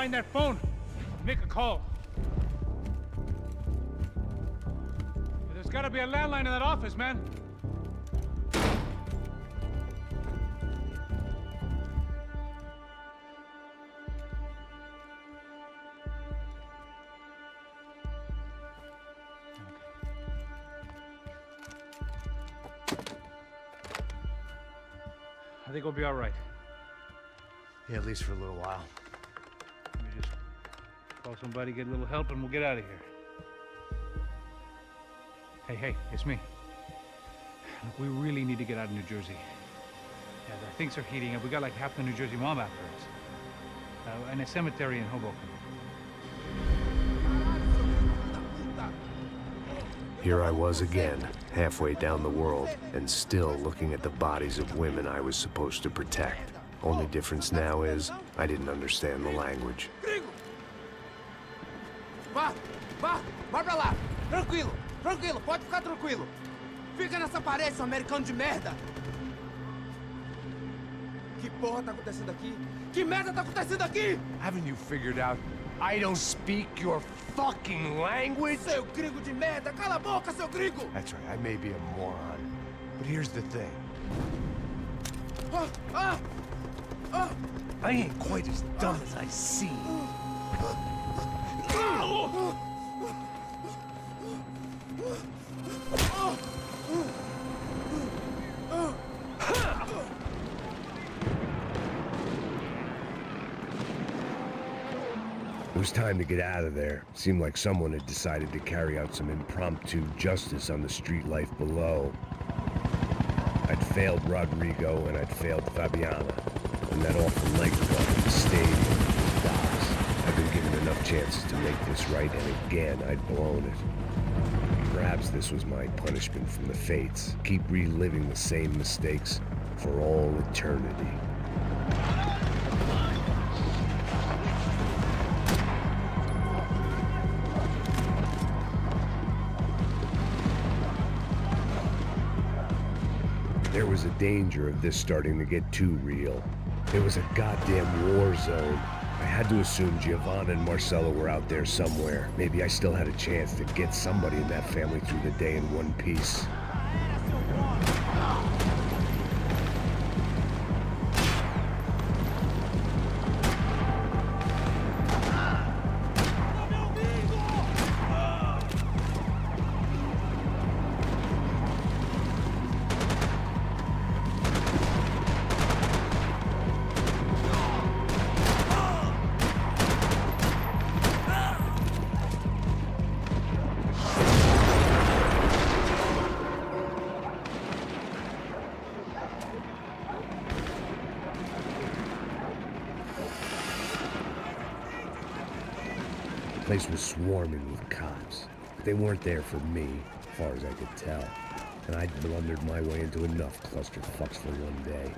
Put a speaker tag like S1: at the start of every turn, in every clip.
S1: find that phone. Make a call. There's gotta be a landline in that office, man. I think we'll be all right.
S2: Yeah, at least for a little while.
S1: Let me just call somebody, get a little help, and we'll get out of here. Hey, it's me. Look, we really need to get out of New Jersey. Yeah, things are heating up. We got like half the New Jersey mob after us. And a cemetery in Hoboken.
S3: Here I was again, halfway down the world, and still looking at the bodies of women I was supposed to protect. Only difference now is, I didn't understand the language.
S4: Vai pra lá! Tranquilo, pode ficar tranquilo! Fica nessa parede, seu americano de merda! Que porra tá acontecendo aqui? Que merda tá acontecendo aqui?
S2: Haven't you figured out I don't speak your fucking language?
S4: Seu gringo de merda! Cala a boca, seu gringo!
S2: That's right, I may be a moron, but here's the thing. I ain't quite as dumb as I seem.
S3: It was time to get out of there. Seemed like someone had decided to carry out some impromptu justice on the street life below. I'd failed Rodrigo and I'd failed Fabiana. And that awful leg up at the stadium, the docks. I've been given enough chances to make this right, and again I'd blown it. Perhaps this was my punishment from the fates. Keep reliving the same mistakes for all eternity. There was a danger of this starting to get too real. It was a goddamn war zone. I had to assume Giovanna and Marcelo were out there somewhere. Maybe I still had a chance to get somebody in that family through the day in one piece. The place was swarming with cops, but they weren't there for me, as far as I could tell. And I'd blundered my way into enough clusterfucks for one day.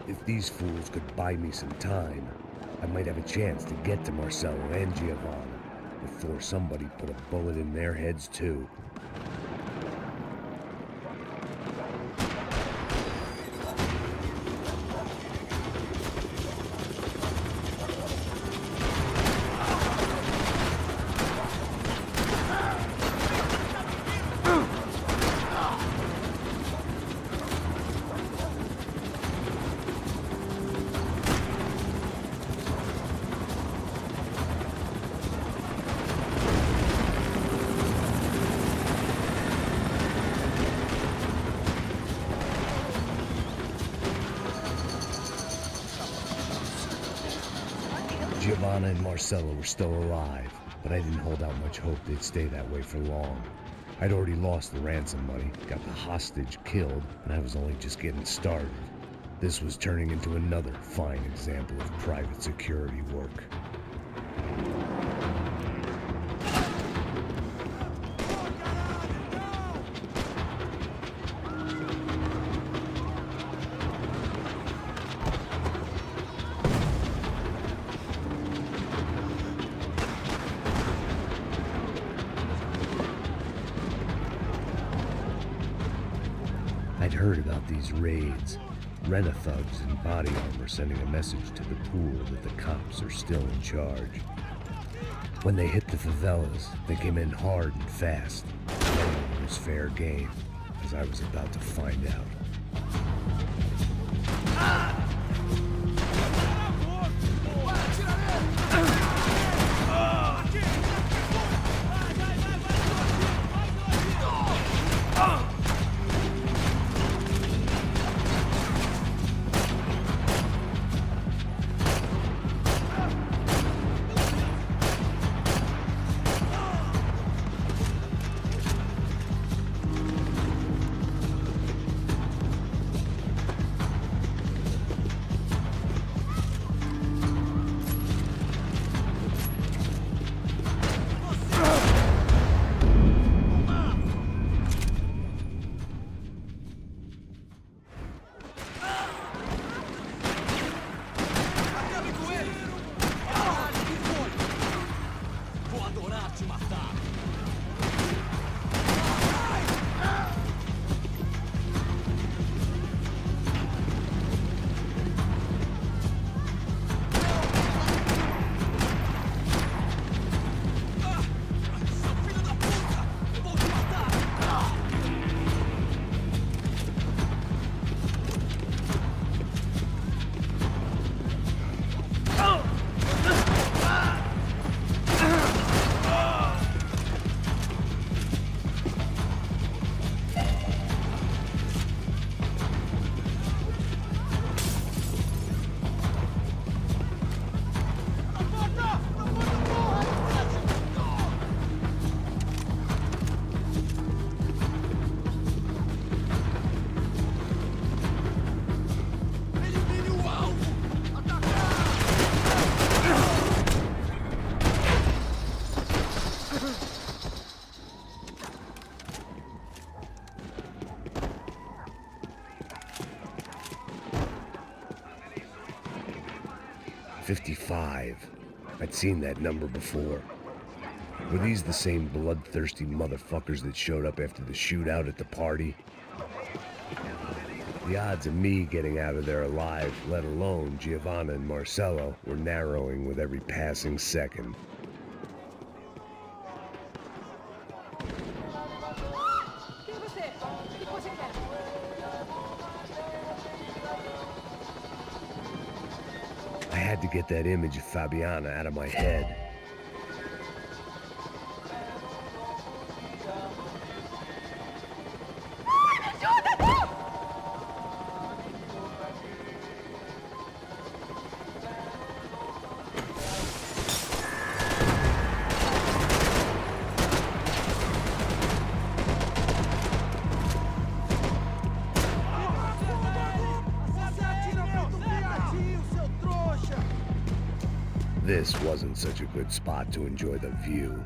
S3: If these fools could buy me some time, I might have a chance to get to Marcelo and Giovanna before somebody put a bullet in their heads too. Giovanna and Marcelo were still alive, but I didn't hold out much hope they'd stay that way for long. I'd already lost the ransom money, got the hostage killed, and I was only just getting started. This was turning into another fine example of private security work. I'd heard about these raids. Rent-a-thugs in body armor sending a message to the pool that the cops are still in charge. When they hit the favelas, they came in hard and fast. It was fair game, as I was about to find out. "55. I'd seen that number before. Were these the same bloodthirsty motherfuckers that showed up after the shootout at the party? The odds of me getting out of there alive, let alone Giovanna and Marcello, were narrowing with every passing second. I had to get that image of Fabiana out of my head. This wasn't such a good spot to enjoy the view.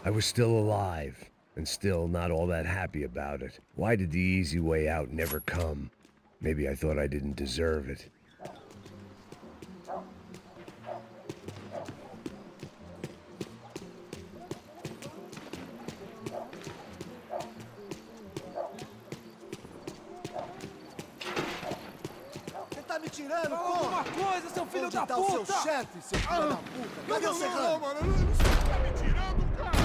S3: I was still alive, and still not all that happy about it. Why did the easy way out never come? Maybe I thought I didn't deserve it.
S5: Você tá me tirando,
S4: Fala
S5: pô?
S4: alguma coisa, seu filho
S5: Onde
S4: da
S5: tá
S4: puta!
S5: o seu chefe, seu filho da puta? Cadê o Serrano?
S2: mano, eu não sei o que tá me tirando, cara.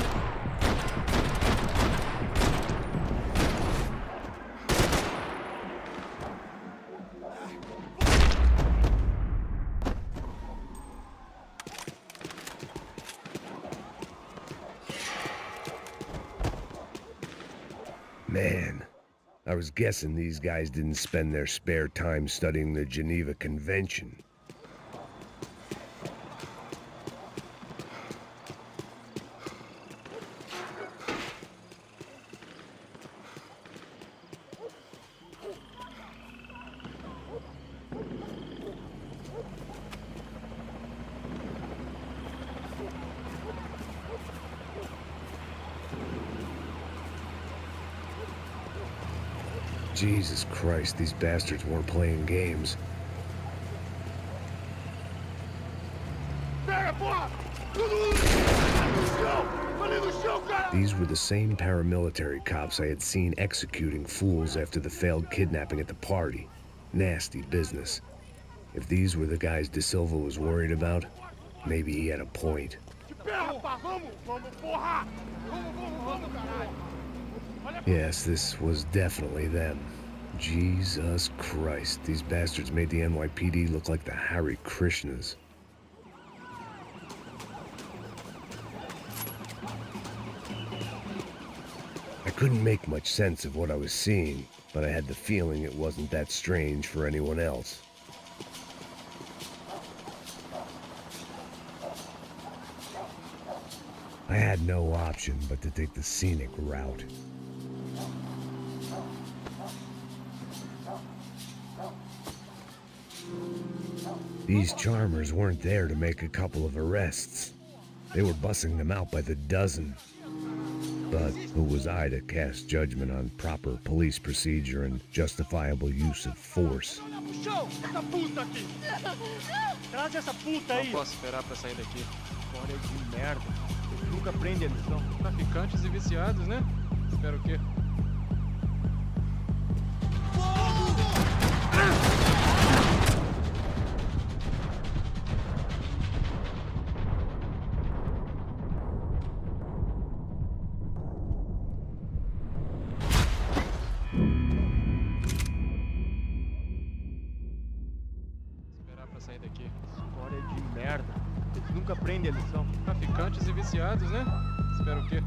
S3: Man, I was guessing these guys didn't spend their spare time studying the Geneva Convention. Jesus Christ, these bastards weren't playing games.
S2: Pega, porra! Ali no chão, cara!
S3: These were the same paramilitary cops I had seen executing fools after the failed kidnapping at the party. Nasty business. If these were the guys De Silva was worried about, maybe he had a point.
S2: De pé, rapaz! Vamos, porra! Vamos, caralho!
S3: Yes, this was definitely them. Jesus Christ, these bastards made the NYPD look like the Hare Krishnas. I couldn't make much sense of what I was seeing, but I had the feeling it wasn't that strange for anyone else. I had no option but to take the scenic route. These charmers weren't there to make a couple of arrests. They were bussing them out by the dozen. But who was I to cast judgment on proper police procedure and justifiable use of force?
S6: Traz essa puta aí!
S7: Não posso esperar pra sair daqui.
S6: História de merda. Ele nunca aprende a lição.
S7: Traficantes e viciados, né? Espero o quê? Esperar pra sair daqui.
S6: História de merda. Ele nunca aprende a lição.
S7: Traficantes e viciados, né? Espero o quê?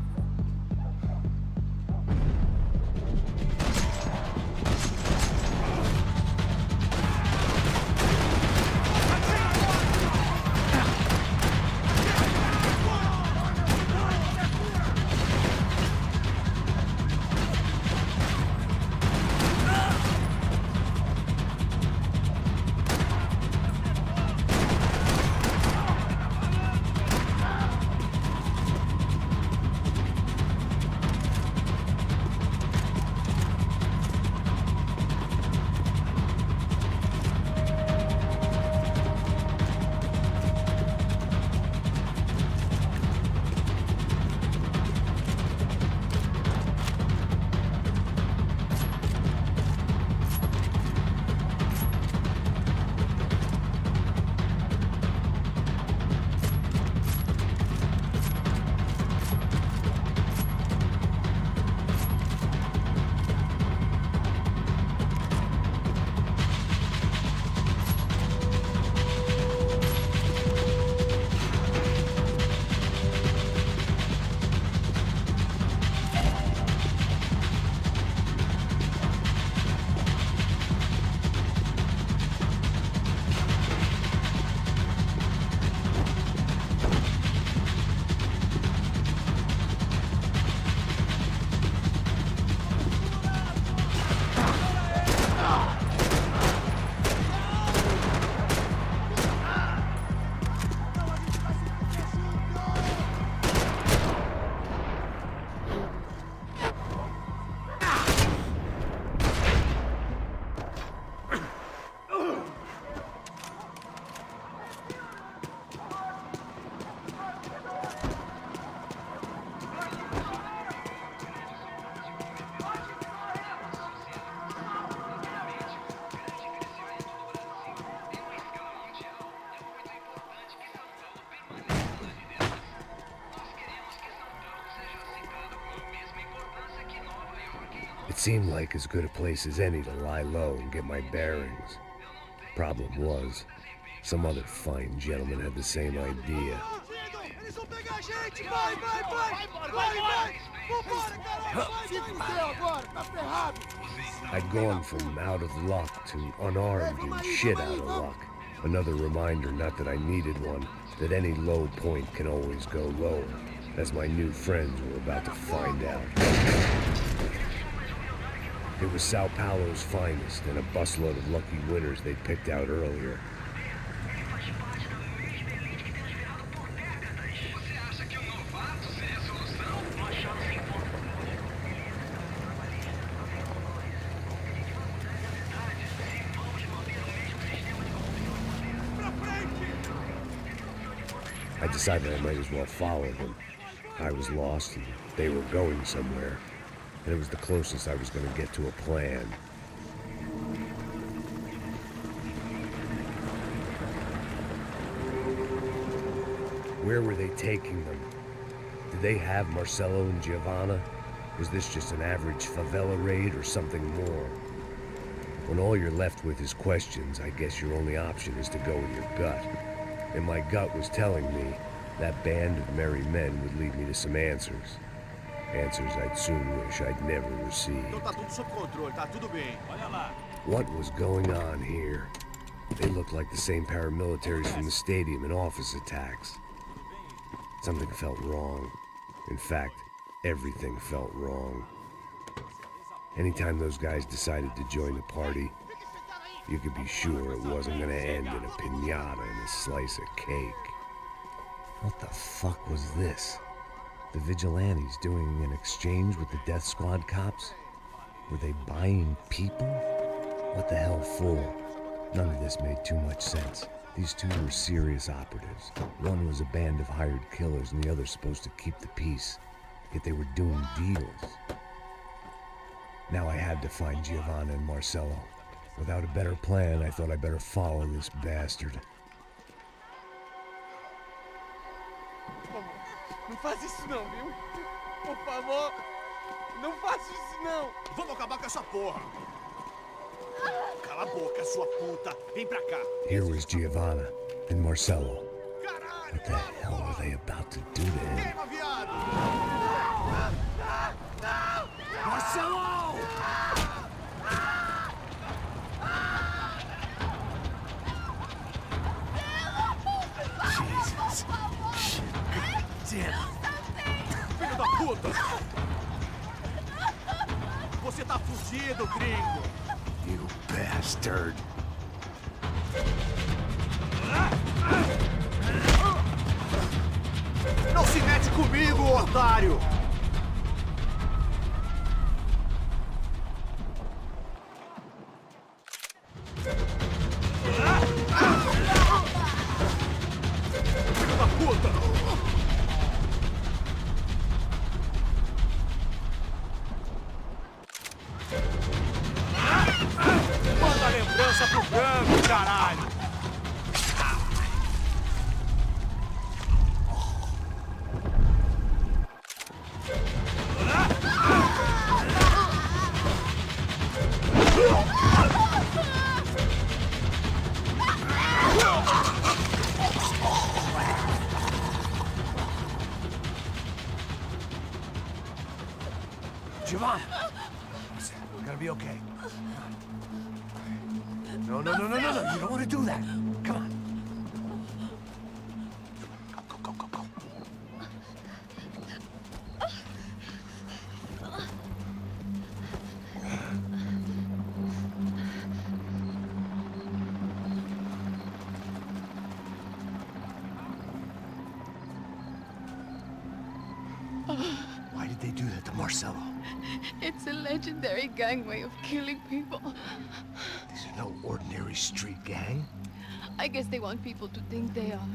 S3: seemed like as good a place as any to lie low and get my bearings. Problem was, some other fine gentleman had the same idea.
S5: Eles vão pegar a gente! Vai, vai, vai! Vai, vai! Vambora, caralho! Vai, se fudeu agora! Tá ferrado!
S3: I'd gone from out of luck to unarmed and shit out of luck. Another reminder, not that I needed one, that any low point can always go lower, as my new friends were about to find out. It was Sao Paulo's finest and a busload of lucky winners they'd picked out earlier. I decided I might as well follow them. I was lost and they were going somewhere, and it was the closest I was going to get to a plan. Where were they taking them? Did they have Marcelo and Giovanna? Was this just an average favela raid or something more? When all you're left with is questions, I guess your only option is to go with your gut. And my gut was telling me that band of merry men would lead me to some answers. Answers I'd soon wish I'd never received.
S5: Então tá tudo sob controle, tá tudo bem. Olha lá.
S3: What was going on here? They looked like the same paramilitaries from the stadium in office attacks. Something felt wrong. In fact, everything felt wrong. Anytime those guys decided to join the party, you could be sure it wasn't gonna end in a piñata and a slice of cake. What the fuck was this? The vigilantes doing an exchange with the death squad cops? Were they buying people? What the hell for? None of this made too much sense. These two were serious operatives. One was a band of hired killers and the other supposed to keep the peace. Yet they were doing deals. Now I had to find Giovanna and Marcelo. Without a better plan, I thought I'd better follow this bastard.
S6: Não faz isso não, viu? Por favor, não faça isso não.
S5: Vamos acabar com essa porra! Cala a boca, sua puta! Vem pra cá!
S3: Here was Giovanna and Marcelo.
S5: Caralho!
S3: What the hell were they about to do to him?
S5: Queima, viado! Marcelo! Jesus! Shit! Damn! Filho da puta! Você tá fugido, gringo!
S3: You bastard.
S5: Não se mete comigo, otário! Filho da puta! Manda a lembrança pro branco, caralho! Giovanna! We're gonna be okay. No, no, no, no, no, no. You don't want to do that. Come on. Go, go, go, go, go. Why did they do that to Marcelo?
S8: It's a legendary gang way of killing people.
S5: These are no ordinary street gang.
S8: I guess they want people to think they are.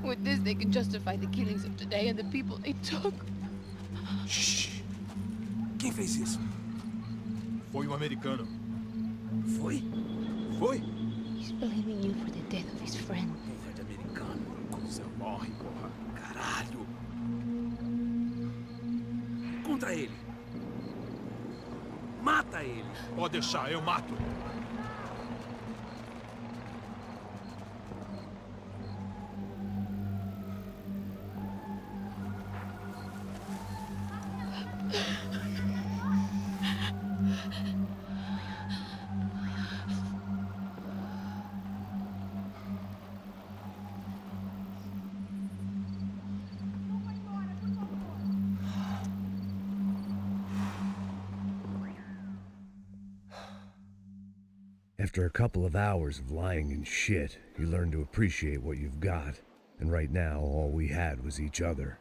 S8: With this, they can justify the killings of today and the people they took.
S5: Shh. Quem fez isso?
S9: Foi americano.
S5: Foi? Foi?
S8: He's blaming you for the death of his friend.
S5: Porra de americano. Você morre, porra. Caralho. Contra ele. Mata ele.
S9: Pode deixar, eu mato.
S3: After a couple of hours of lying in shit, you learn to appreciate what you've got. And right now, all we had was each other.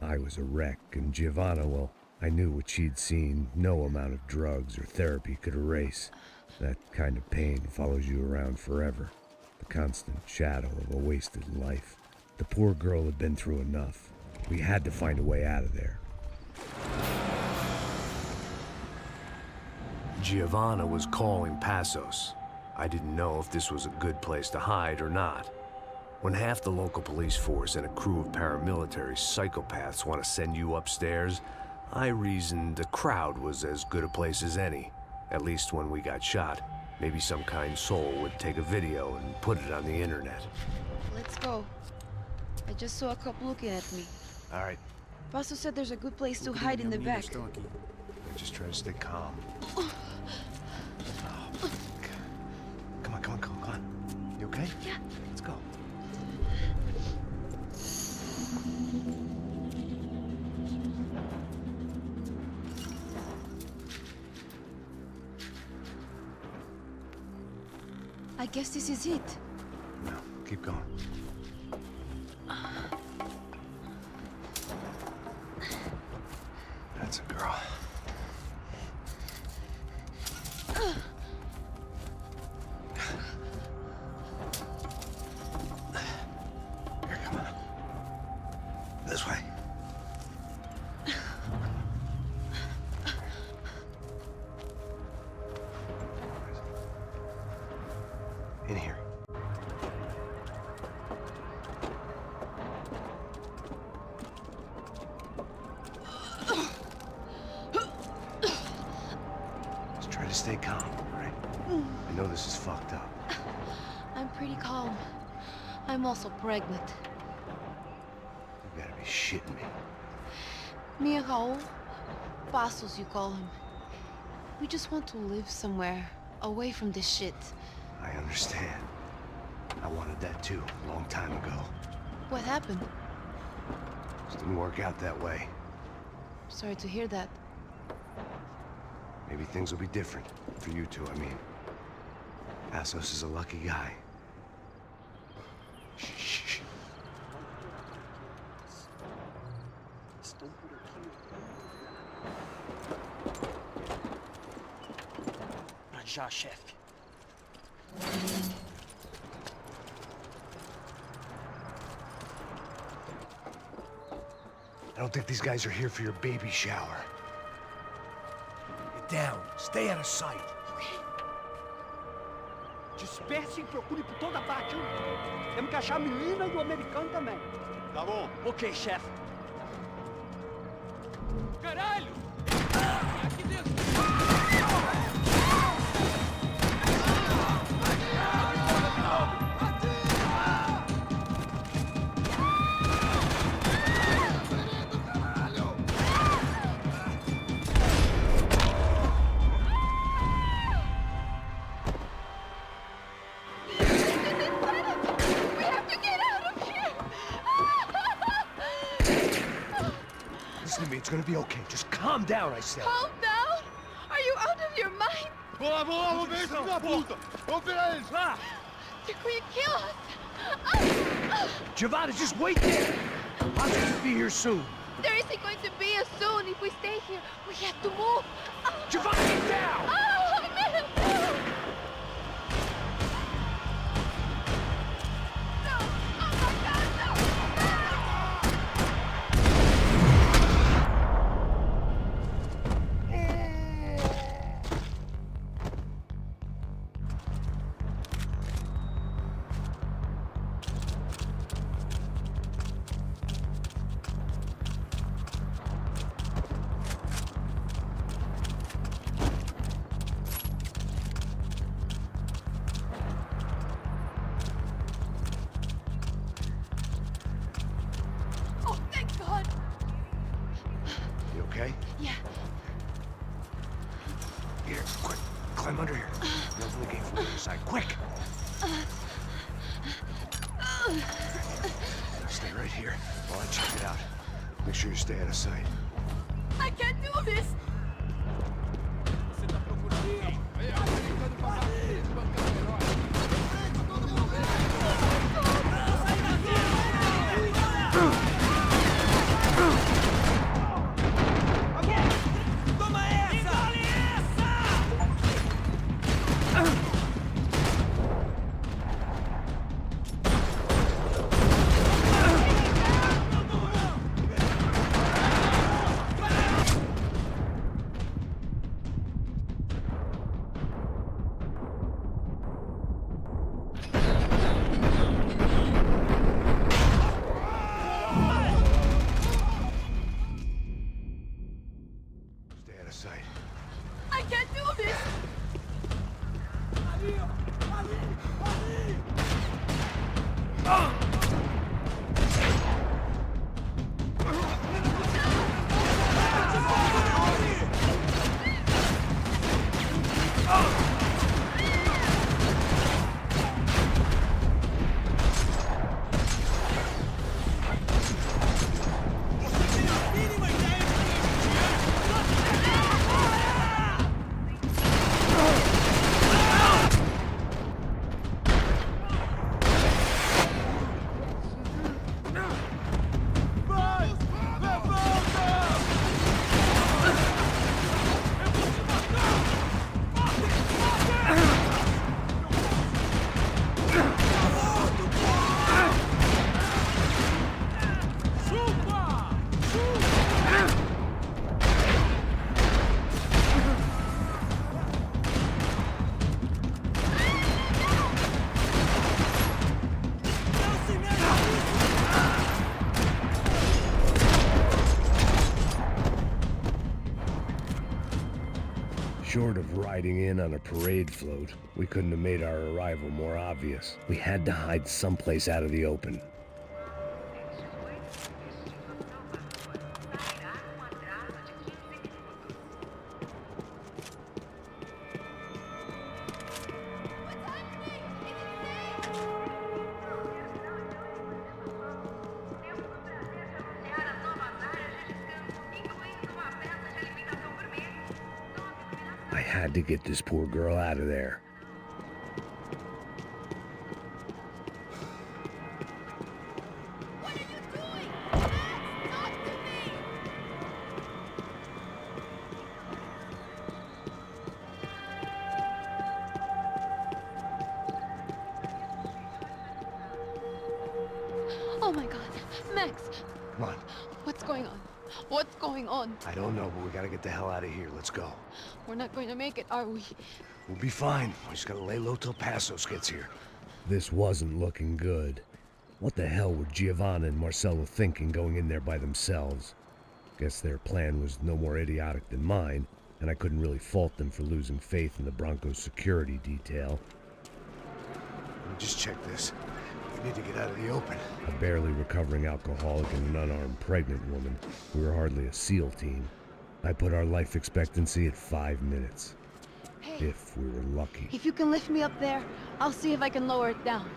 S3: I was a wreck, and Giovanna, well, I knew what she'd seen no amount of drugs or therapy could erase. That kind of pain follows you around forever. The constant shadow of a wasted life. The poor girl had been through enough. We had to find a way out of there.
S2: Giovanna was calling Passos. I didn't know if this was a good place to hide or not. When half the local police force and a crew of paramilitary psychopaths want to send you upstairs, I reasoned the crowd was as good a place as any. At least when we got shot. Maybe some kind soul would take a video and put it on the internet.
S10: Let's go. I just saw a cop looking at me.
S2: All right,
S10: Passos said there's a good place to hide in the back.
S2: just try to stay calm. Oh, come on. You okay?
S10: Yeah.
S2: Let's go.
S10: I guess this is it.
S2: No, keep going. That's a girl. Here, come on. This way. In here. Just try to stay calm, all right? I know this is fucked up.
S8: I'm pretty calm. I'm also pregnant.
S2: You gotta be shitting me.
S8: Me and Raul, Passos you call him. We just want to live somewhere, away from this shit.
S2: I understand. I wanted that too, a long time ago.
S8: What happened?
S2: Just didn't work out that way.
S8: Sorry to hear that.
S2: Maybe things will be different. For you two, I mean. Passos is a lucky guy. Shh.
S5: Já, chefe.
S2: I don't think these guys are here for your baby shower.
S5: Get down. Stay out of sight. Disperse e procure por toda parte. Temos que achar a menina e o americano também.
S9: Tá bom.
S5: Ok, chefe.
S6: Caralho! Aqui dentro!
S2: Listen to me, it's gonna be okay. Just calm down, I said.
S8: Calm down? Are you out of your mind?
S9: Vamos ver esse filho da puta! Vamos pegar eles, lá!
S8: They're going to kill us!
S2: Giovanna, just wait there! I'll just be here soon.
S8: There isn't going to be a soon if we stay here. We have to move.
S2: Giovanna, get down!
S8: Oh, man! No! Oh my God, no!
S2: side, quick! Stay right here while I check it out. Make sure you stay out of sight.
S10: I can't do this!
S2: Stay out of sight.
S10: I can't do this!
S3: Short of riding in on a parade float, we couldn't have made our arrival more obvious. We had to hide someplace out of the open. I had to get this poor girl out of there.
S10: What are you doing? Max, talk to me! Oh my god, Max!
S2: Come on.
S8: What's going on? What's going on?
S2: I don't know, but we gotta get the hell out of here. Let's go.
S8: We're not going to make it, are we?
S2: We'll be fine. We just gotta lay low till Passos gets here.
S3: This wasn't looking good. What the hell were Giovanna and Marcello thinking going in there by themselves? Guess their plan was no more idiotic than mine, and I couldn't really fault them for losing faith in the Broncos security detail.
S2: Let me just check this. We need to get out of the open.
S3: A barely recovering alcoholic and an unarmed pregnant woman. We were hardly a SEAL team. I put our life expectancy at 5 minutes.
S8: Hey,
S3: If we were lucky.
S8: if you can lift me up there, I'll see if I can lower it down.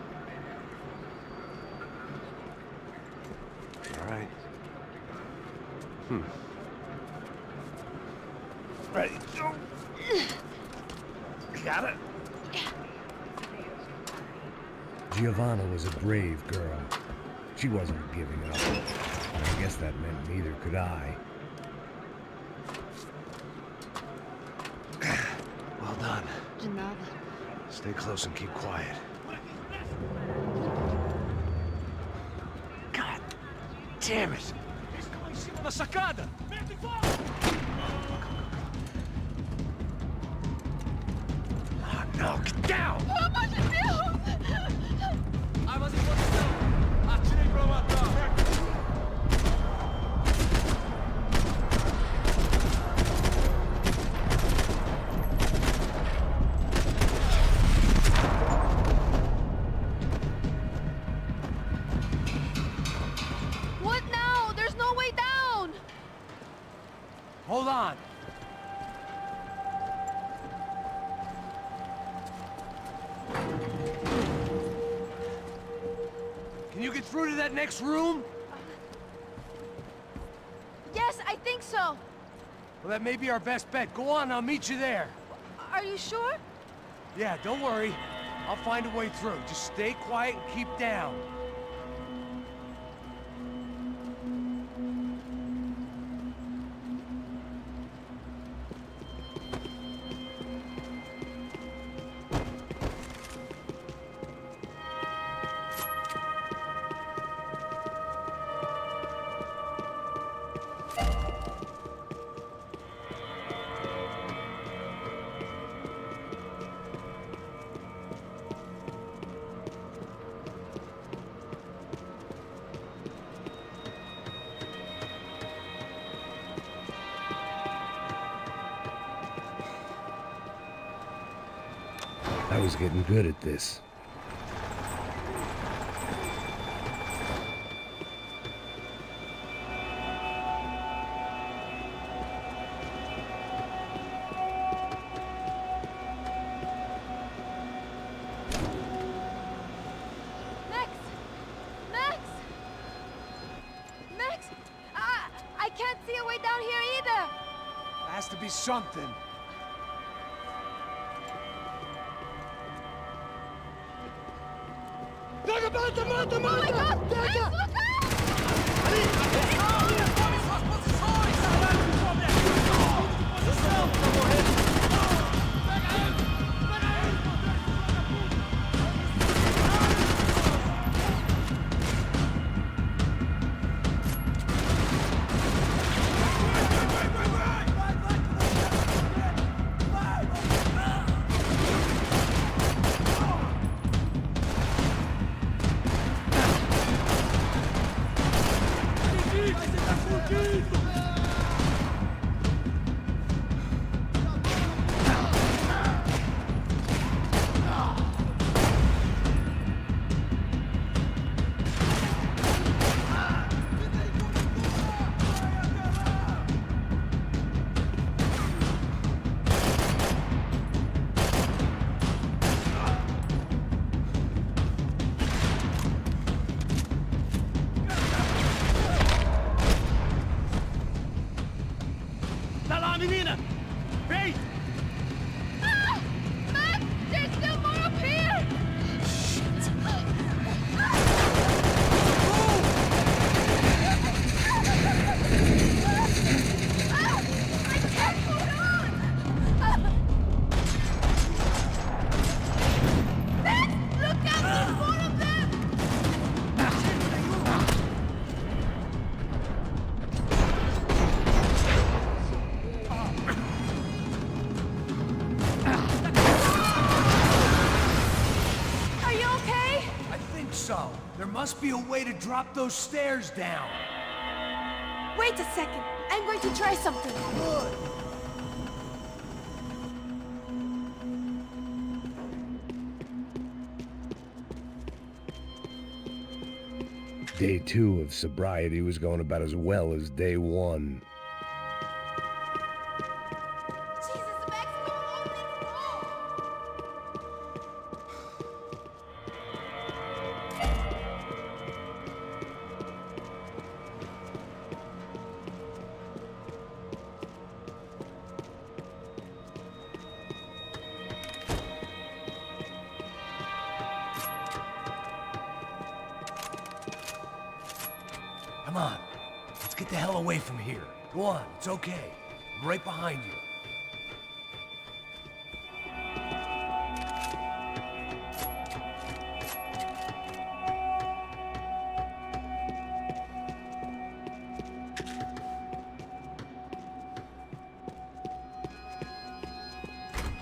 S2: All right. Ready, go. Got it?
S3: Giovanna was a brave girl. She wasn't giving up. And I guess that meant neither could I.
S2: Well done.
S8: De nada.
S2: Stay close and keep quiet. God damn it!
S6: Na sacada!
S2: Oh, no, get down!
S10: Pelo amor de Deus!
S6: Armas em posição! Atirem pra matar!
S8: What now? There's no way down!
S6: Hold on!
S3: Can you get through to that next room?
S8: Yes, I think so.
S3: Well, that may be our best bet. Go on, I'll meet you there.
S8: Are you sure?
S3: Yeah, don't worry. I'll find a way through. Just stay quiet and keep down. I was getting good at this.
S8: Max! Max! Max! I can't see a way down here either!
S3: Has to be something.
S8: Oh my God! Max, look out!
S5: menina! Vem!
S8: Ah! Max! There's still more up here! I can't hold on! Max! Look out! There's more of them! Are you okay?
S3: I think so. There must be a way to drop those stairs down.
S8: Wait a second. I'm going to try something.
S3: Good.
S2: Day 2 of sobriety was going about as well as day 1.
S8: Jesus, Max, come on, let's go!
S3: Come on. Let's get the hell away from here. Go on, it's okay. I'm right behind you.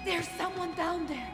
S8: There's someone down there.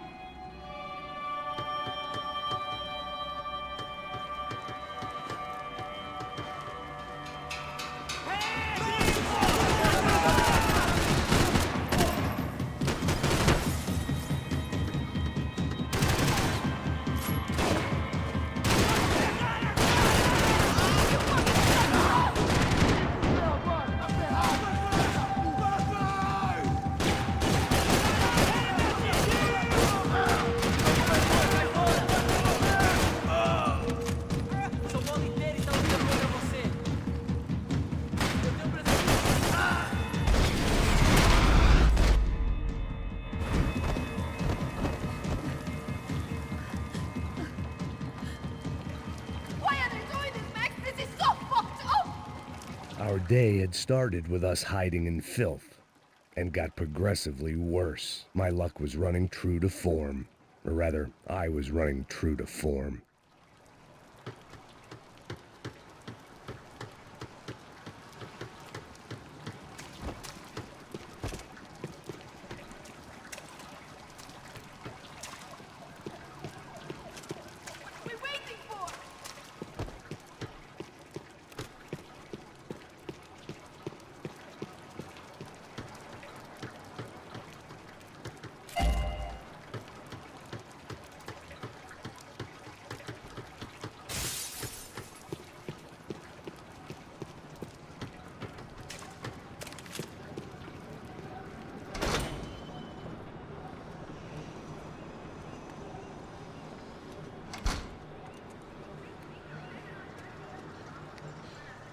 S3: Our day had started with us hiding in filth, and got progressively worse. My luck was running true to form. Or rather, I was running true to form.
S10: What are we waiting for?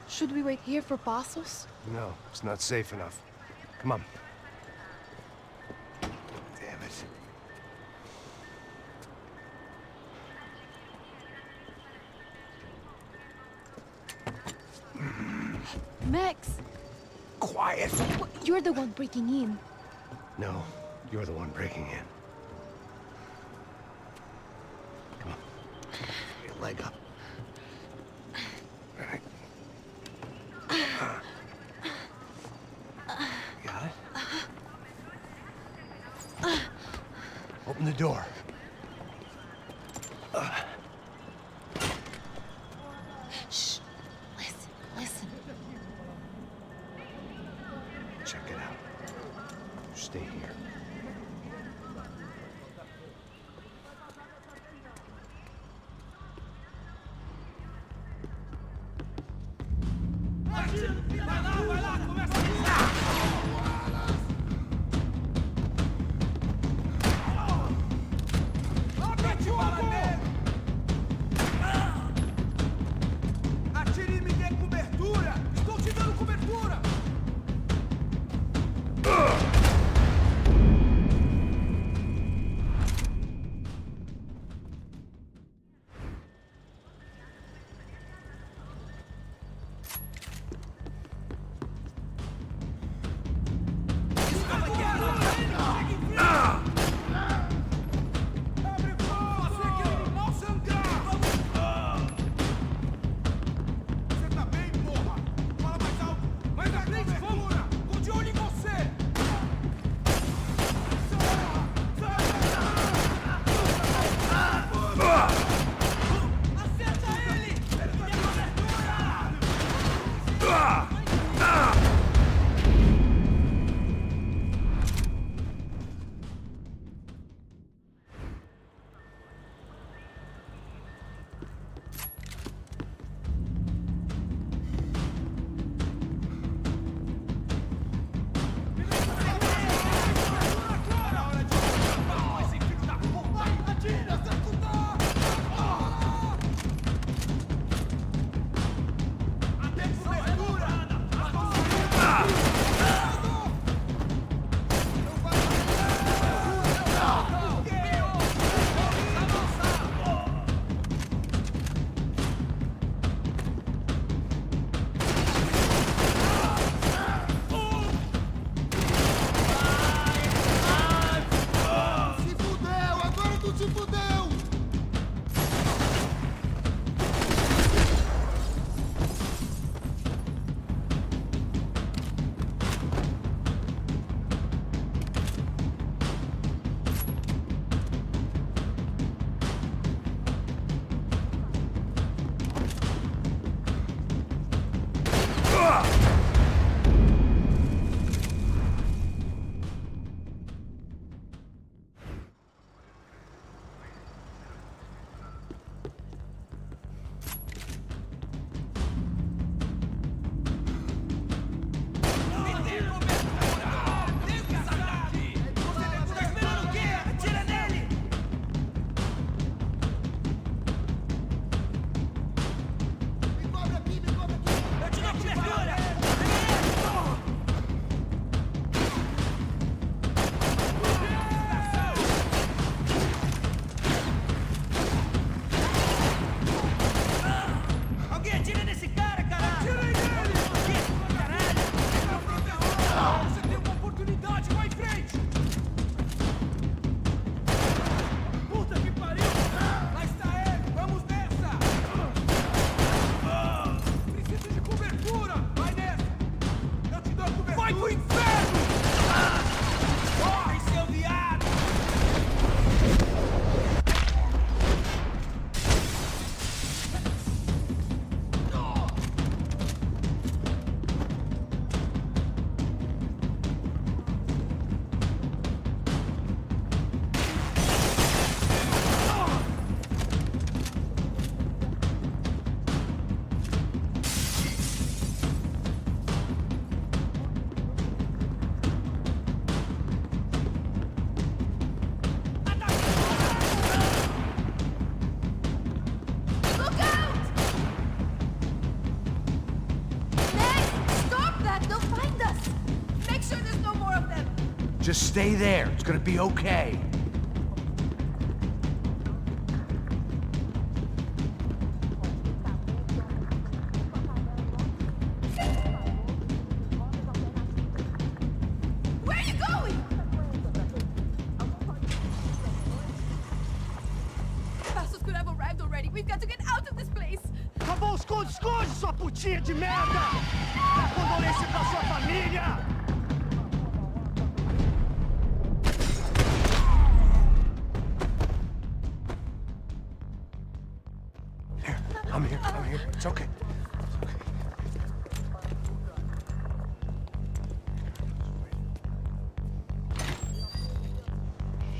S8: Should we wait here for Passos?
S2: No, it's not safe enough. Come on. Damn it.
S8: Max!
S2: Quiet!
S8: You're the one breaking in.
S2: No, you're the one breaking in. Come on. Get your leg up. All right. Got it? Open the door.
S8: Shh. Listen, listen.
S2: Check it out. Stay here.
S4: Atire e me dê cobertura! Estou te dando cobertura!
S2: Just stay there. It's gonna be okay.
S10: Where are you going? Passos could have arrived already. We've got to get out of this place.
S5: Acabou, esconde, esconde, sua putinha de merda! Dá condolência pra sua família!
S2: Here, I'm here. It's okay.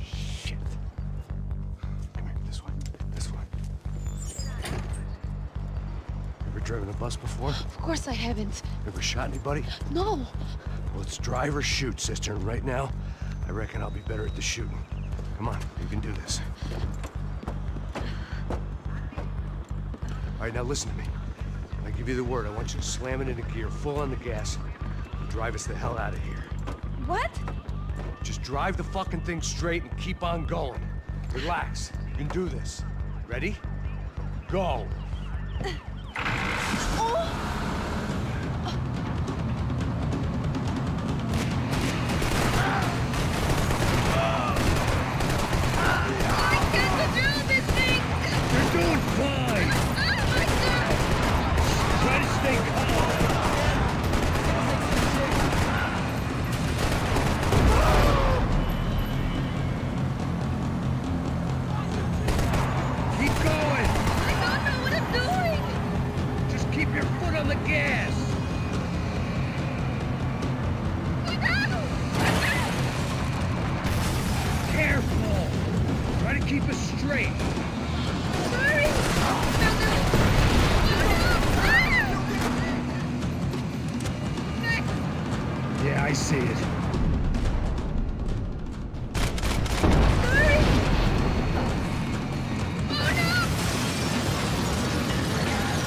S2: Shit. Come here, this way. Ever driven a bus before?
S8: Of course I haven't.
S2: Ever shot anybody?
S8: No.
S2: Well, it's drive or shoot, sister, and right now, I reckon I'll be better at the shooting. Come on, you can do this. All right, now listen to me. I give you the word. I want you to slam it into gear, full on the gas, and drive us the hell out of here.
S10: What?
S2: Just drive the fucking thing straight and keep on going. Relax. You can do this. Ready? Go.
S3: You're doing fine! Try to stay calm! Keep going!
S10: I don't know what I'm doing.
S3: Just keep your foot on the gas! Careful! Try to keep us straight! Yeah, I see it.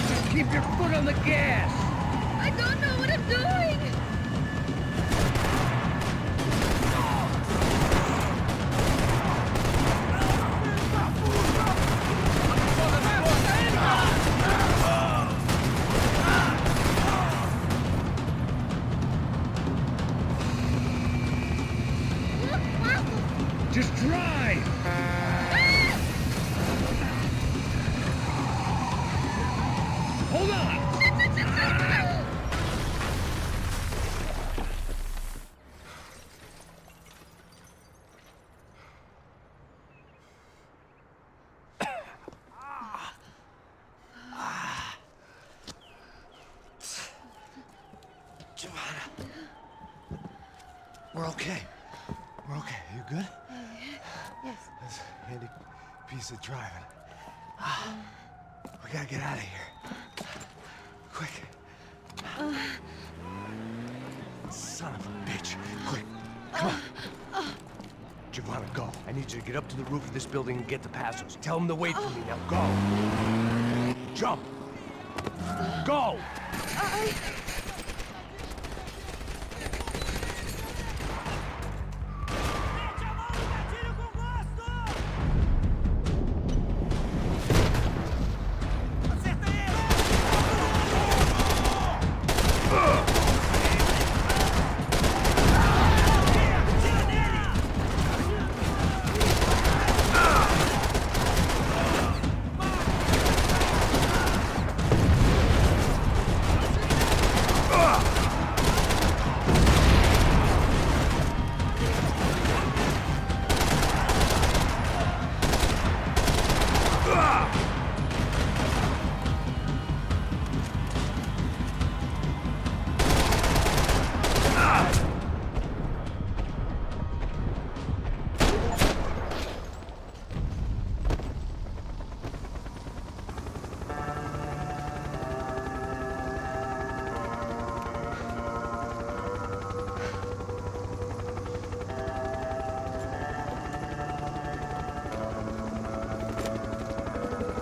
S3: Just keep your foot on the gas!
S10: I don't know what I'm doing.
S3: Just drive! Hold on!
S2: We're okay. We're okay. You good?
S8: Yes.
S2: That's a handy piece of driving. We gotta get out of here. Quick. Son of a bitch. Quick. Come on. Giovanna, go. I need you to get up to the roof of this building and get the Passos. Tell them to wait for me. Now go. Jump. Go.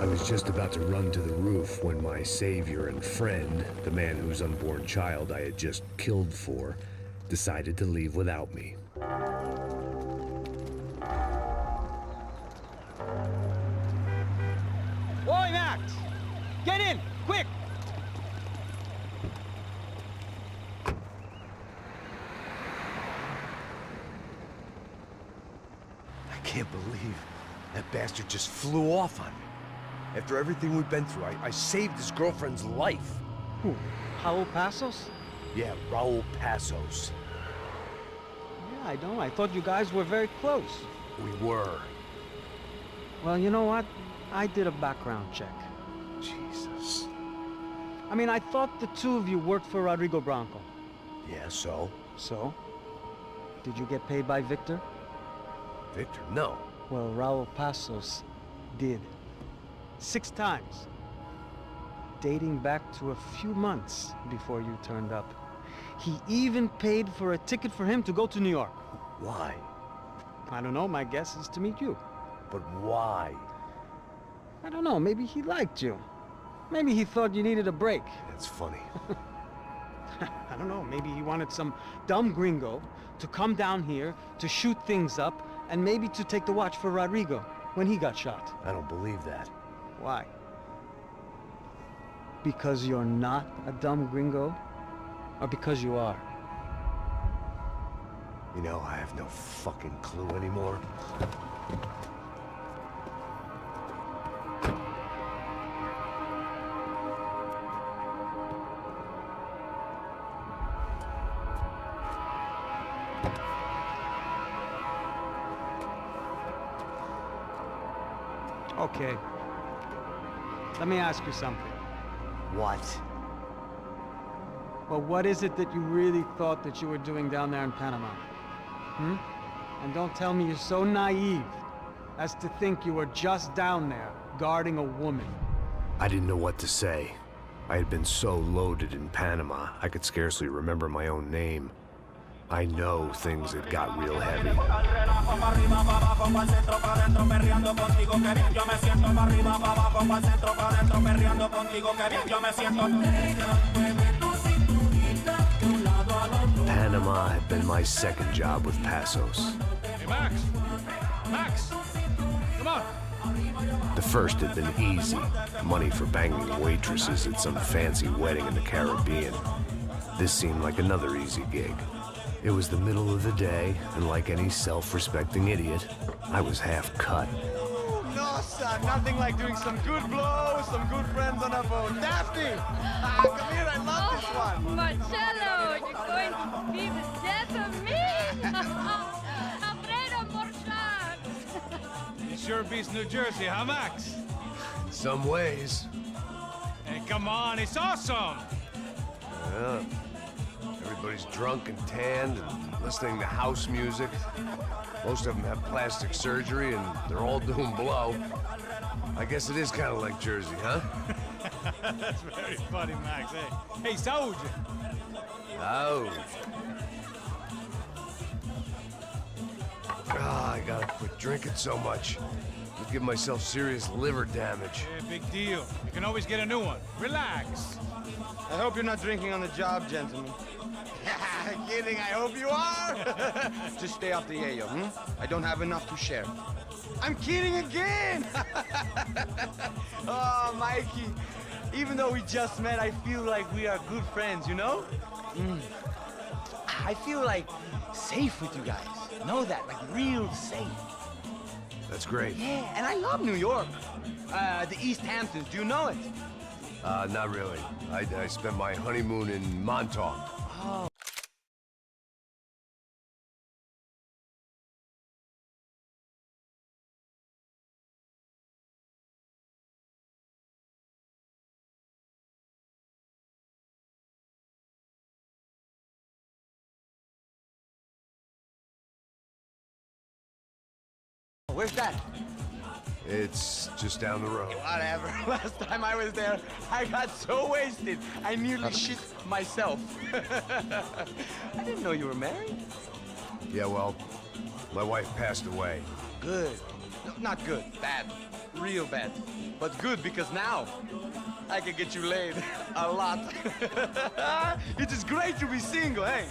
S3: I was just about to run to the roof when my savior and friend, the man whose unborn child I had just killed for, decided to leave without me.
S6: Max! Get in! Quick!
S3: I can't believe that bastard just flew off on me. After everything we've been through, I saved his girlfriend's life.
S6: Who? Raul Passos?
S3: Yeah, Raul Passos.
S6: Yeah, I know. I thought you guys were very close.
S3: We were.
S6: Well, you know what? I did a background check.
S3: Jesus.
S6: I mean, I thought the two of you worked for Rodrigo Branco.
S3: Yeah, so?
S6: So? Did you get paid by Victor?
S3: Victor, no.
S6: Well, Raul Passos did. 6 times. Dating back to a few months before you turned up. He even paid for a ticket for him to go to New York.
S3: Why?
S6: I don't know, my guess is to meet you.
S3: But why?
S6: I don't know, maybe he liked you. Maybe he thought you needed a break.
S3: That's funny.
S6: I don't know, maybe he wanted some dumb gringo to come down here to shoot things up and maybe to take the watch for Rodrigo when he got shot.
S3: I don't believe that.
S6: Why? Because you're not a dumb gringo? Or because you are?
S3: You know, I have no fucking clue anymore.
S6: Okay. Let me ask you something.
S3: What?
S6: Well, what is it that you really thought that you were doing down there in Panama? Hmm? And don't tell me you're so naive as to think you were just down there guarding a woman.
S2: I didn't know what to say. I had been so loaded in Panama, I could scarcely remember my own name. I know things had got real heavy. Panama had been my second job with Passos.
S1: Hey, Max! Max! Come on!
S2: The first had been easy. Money for banging waitresses at some fancy wedding in the Caribbean. This seemed like another easy gig. It was the middle of the day, and like any self-respecting idiot, I was half cut.
S5: No, son, nothing like doing some good blows, some good friends on a boat. Daphne! Come here, I love this one.
S10: Marcello, you're going to be the death of me? Alfredo Morchan!
S1: It sure beats New Jersey, huh, Max?
S2: In some ways.
S1: Hey, come on, it's awesome!
S2: Yeah. Everybody's drunk and tanned and listening to house music. Most of them have plastic surgery and they're all doing blow. I guess it is kind of like Jersey, huh?
S1: That's very funny, Max. Hey, Saúde!
S2: Oh. Ah, I gotta quit drinking so much. I'll give myself serious liver damage.
S1: Yeah, big deal. You can always get a new one. Relax.
S5: I hope you're not drinking on the job, gentlemen. Kidding, I hope you are. Just stay off the yayo, I don't have enough to share. I'm kidding again! Oh, Mikey, even though we just met, I feel like we are good friends, you know? I feel like safe with you guys. Know that, like real safe.
S2: That's great.
S5: Yeah, and I love New York. The East Hamptons, do you know it?
S2: Not really. I spent my honeymoon in Montauk.
S5: Oh. Where's that?
S2: It's just down the road.
S5: Whatever. Last time I was there, I got so wasted, I nearly shit myself. I didn't know you were married.
S2: Yeah, well, my wife passed away.
S5: Good. No, not good. Bad. Real bad. But good because now I can get you laid a lot. It is great to be single, hey?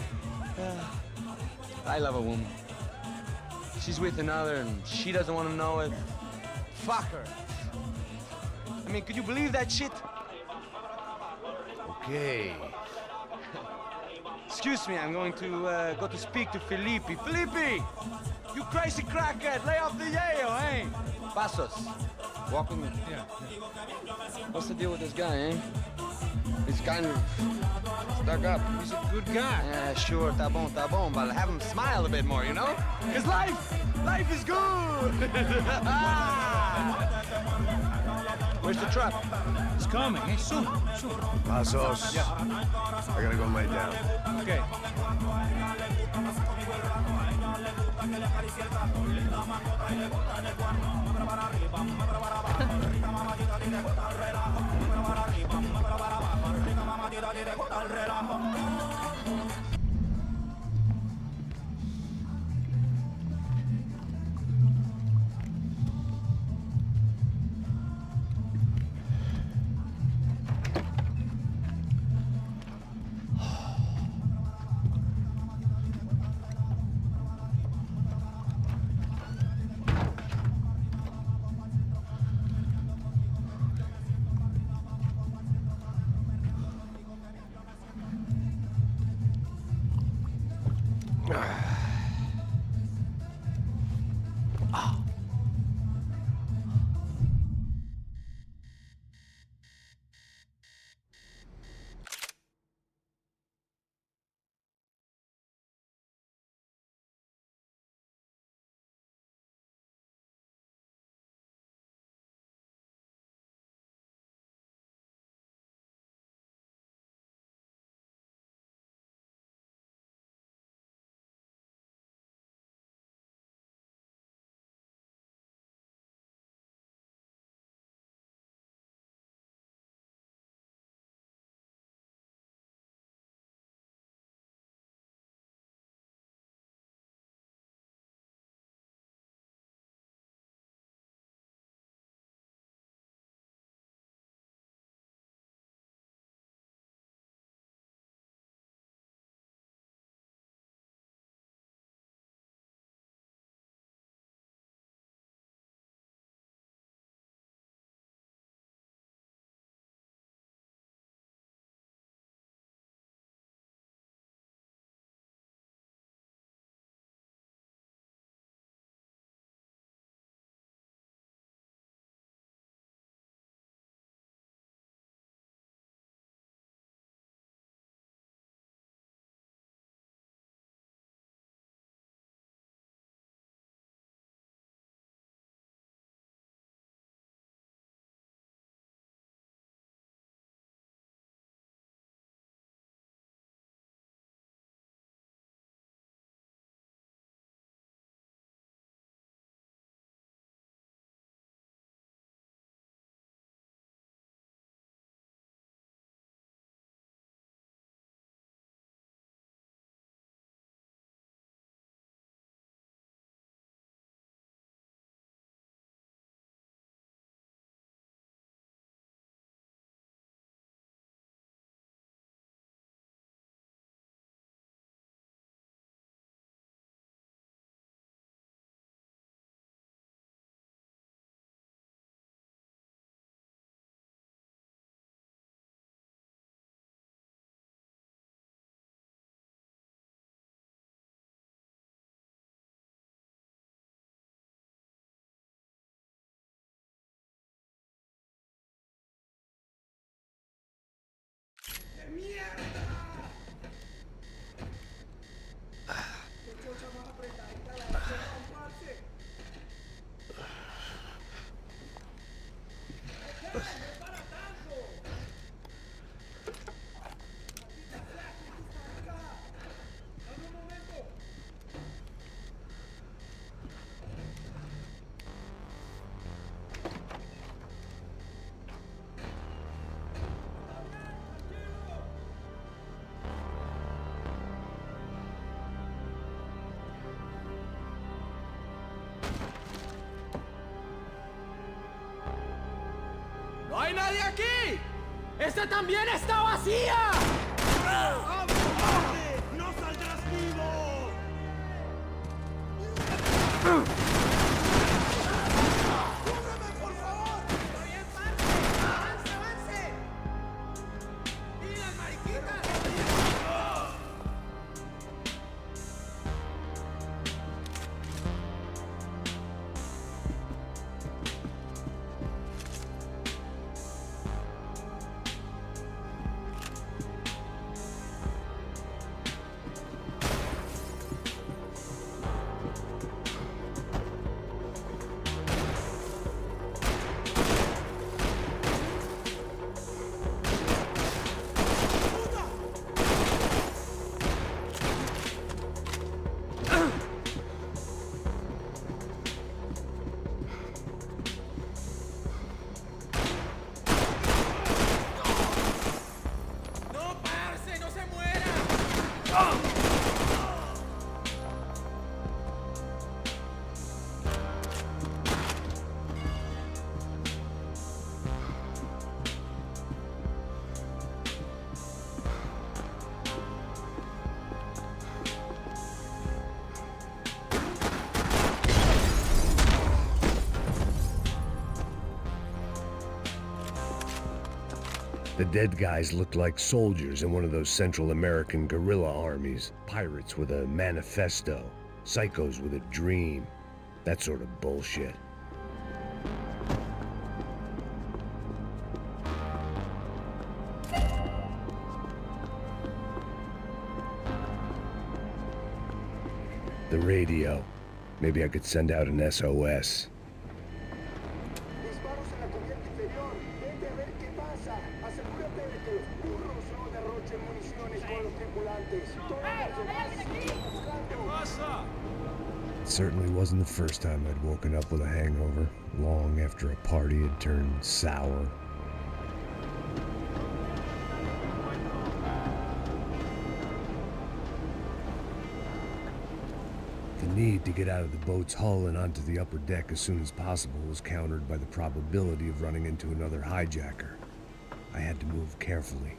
S5: I love a woman. She's with another and she doesn't want to know it. Fuck her. I I mean, could you believe that shit?
S2: Okay.
S5: Excuse me, I'm going to go to speak to Felipe. Felipe! You crazy crackhead, lay off the yayo, eh? Passos, walk with me.
S1: Yeah.
S5: What's the deal with this guy, eh? He's kind of stuck up.
S1: He's a good guy.
S5: Yeah, sure, tá bom, but have him smile a bit more, you know? Because life is good! Where's the truck?
S1: It's coming. Hey, soon.
S2: Passos.
S1: Yeah.
S2: I gotta go lay down.
S1: Okay.
S4: ¡No hay nadie aquí! ¡Esta también está vacía! ¡No saldrás vivo! ¡Cúbreme, por favor! ¡Estoy en parte!
S3: The dead guys looked like soldiers in one of those Central American guerrilla armies. Pirates with a manifesto. Psychos with a dream. That sort of bullshit. The radio. Maybe I could send out an SOS. It certainly wasn't the first time I'd woken up with a hangover, long after a party had turned sour. The need to get out of the boat's hull and onto the upper deck as soon as possible was countered by the probability of running into another hijacker. I had to move carefully.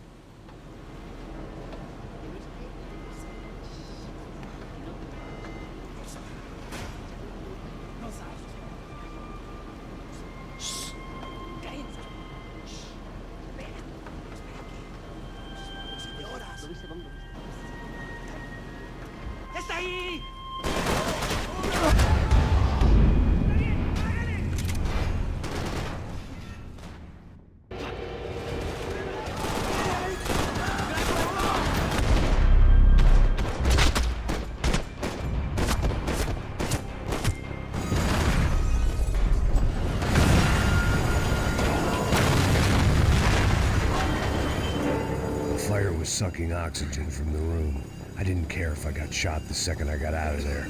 S3: Sucking oxygen from the room. I didn't care if I got shot the second I got out of there.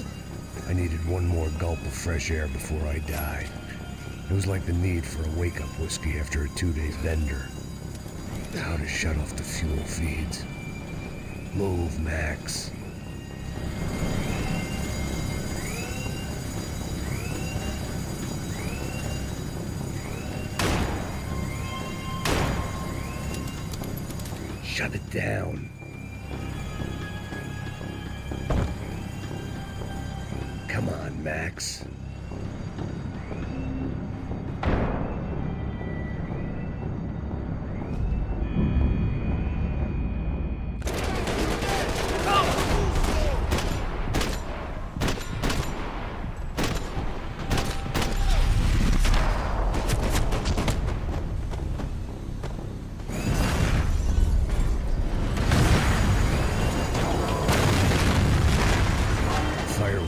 S3: I needed one more gulp of fresh air before I died. It was like the need for a wake-up whiskey after a 2-day bender. How to shut off the fuel feeds. Move, Max. Shut it down. Come on, Max.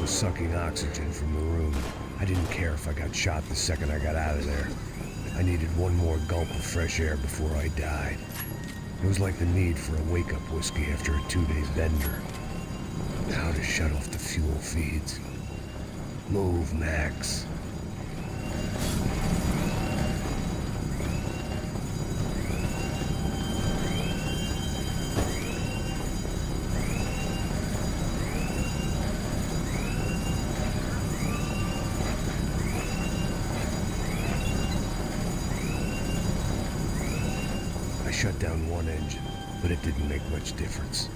S3: Sucking oxygen from the room. I didn't care if I got shot the second I got out of there. I needed one more gulp of fresh air before I died. It was like the need for a wake-up whiskey after a 2-day bender. How to shut off the fuel feeds. Move, Max. Shut down one engine, but it didn't make much difference.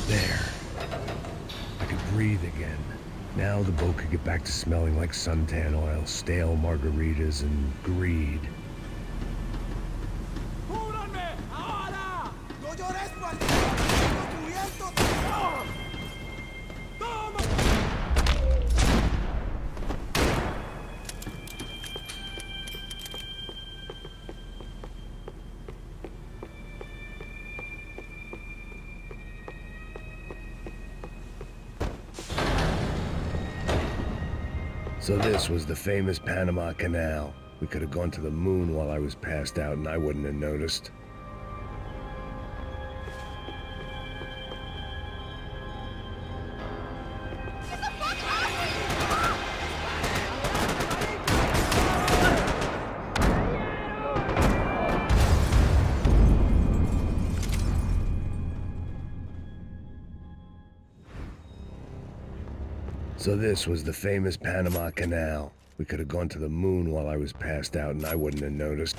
S3: There. I could breathe again. Now the boat could get back to smelling like suntan oil, stale margaritas, and greed. So this was the famous Panama Canal. We could have gone to the moon while I was passed out and I wouldn't have noticed. So this was the famous Panama Canal. We could have gone to the moon while I was passed out and I wouldn't have noticed.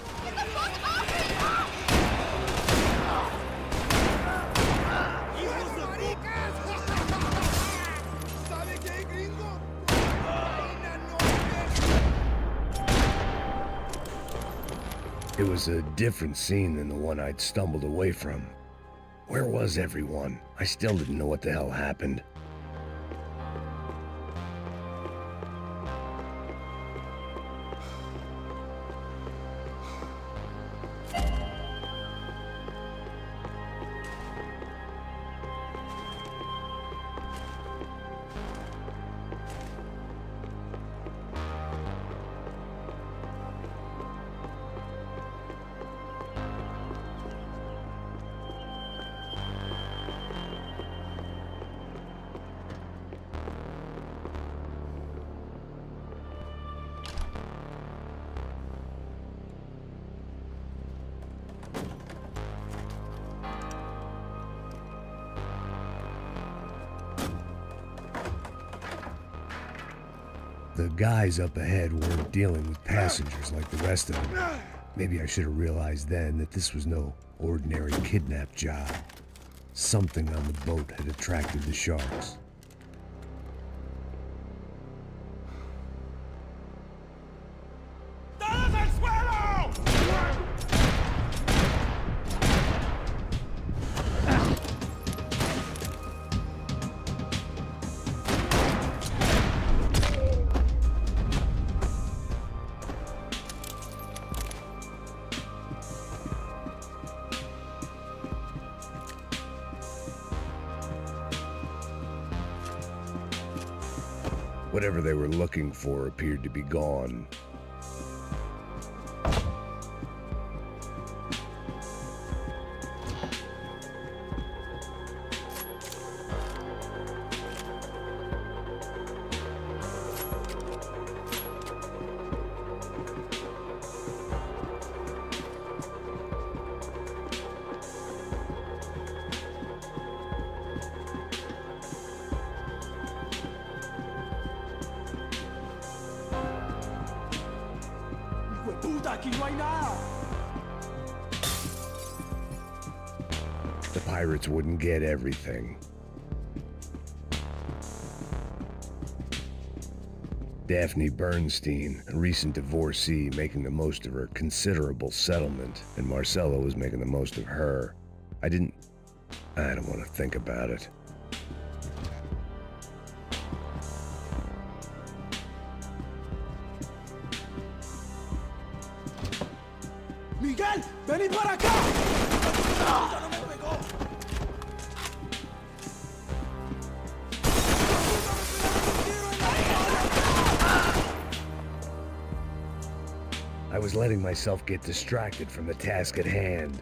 S3: was a different scene than the one I'd stumbled away from. Where was everyone? I still didn't know what the hell happened. The guys up ahead weren't dealing with passengers like the rest of them. Maybe I should have realized then that this was no ordinary kidnap job. Something on the boat had attracted the sharks. Whatever they were looking for appeared to be gone. The pirates wouldn't get everything. Daphne Bernstein, a recent divorcee, making the most of her considerable settlement, and Marcella was making the most of her. I don't want to think about it.
S4: Miguel, vení para acá. ¡Ya no me pegó!
S3: I was letting myself get distracted from the task at hand.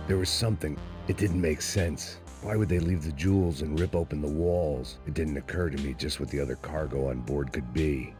S3: There was something. It didn't make sense. Why would they leave the jewels and rip open the walls? It didn't occur to me just what the other cargo on board could be.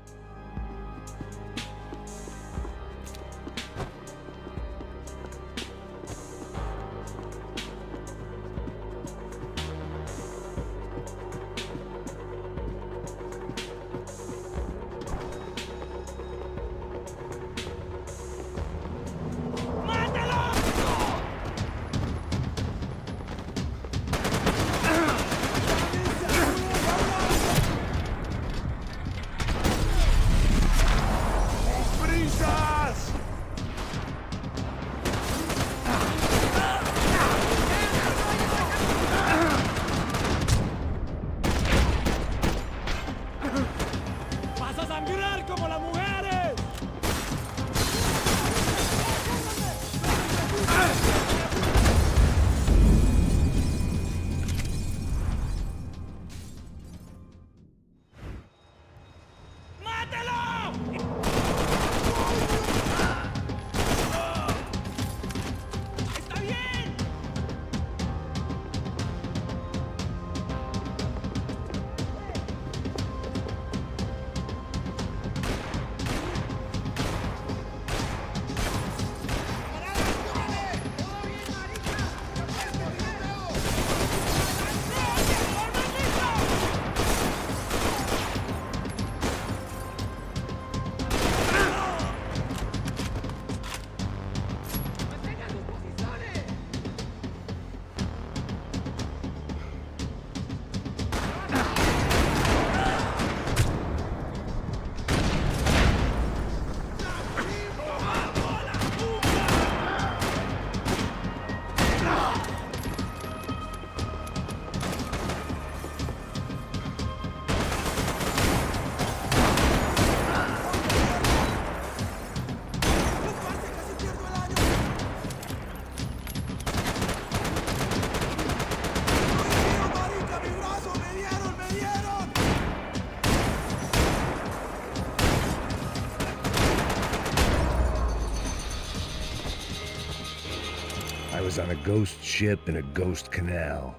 S3: was on a ghost ship in a ghost canal.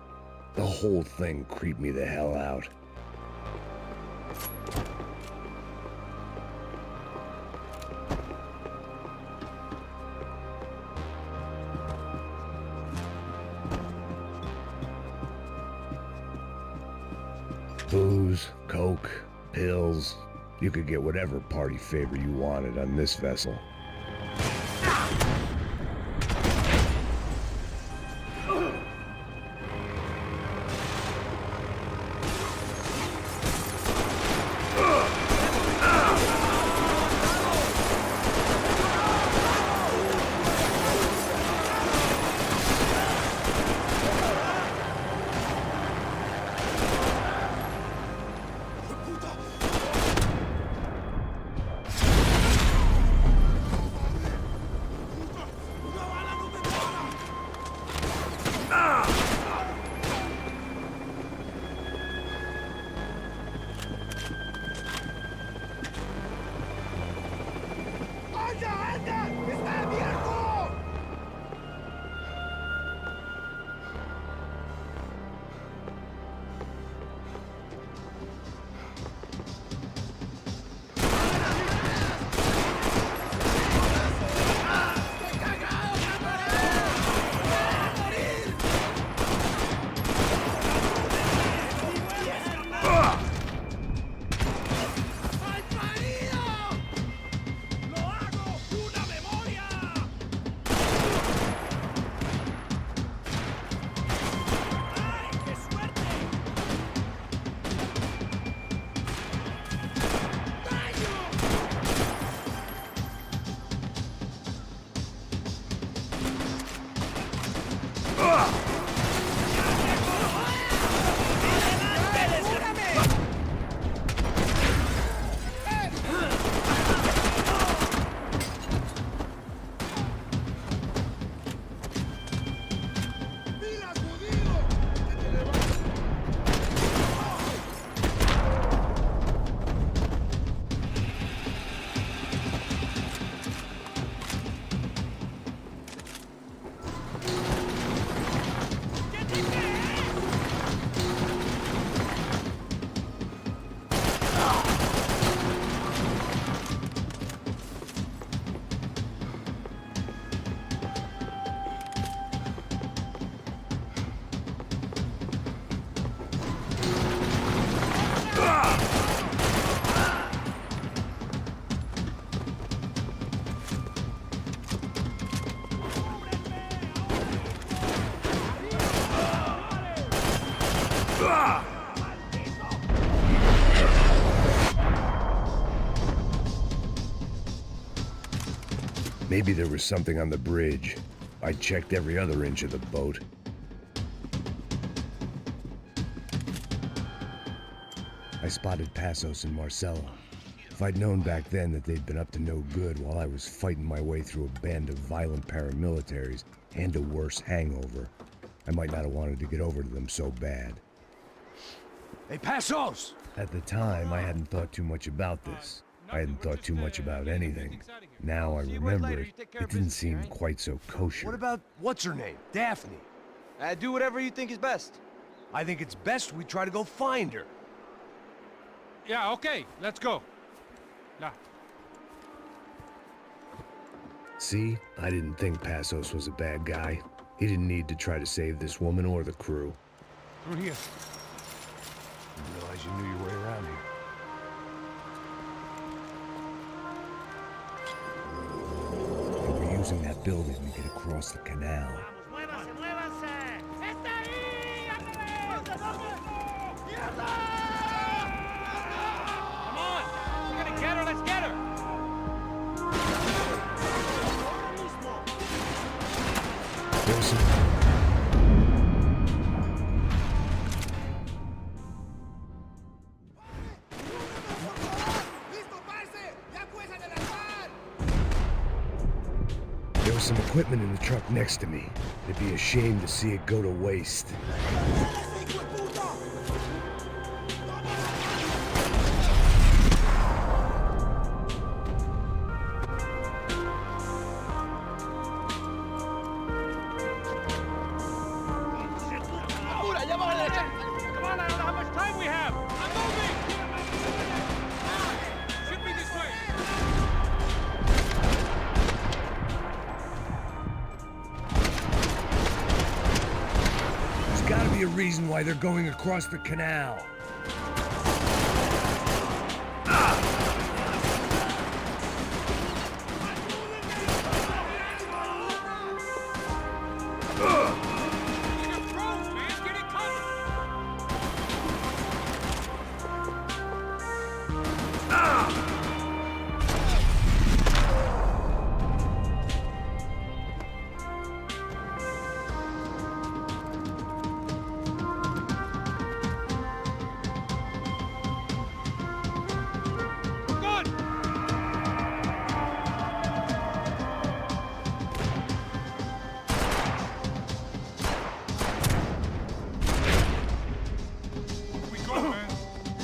S3: The whole thing creeped me the hell out. Booze, coke, pills. You could get whatever party favor you wanted on this vessel. Maybe there was something on the bridge. I checked every other inch of the boat. I spotted Passos and Marcella. If I'd known back then that they'd been up to no good while I was fighting my way through a band of violent paramilitaries and a worse hangover, I might not have wanted to get over to them so bad.
S2: Hey, Passos!
S3: At the time, I hadn't thought too much about this. I hadn't thought too much about anything. Now I remember it didn't seem quite so kosher.
S2: What about, what's her name? Daphne.
S5: Do whatever you think is best.
S2: I think it's best we try to go find her.
S1: Yeah, okay, let's go. Now.
S3: See? I didn't think Passos was a bad guy. He didn't need to try to save this woman or the crew.
S1: Through here.
S2: Didn't realize you knew your way around here.
S3: They were using that building to get across the canal.
S1: Come on! We're gonna get her, let's get her!
S3: There was some... There was some equipment in the truck next to me. It'd be a shame to see it go to waste. reason why they're going across the canal.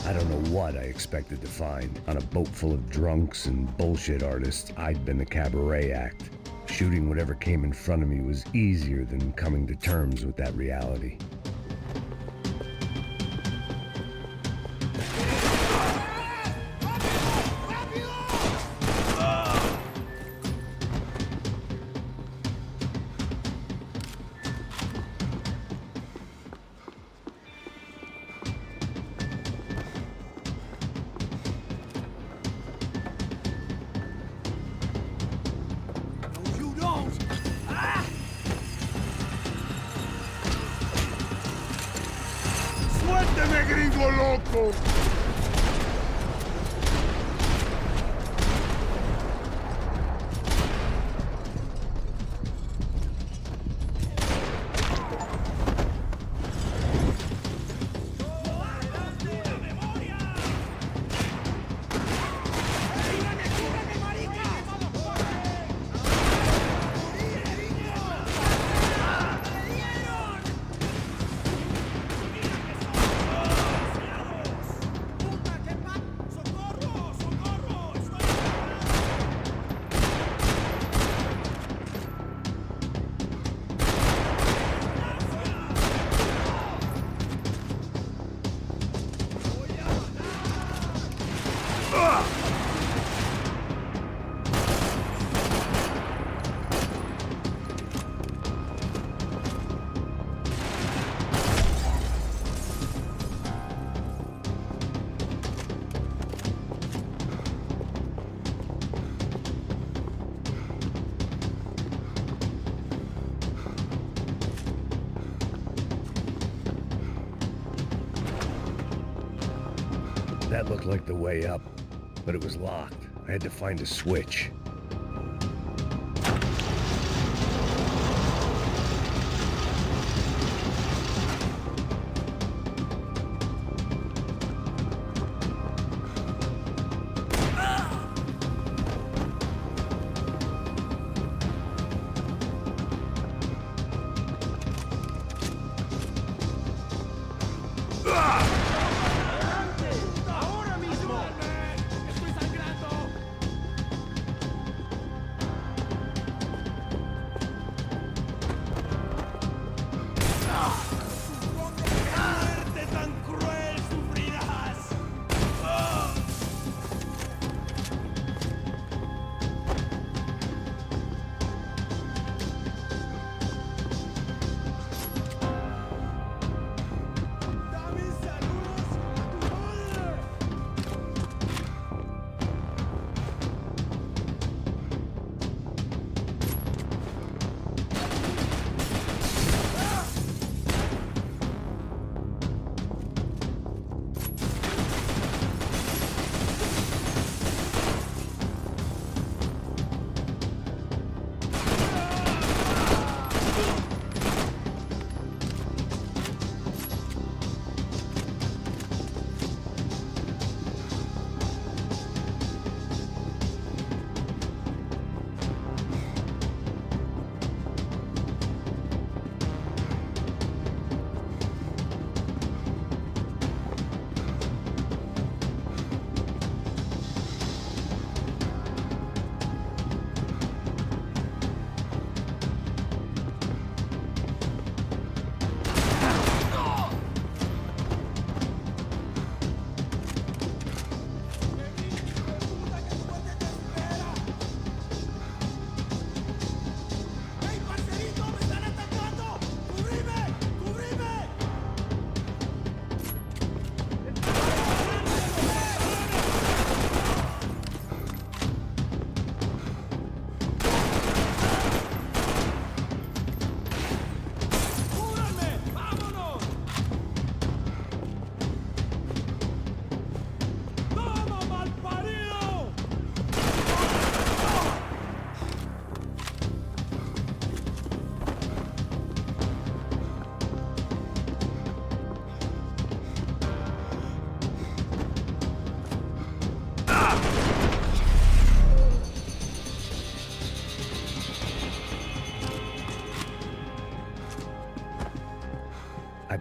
S3: I don't know what I expected to find. On a boat full of drunks and bullshit artists, I'd been the cabaret act. Shooting whatever came in front of me was easier than coming to terms with that reality.
S9: ¡Suélteme, gringo loco! That looked like the way up, but it was locked. I had to find a switch.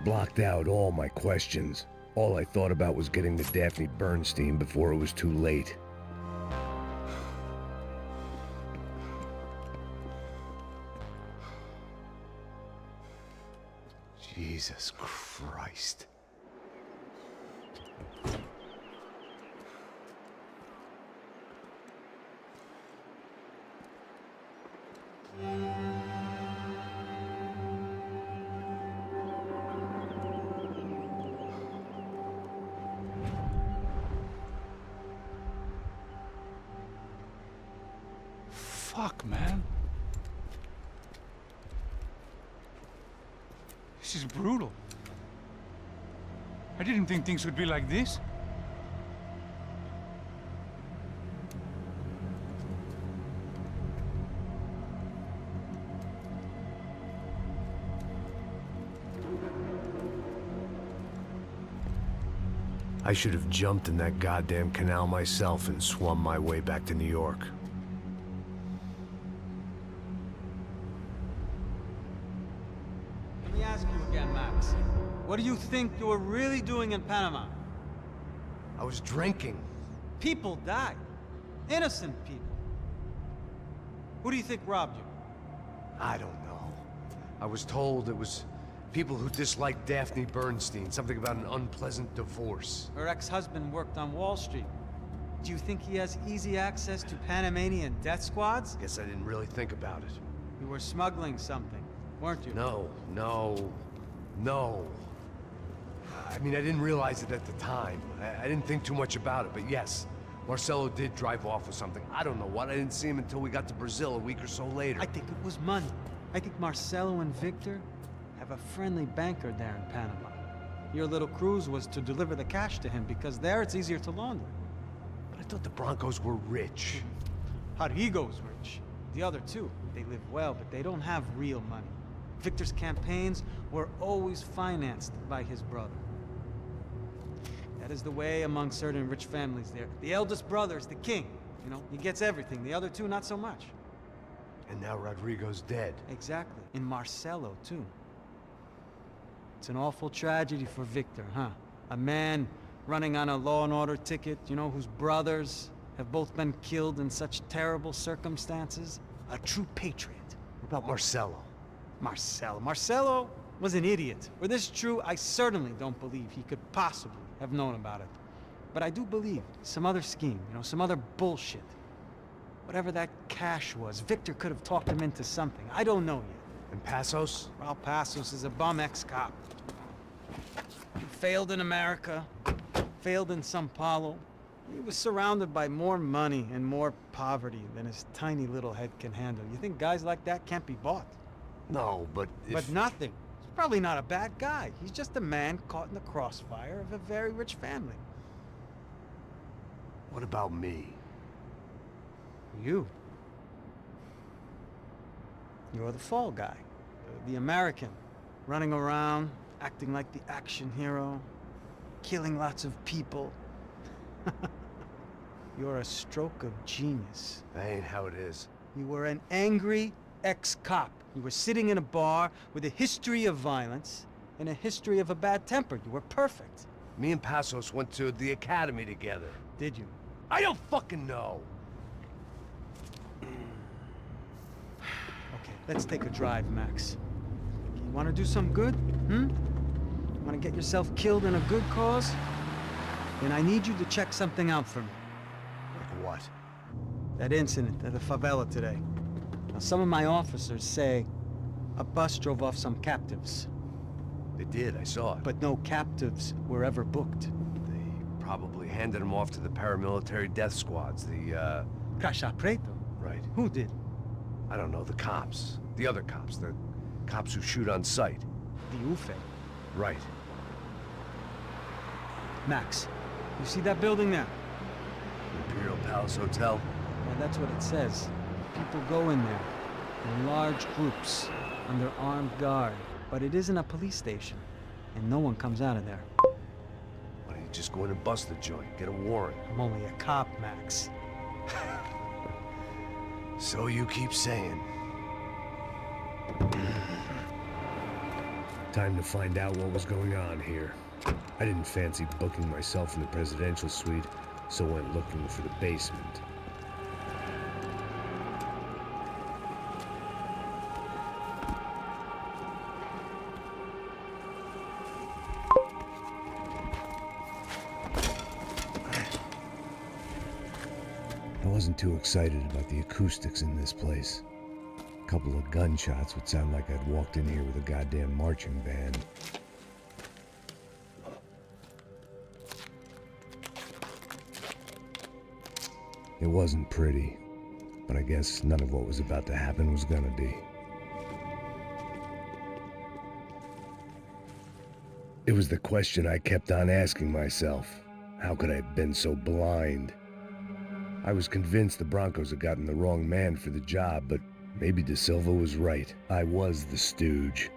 S3: That blocked out all my questions. All I thought about was getting to Daphne Bernstein before it was too late.
S2: Jesus Christ.
S1: Fuck, man. This is brutal. I didn't think things would be like this.
S2: I should have jumped in that goddamn canal myself and swum my way back to New York.
S6: Let me ask you again, Max. What do you think you were really doing in Panama?
S2: I was drinking.
S6: People died. Innocent people. Who do you think robbed you?
S2: I don't know. I was told it was people who disliked Daphne Bernstein, something about an unpleasant divorce.
S6: Her ex-husband worked on Wall Street. Do you think he has easy access to Panamanian death squads?
S2: Guess I didn't really think about it.
S6: You were smuggling something, weren't you?
S2: No. I mean, I didn't realize it at the time. I didn't think too much about it, but yes, Marcelo did drive off with something. I don't know what. I didn't see him until we got to Brazil a week or so later.
S6: I think it was money. I think Marcelo and Victor have a friendly banker there in Panama. Your little cruise was to deliver the cash to him because there it's easier to launder.
S2: But I thought the Broncos were rich.
S6: Rodrigo's rich. The other two, they live well, but they don't have real money. Victor's campaigns were always financed by his brother. That is the way among certain rich families there. The eldest brother is the king. You know, he gets everything. The other two, not so much.
S2: And now Rodrigo's dead.
S6: Exactly. And Marcelo, too. It's an awful tragedy for Victor, huh? A man running on a law and order ticket, you know, whose brothers have both been killed in such terrible circumstances. A true patriot.
S2: What about Marcelo?
S6: Marcelo was an idiot. Were this true, I certainly don't believe he could possibly have known about it. But I do believe some other scheme, you know, some other bullshit. Whatever that cash was, Victor could have talked him into something. I don't know yet.
S2: And Passos?
S6: Well, Passos is a bum ex-cop. He failed in America, failed in Sao Paulo. He was surrounded by more money and more poverty than his tiny little head can handle. You think guys like that can't be bought?
S2: No, but if...
S6: But nothing. He's probably not a bad guy. He's just a man caught in the crossfire of a very rich family.
S2: What about me?
S6: You. You're the fall guy. The American. Running around, acting like the action hero. Killing lots of people. You're a stroke of genius.
S2: That ain't how it is.
S6: You were an angry ex-cop. You were sitting in a bar with a history of violence and a history of a bad temper. You were perfect.
S2: Me and Passos went to the academy together.
S6: Did you?
S2: I don't fucking know.
S6: Okay, let's take a drive, Max. You want to do some good? You want to get yourself killed in a good cause? Then I need you to check something out for me.
S2: Like what?
S6: That incident at the favela today. Now, some of my officers say a bus drove off some captives.
S2: They did, I saw it.
S6: But no captives were ever booked.
S2: They probably handed them off to the paramilitary death squads, the,
S6: Caixa Preto?
S2: Right.
S6: Who did?
S2: I don't know, the cops. The other cops, the cops who shoot on sight.
S6: The UFE.
S2: Right.
S6: Max, you see that building there?
S2: Imperial Palace Hotel?
S6: Yeah, that's what it says. People go in there, in large groups, under armed guard. But it isn't a police station, and no one comes out of there.
S2: Why don't you just go in and bust the joint, get a warrant?
S6: I'm only a cop, Max.
S2: So you keep saying.
S3: Time to find out what was going on here. I didn't fancy booking myself in the presidential suite, so went looking for the basement. I wasn't too excited about the acoustics in this place. A couple of gunshots would sound like I'd walked in here with a goddamn marching band. It wasn't pretty, but I guess none of what was about to happen was gonna be. It was the question I kept on asking myself. How could I have been so blind? I was convinced the Broncos had gotten the wrong man for the job, but maybe De Silva was right. I was the stooge.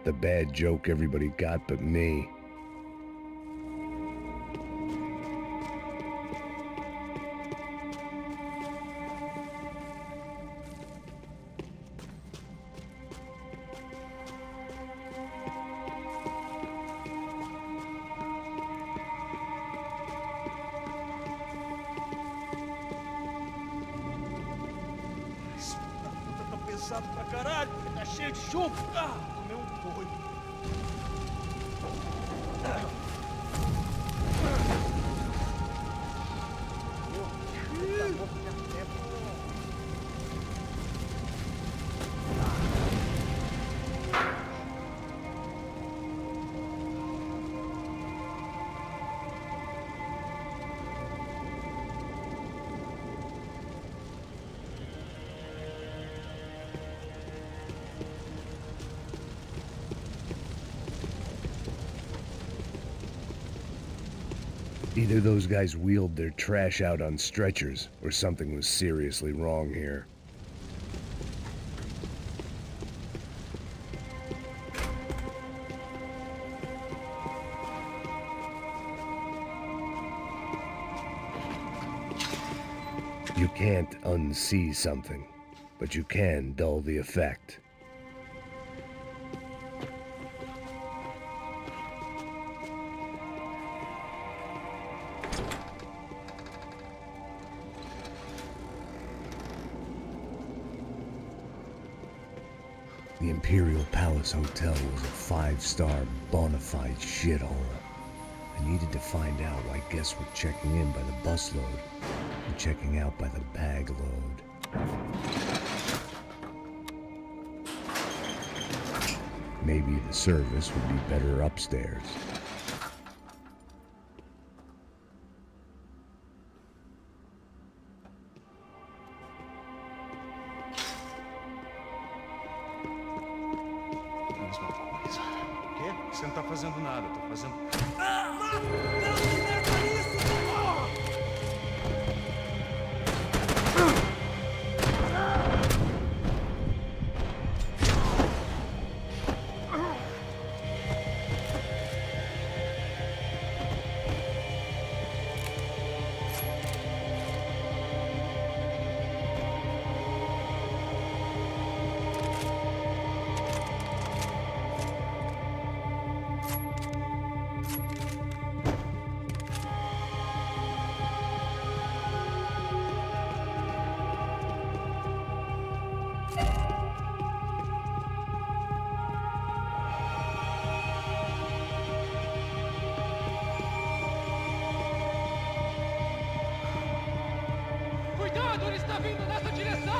S3: The bad joke everybody got but me.
S11: Pesado pra caralho, tá cheio de chumbo. Tomei coelho.
S3: Either those guys wheeled their trash out on stretchers, or something was seriously wrong here. You can't unsee something, but you can dull the effect. The Imperial Palace Hotel was a five-star, bona fide shithole. I needed to find out why guests were checking in by the busload and checking out by the bag load. Maybe the service would be better upstairs.
S11: Você não tá fazendo nada, tô fazendo...
S10: Cuidado, ele está vindo nessa direção!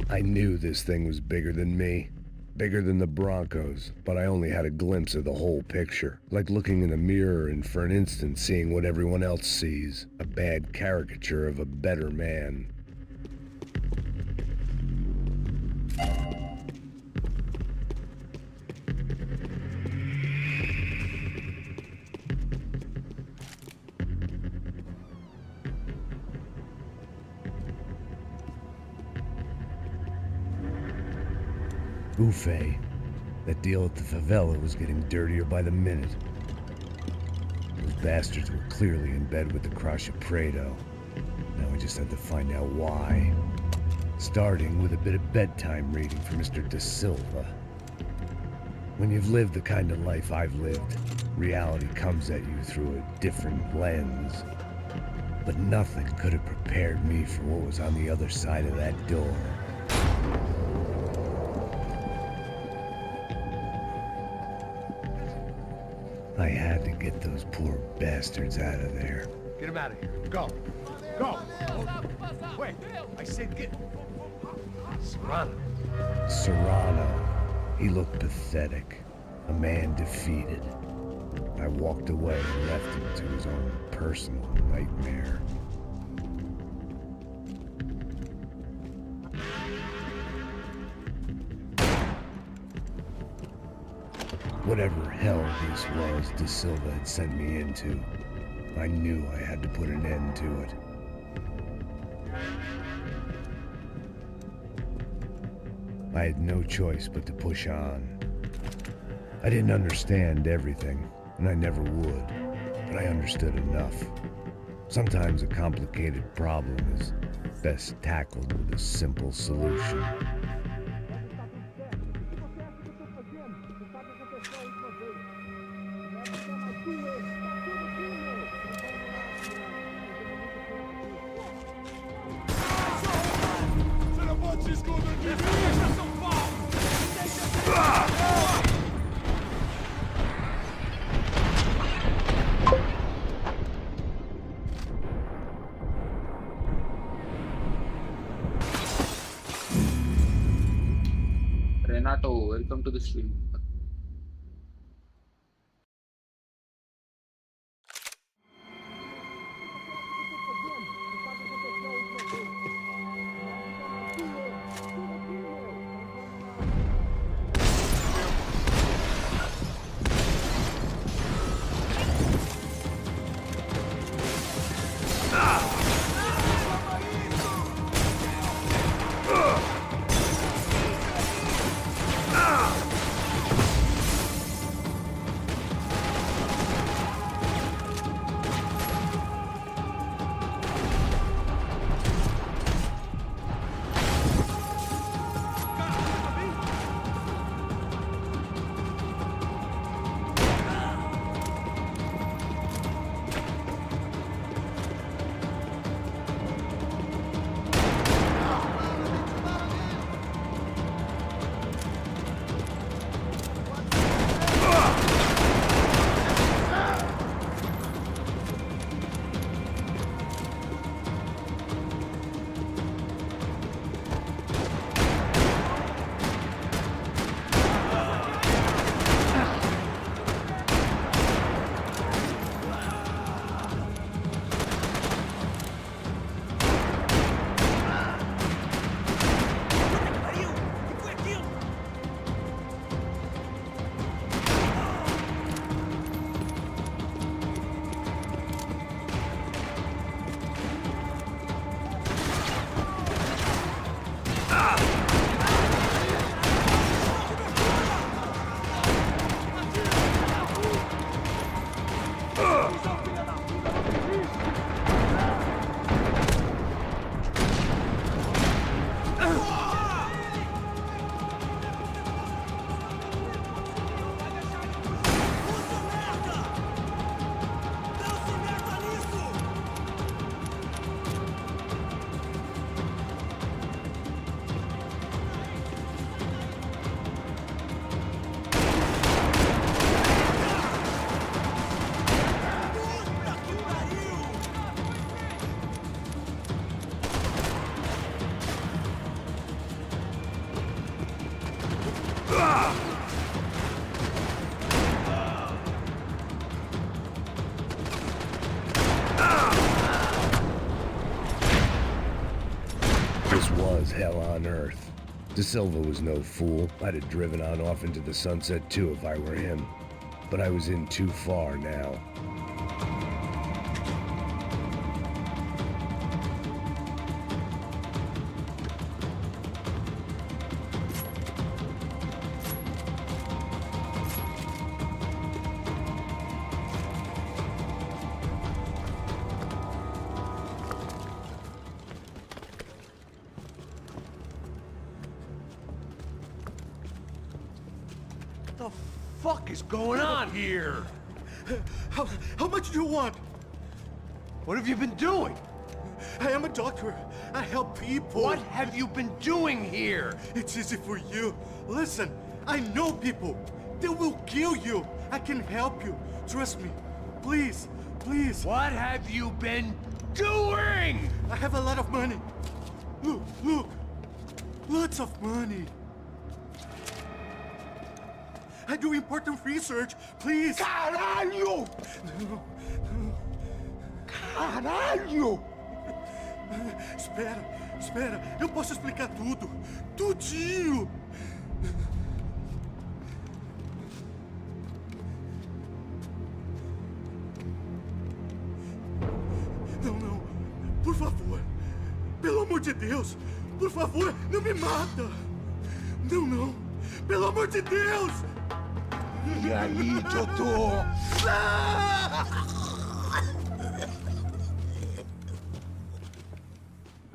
S3: I knew this thing was bigger than me. Bigger than the Broncos, but I only had a glimpse of the whole picture. Like looking in a mirror and for an instant seeing what everyone else sees. A bad caricature of a better man. Buffet. That deal at the favela was getting dirtier by the minute. Those bastards were clearly in bed with the Crusher Prado. Now we just had to find out why. Starting with a bit of bedtime reading for Mr. Da Silva. When you've lived the kind of life I've lived, reality comes at you through a different lens. But nothing could have prepared me for what was on the other side of that door. I had to get those poor bastards out of there.
S9: Get him out of here. Go. Go. Wait. I said get... Serrano.
S3: Serrano. He looked pathetic. A man defeated. I walked away and left him to his own personal nightmare. Whatever hell this was Da Silva had sent me into, I knew I had to put an end to it. I had no choice but to push on. I didn't understand everything, and I never would, but I understood enough. Sometimes a complicated problem is best tackled with a simple solution.
S12: Renato, welcome to the stream.
S3: This was hell on earth. De Silva was no fool. I'd have driven on off into the sunset too if I were him. But I was in too far now.
S9: What the fuck is going on here? How much do you want? What have you been doing? I am a doctor. I help people. What have you been doing here? It's easy for you. Listen, I know people. They will kill you. I can help you. Trust me. Please, please. What have you been doing? I have a lot of money. Look, look. Lots of money. I do important research. Please. Caralho! No, no. Caralho! Espera, espera. Eu posso explicar tudo. Tudinho. Não, não. Por favor. Pelo amor de Deus. Por favor, não me mata. Não, não. Pelo amor de Deus. E aí, doutor?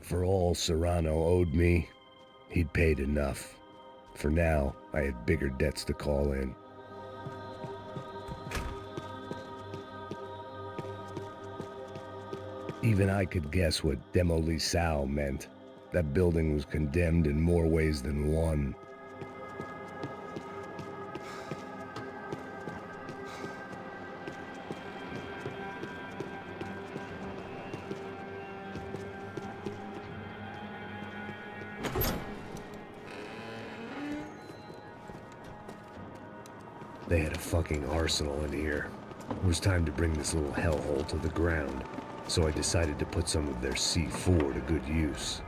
S3: For all Serrano owed me, he'd paid enough. For now, I had bigger debts to call in. Even I could guess what demolisal meant. That building was condemned in more ways than one. They had a fucking arsenal in here. It was time to bring this little hellhole to the ground, so I decided to put some of their C4 to good use.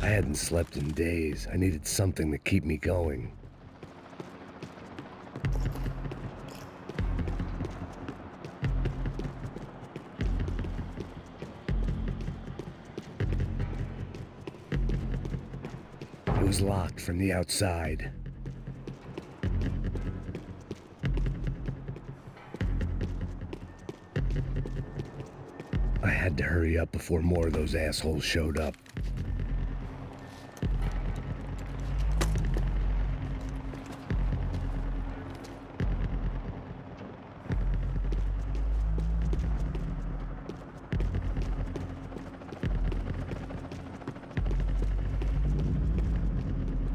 S3: I hadn't slept in days. I needed something to keep me going. It was locked from the outside. I had to hurry up before more of those assholes showed up.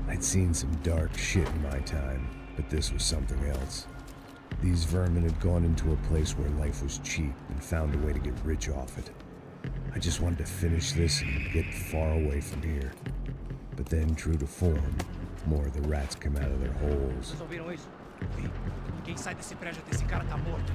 S3: I'd seen some dark shit in my time, but this was something else. These vermin had gone into a place where life was cheap and found a way to get rich off it. I just wanted to finish this and get far away from here. But then, true to form, more of the rats come out of their holes.
S11: Vocês ouviram isso? Vi. Quem sai desse prédio desse cara tá morto.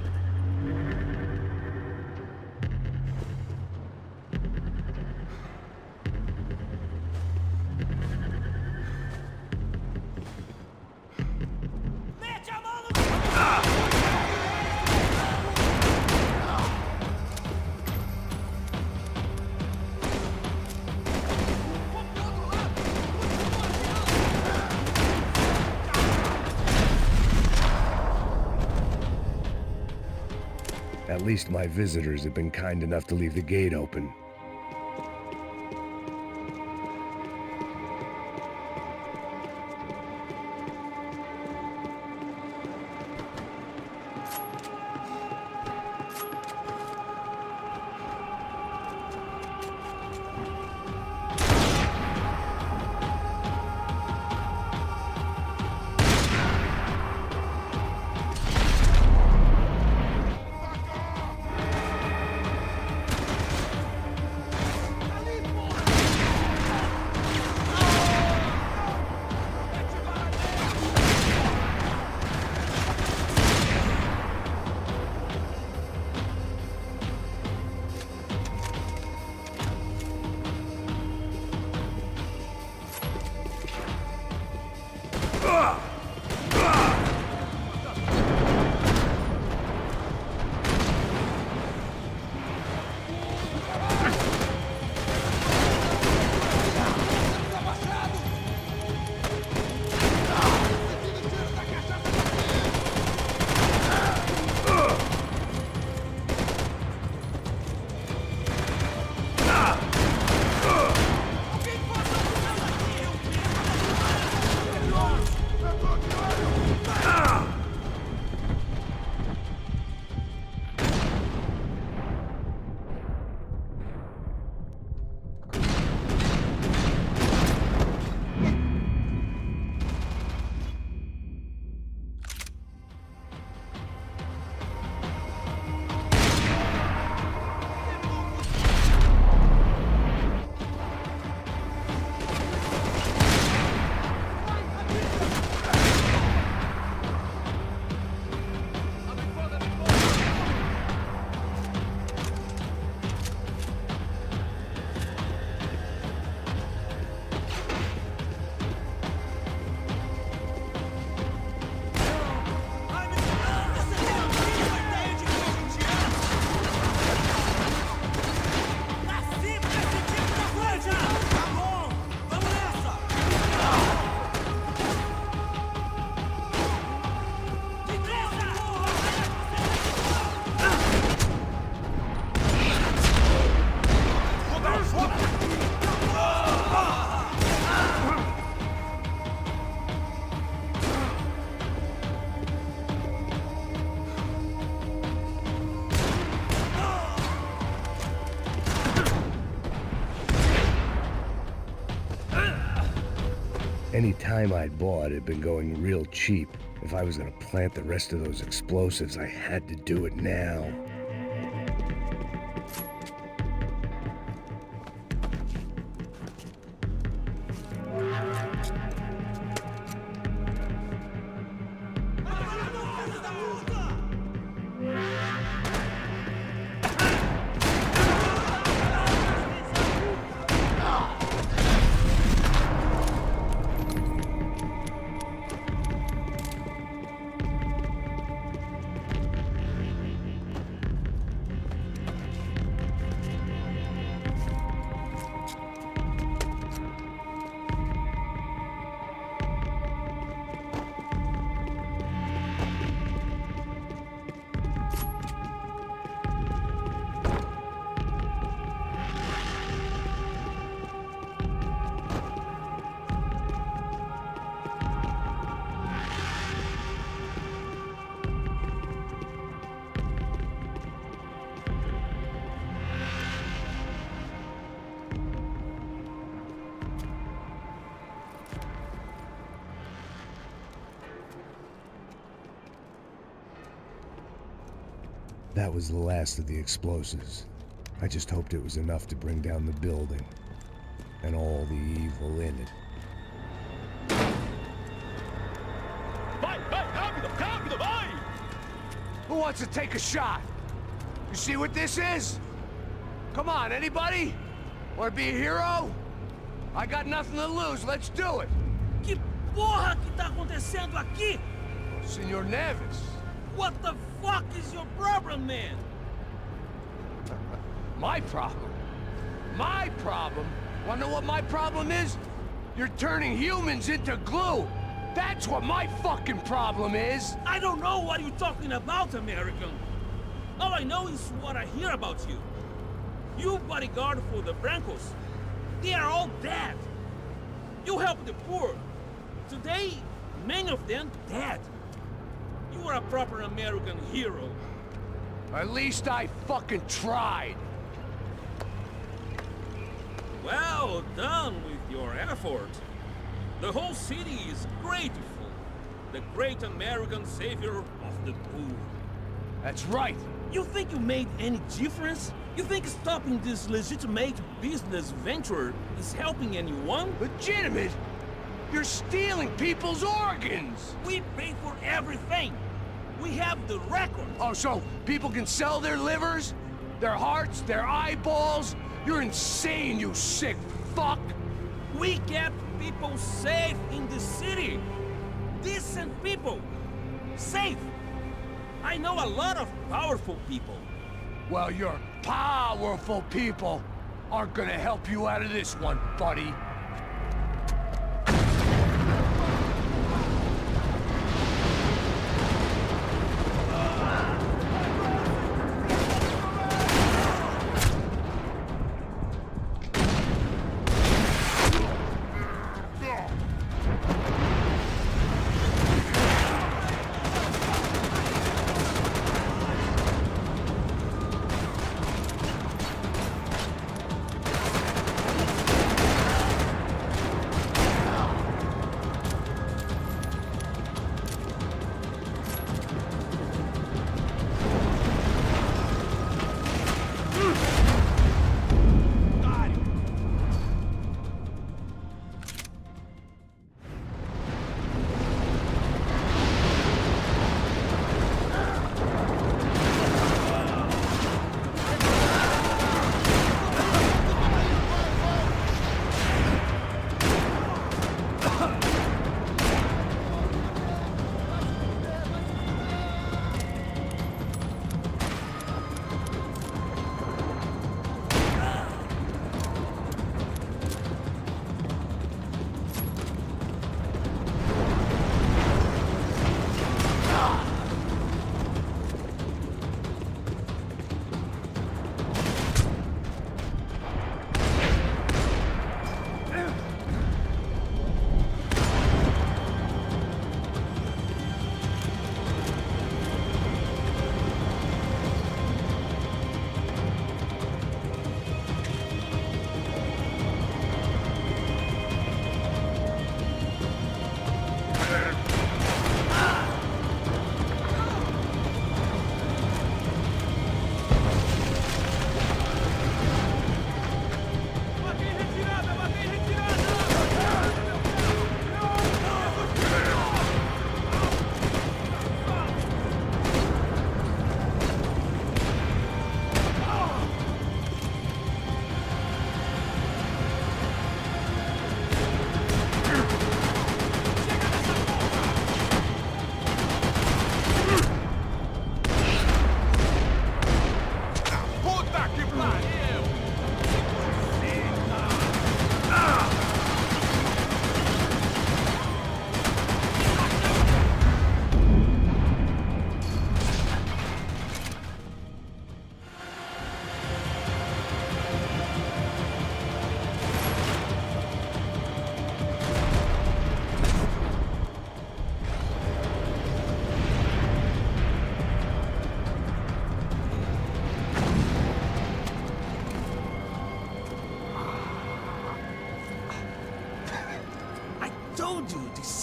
S3: At least my visitors have been kind enough to leave the gate open. Any time I'd bought had been going real cheap. If I was gonna plant the rest of those explosives, I had to do it now. That was the last of the explosives. I just hoped it was enough to bring down the building and all the evil in it.
S9: Vai, vai, rápido, rápido, vai!
S4: Who wants to take a shot? You see what this is? Come on, anybody? Want to be a hero? I got nothing to lose, let's do it!
S11: Que porra que tá acontecendo aqui?
S4: Senor Neves.
S11: What the fuck is your problem, man?
S4: My problem? My problem? Wanna know what my problem is? You're turning humans into glue! That's what my fucking problem is!
S11: I don't know what you're talking about, American. All I know is what I hear about you. You bodyguard for the Brancos. They are all dead. You help the poor. Today, many of them dead. You are a proper American hero.
S4: At least I fucking tried.
S11: Well done with your effort. The whole city is grateful. The great American savior of the poor.
S4: That's right.
S11: You think you made any difference? You think stopping this legitimate business venture is helping anyone?
S4: Legitimate? You're stealing people's organs!
S11: We pay for everything. We have the record.
S4: Oh, so people can sell their livers? Their hearts? Their eyeballs? You're insane, you sick fuck!
S11: We kept people safe in the city. Decent people. Safe. I know a lot of powerful people.
S4: Well, your powerful people aren't gonna help you out of this one, buddy.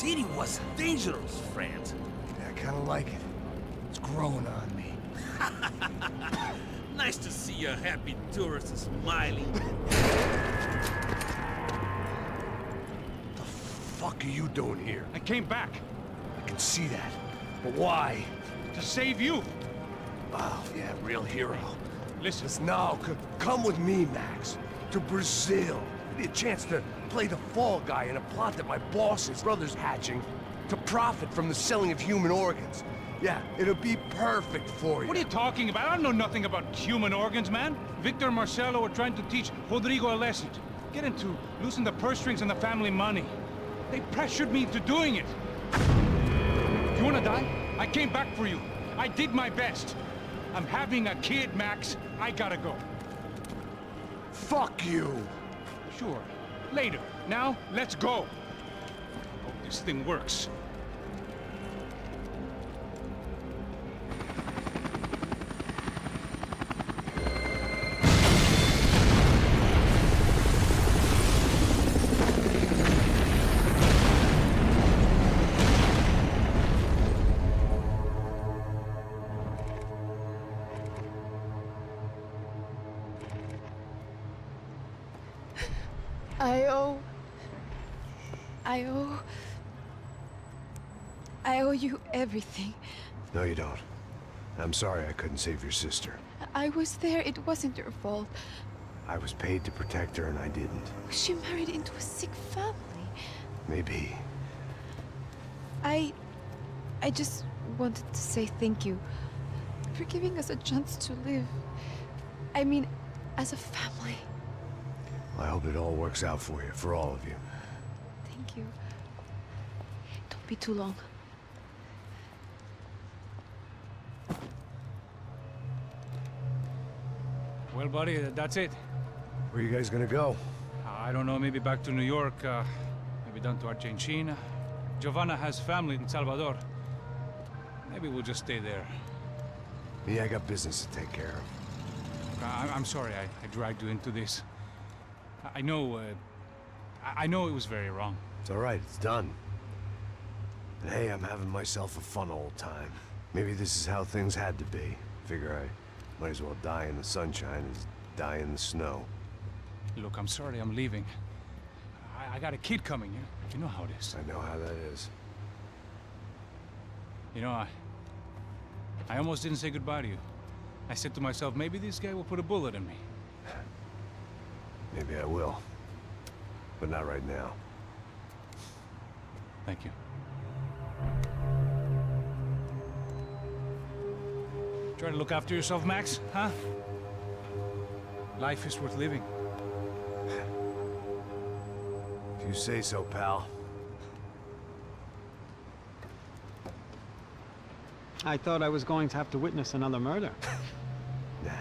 S11: city was dangerous, friend.
S4: I kind of like it. It's growing on me.
S11: Nice to see a happy tourist smiling.
S4: The fuck are you doing here?
S1: I came back
S4: I can see that. But why?
S1: to save you.
S4: Oh, yeah, real hero.
S1: Listen,
S4: Listen, now, come with me, Max. To Brazil. Give me a chance to play the fall guy in a plot that my boss's brother's hatching to profit from the selling of human organs. Yeah, it'll be perfect for you.
S1: what are you talking about? I don't know nothing about human organs, man. Victor and Marcelo are trying to teach Rodrigo a lesson. Get him to loosen the purse strings and the family money. They pressured me into doing it. You wanna die? I came back for you. I did my best. I'm having a kid, Max. I gotta go.
S4: Fuck you!
S1: Sure. Later. Now, let's go. Hope this thing works.
S8: I owe you everything.
S2: No, you don't. I'm sorry I couldn't save your sister.
S8: I was there. It wasn't your fault.
S2: I was paid to protect her and I didn't.
S8: She married into a sick family.
S2: Maybe.
S8: I just wanted to say thank you for giving us a chance to live. I mean, as a family.
S2: I hope it all works out for you, for all of you.
S8: Thank you. Don't be too long.
S1: Well, buddy, that's it.
S2: Where are you guys gonna go?
S1: I don't know, maybe back to New York, maybe down to Argentina. Giovanna has family in Salvador. Maybe we'll just stay there.
S2: Me, I got business to take care of.
S1: I'm sorry I dragged you into this. I know, I know it was very wrong.
S2: It's all right, it's done. And hey, I'm having myself a fun old time. Maybe this is how things had to be. Figure I might as well die in the sunshine as die in the snow.
S1: Look, I'm sorry I'm leaving. I got a kid coming, you know how it is.
S2: I know how that is.
S1: You know, I almost didn't say goodbye to you. I said to myself, maybe this guy will put a bullet in me.
S2: Maybe I will. But not right now.
S1: Thank you. Try to look after yourself, Max, huh? Life is worth living.
S2: If you say so, pal.
S6: I thought I was going to have to witness another murder.
S2: Nah.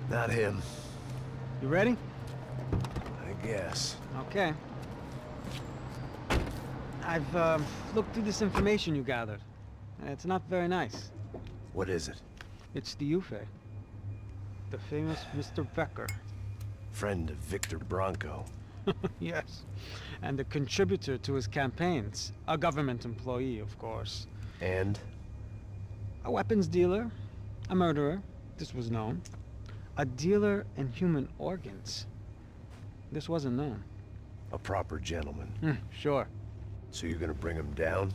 S2: Not him.
S6: You ready?
S2: I guess.
S6: Okay. I've looked through this information you gathered. It's not very nice.
S2: What is it?
S6: It's the Ufe. The famous Mr. Becker.
S2: Friend of Victor Bronco.
S6: Yes. And a contributor to his campaigns. A government employee, of course.
S2: And?
S6: A weapons dealer. A murderer. This was known. A dealer in human organs. This wasn't known.
S2: A proper gentleman.
S6: Sure.
S2: So you're gonna bring him down?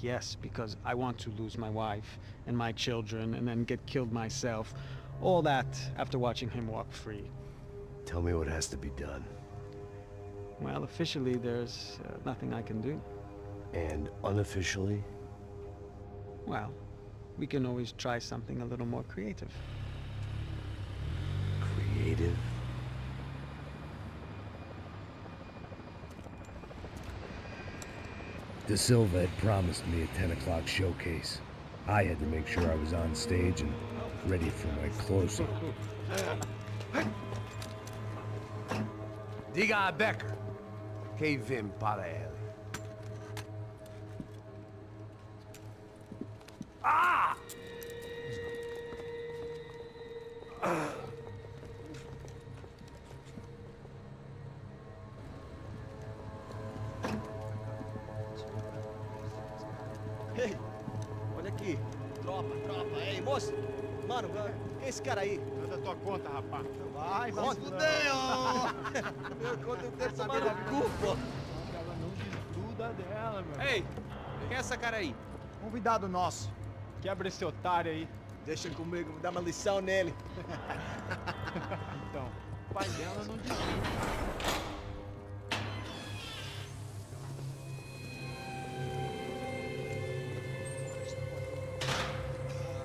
S6: Yes, because I want to lose my wife and my children and then get killed myself. All that after watching him walk free.
S2: Tell me what has to be done.
S6: Well, officially, there's nothing I can do.
S2: And unofficially?
S6: Well, we can always try something a little more creative.
S2: Creative? De Silva had promised me a 10 o'clock showcase. I had to make sure I was on stage and ready for my close-up.
S4: Diga a Becker. Que vim para ele. Ah!
S9: Tropa. Ei, moço. Mano, quem é esse cara aí?
S1: Manda tua conta, rapaz.
S9: Vai, fudeu! Meu conta eu quero saber da cu, pô.
S13: Ela não desgruda dela, meu.
S5: Ei, quem é essa cara aí?
S13: Convidado nosso. Quebra esse otário aí.
S9: Deixa comigo, vou dar uma lição nele.
S13: Então, o pai dela não desgruda.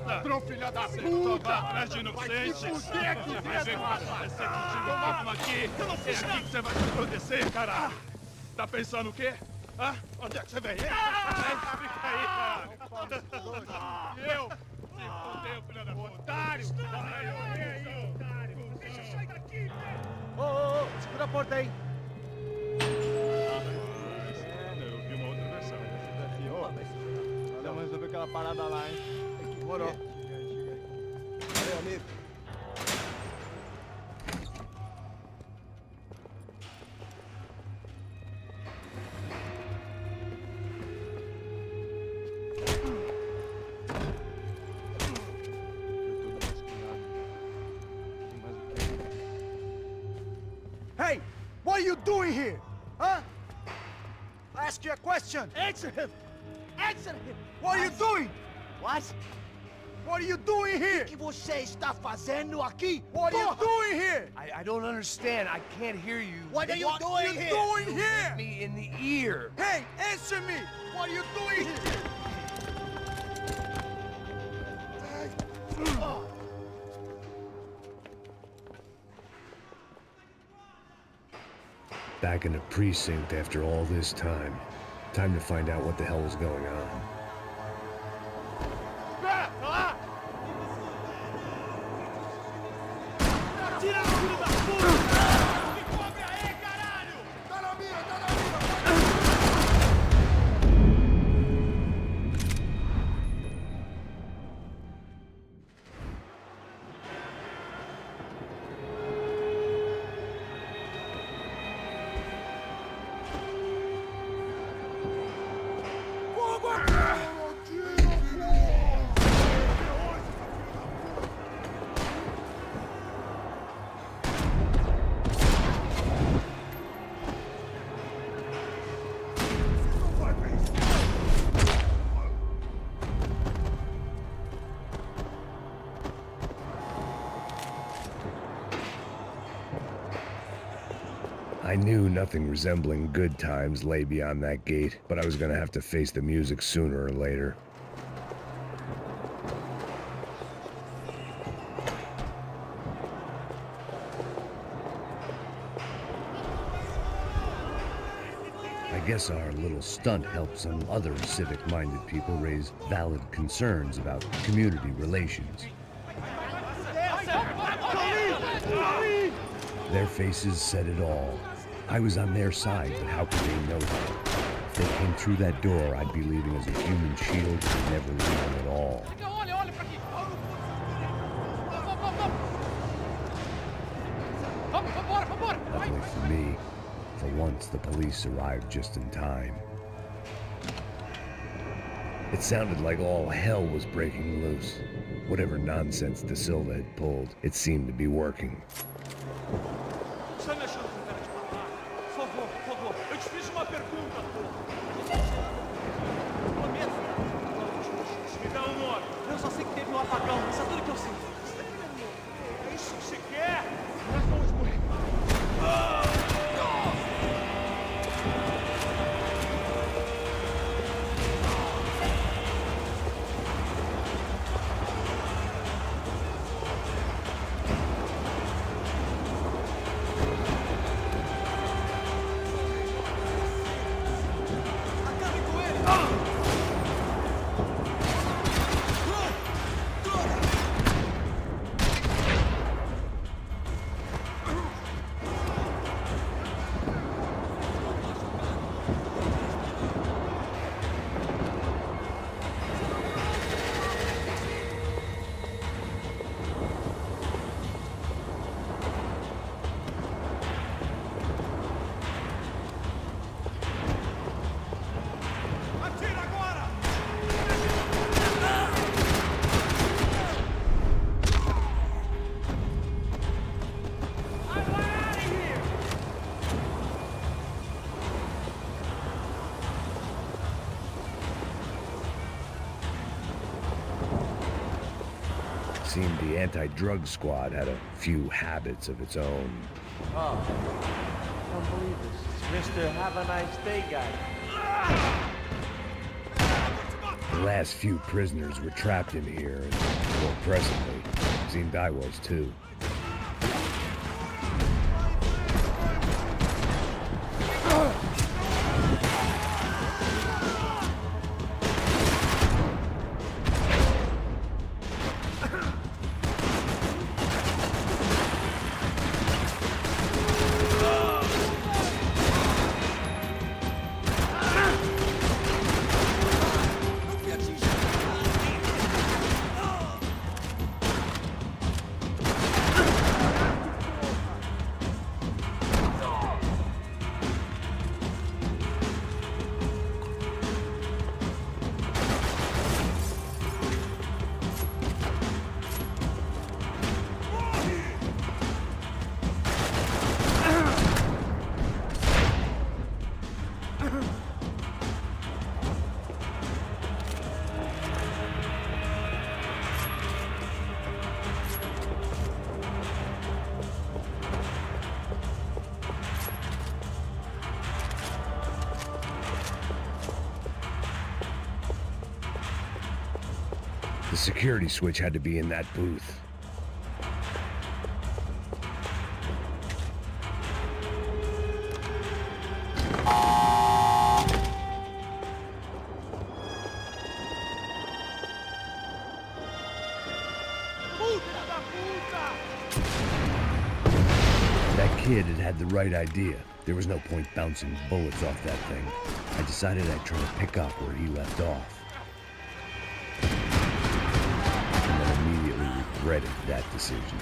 S1: Ladrão, filha da puta! Atrás de inocente! Vai ver como vai ser contigo mesmo aqui! Eu não fiz nada! Que você vai se proteger, caralho! Tá pensando o quê? Hã? Onde é que você vem? Fica aí, cara! Eu? Se fodeu, filha da puta! Otário! Otário! Deixa eu sair daqui,
S13: Ô, segura a porta aí.
S1: Eu vi uma outra versão.
S13: Vamos resolver aquela parada lá, hein?
S9: Demorou. Valeu, amigo.
S13: Hey, what are you doing here? Huh? I ask you a question. Answer him. Answer him. What are you doing?
S9: What?
S13: What are you doing here?
S9: O que você está fazendo aqui?
S13: What are you doing here?
S4: I don't understand. I can't hear you.
S9: What are you doing here?
S13: Doing here?
S4: Me in the ear.
S13: Hey, answer me. What are you doing here?
S3: Back in the precinct after all this time. Time to find out what the hell was going on. I knew nothing resembling good times lay beyond that gate, but I was gonna have to face the music sooner or later. I guess our little stunt helped some other civic-minded people raise valid concerns about community relations. Their faces said it all. I was on their side, but how could they know that? If they came through that door, I'd be leaving as a human shield and never leaving at all. Luckily for me, for once the police arrived just in time. It sounded like all hell was breaking loose. Whatever nonsense De Silva had pulled, it seemed to be working.
S11: Eu te fiz uma pergunta, me dá um nome. Eu só sei que teve um apagão, isso é tudo que eu sei. É isso que você quer? Nós vamos morrer.
S3: seemed the anti-drug squad had a few habits of its own.
S14: Oh, I don't believe this. It's Mr. Have a Nice Day guy.
S3: The last few prisoners were trapped in here, and more presently, seemed I was too. The security switch had to be in that booth. That kid had the right idea. There was no point bouncing bullets off that thing. I decided I'd try to pick up where he left off. Regretted that decision.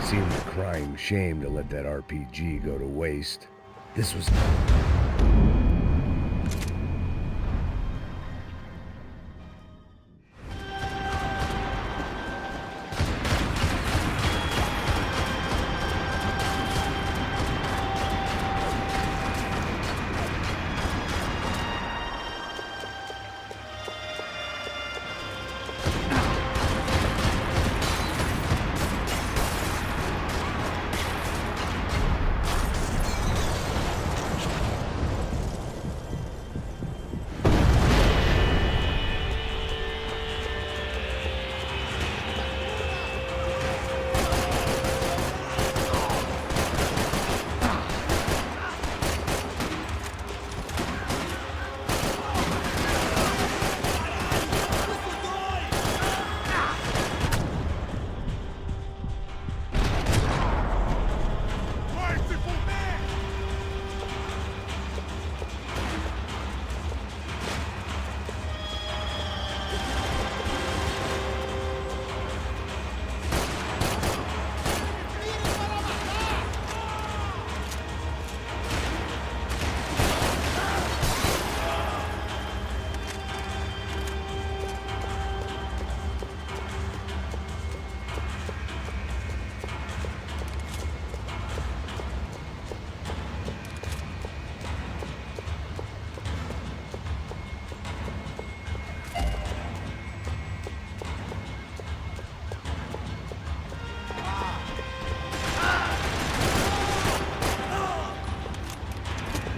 S3: Seemed a crying shame to let that RPG go to waste. This was...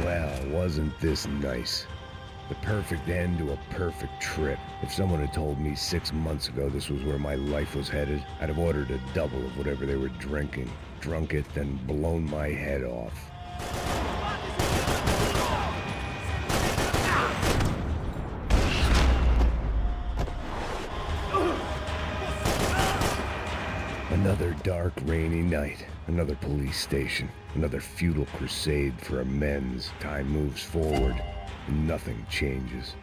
S3: Well, wasn't this nice? The perfect end to a perfect trip. If someone had told me 6 months ago this was where my life was headed, I'd have ordered a double of whatever they were drinking, drunk it, then blown my head off. Another dark, rainy night. Another police station. Another futile crusade for amends. Time moves forward, and nothing changes.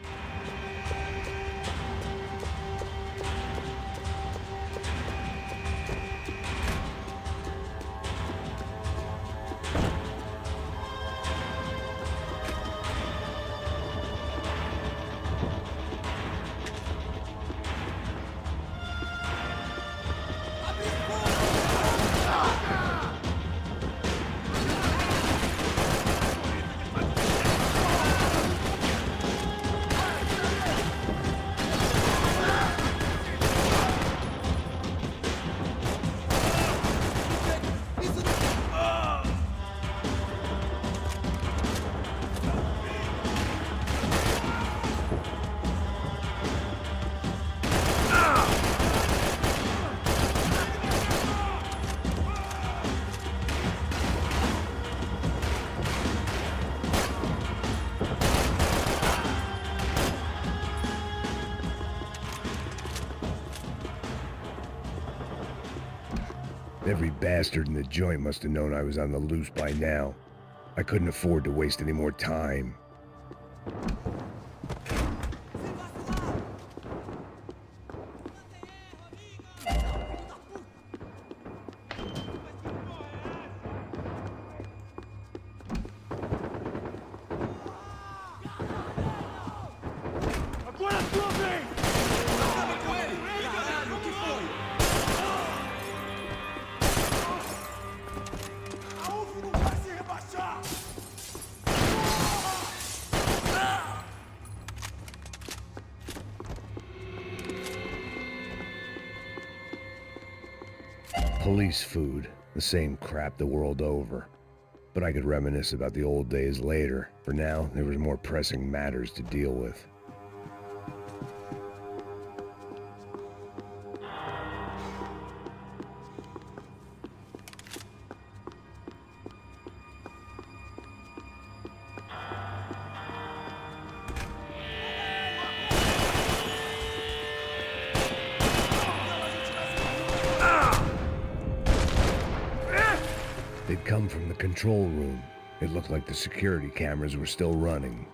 S3: Every bastard in the joint must have known I was on the loose by now. I couldn't afford to waste any more time. Police food, the same crap the world over. But I could reminisce about the old days later. For now, there was more pressing matters to deal with. They'd come from the control room. It looked like the security cameras were still running.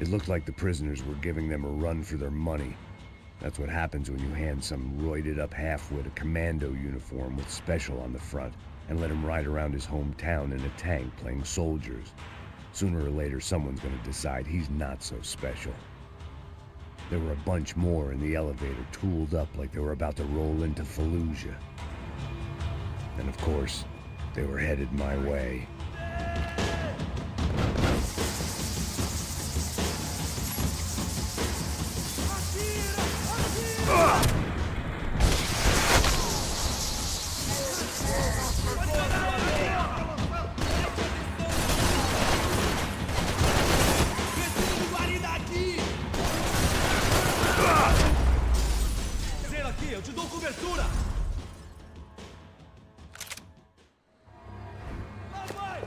S3: It looked like the prisoners were giving them a run for their money. That's what happens when you hand some roided-up halfwit a commando uniform with special on the front and let him ride around his hometown in a tank playing soldiers. Sooner or later, someone's gonna decide he's not so special. There were a bunch more in the elevator, tooled up like they were about to roll into Fallujah. And of course, they were headed my way.
S9: Eu te dou cobertura! Vai,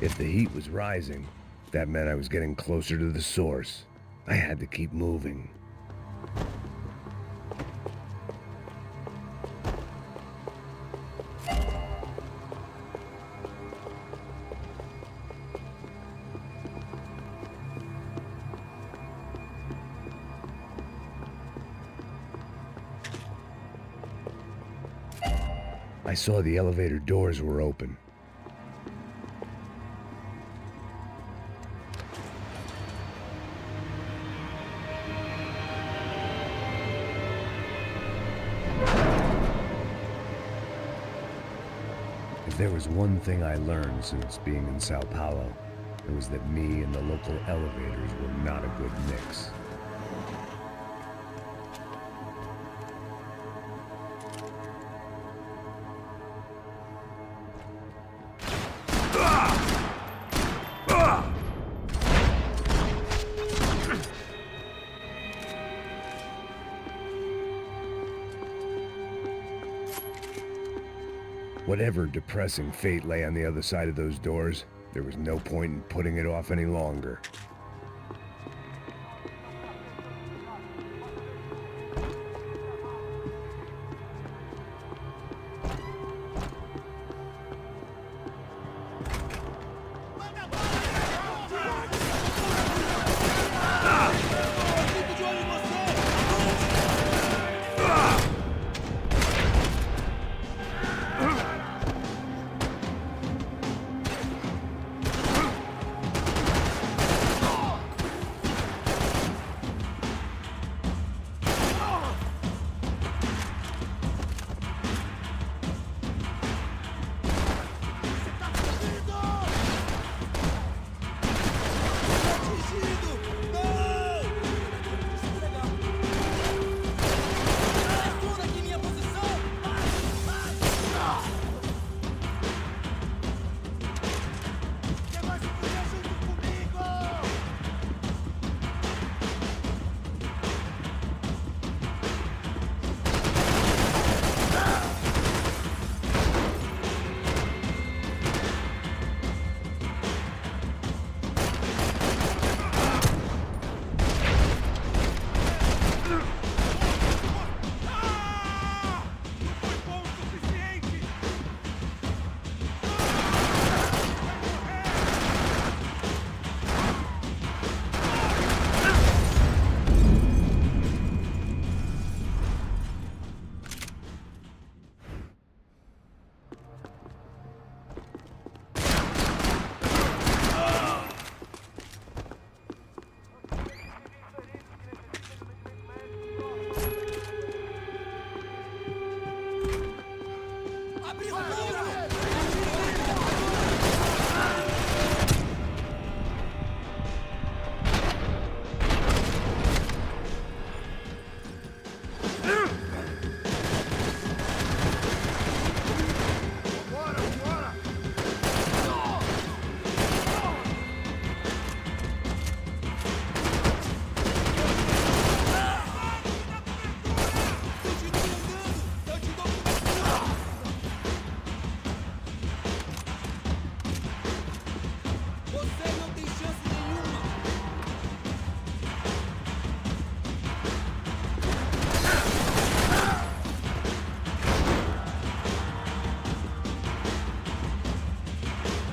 S3: If the heat was rising, that meant I was getting closer to the source. I had to keep moving. I saw the elevator doors were open. If there was one thing I learned since being in Sao Paulo, it was that me and the local elevators were not a good mix. Whatever depressing fate lay on the other side of those doors, there was no point in putting it off any longer.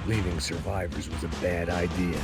S3: Leaving survivors was a bad idea.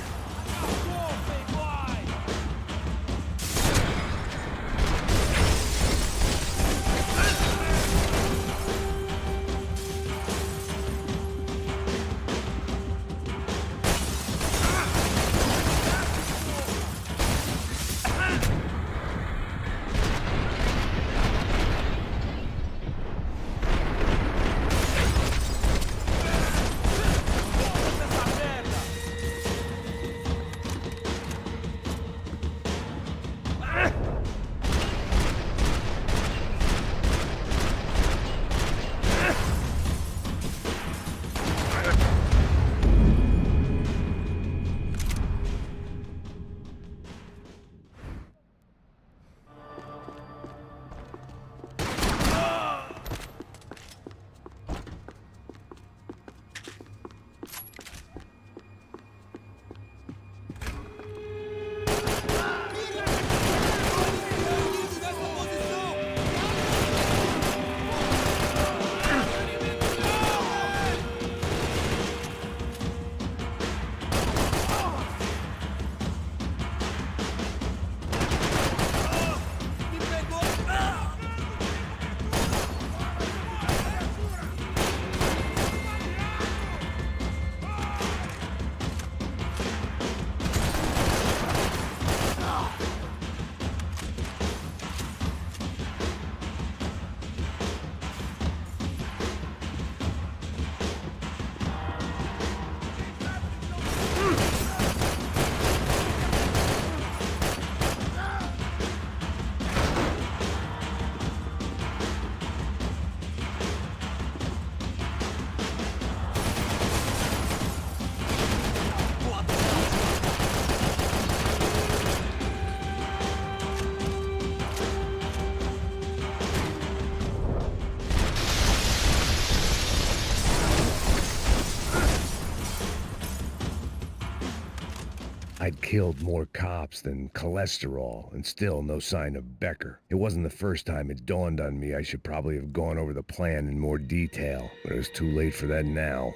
S3: killed more cops than cholesterol, and still no sign of Becker. It wasn't the first time it dawned on me I should probably have gone over the plan in more detail, but it was too late for that now.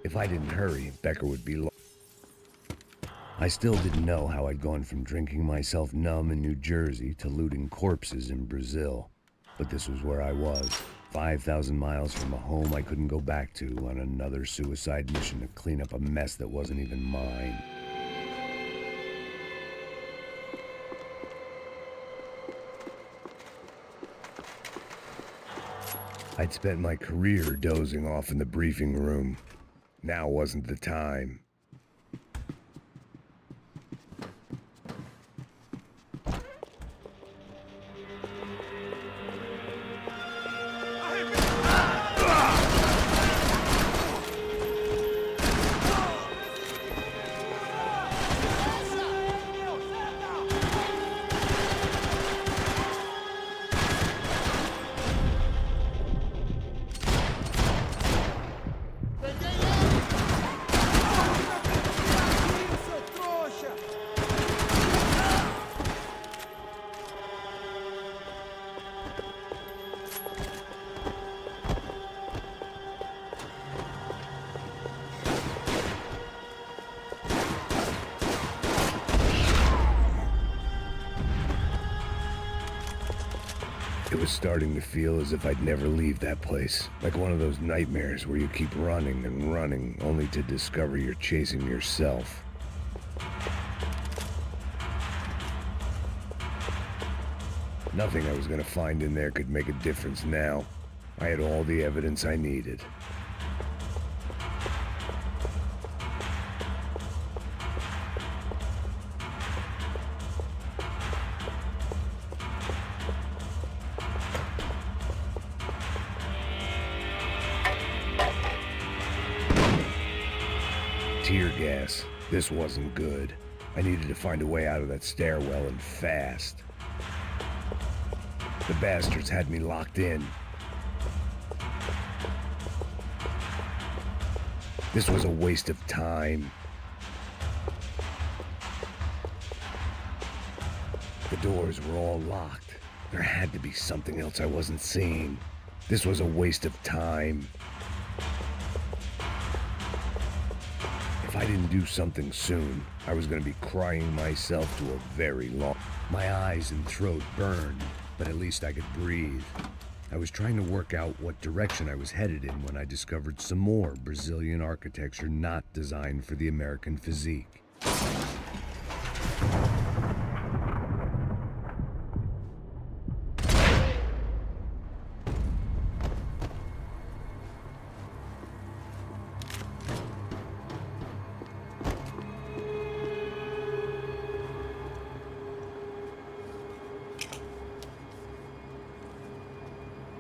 S3: If I didn't hurry, Becker would be lost. I still didn't know how I'd gone from drinking myself numb in New Jersey to looting corpses in Brazil. But this was where I was, 5,000 miles from a home I couldn't go back to, on another suicide mission to clean up a mess that wasn't even mine. I'd spent my career dozing off in the briefing room. Now wasn't the time. It was starting to feel as if I'd never leave that place. Like one of those nightmares where you keep running and running, only to discover you're chasing yourself. Nothing I was gonna find in there could make a difference now. I had all the evidence I needed. Tear gas. This wasn't good. I needed to find a way out of that stairwell, and fast. The bastards had me locked in. This was a waste of time. The doors were all locked. There had to be something else I wasn't seeing. This was a waste of time. If I didn't do something soon, I was going to be crying myself to a very long... My eyes and throat burned, but at least I could breathe. I was trying to work out what direction I was headed in when I discovered some more Brazilian architecture not designed for the American physique.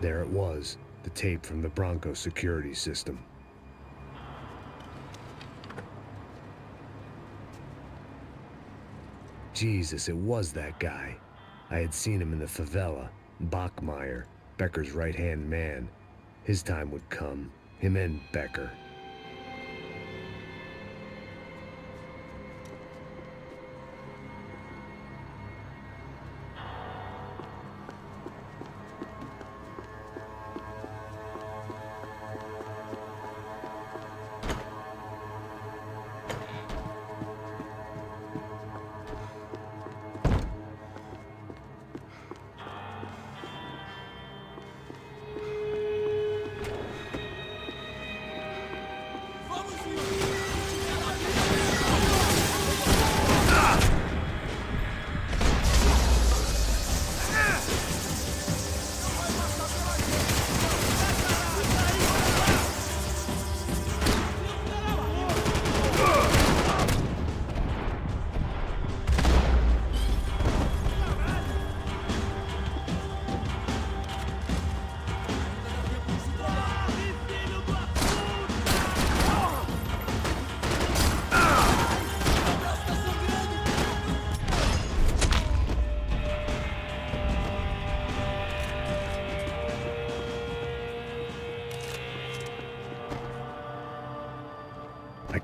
S3: There it was, the tape from the Bronco security system. Jesus, it was that guy. I had seen him in the favela. Bachmeyer, Becker's right-hand man. His time would come. Him and Becker.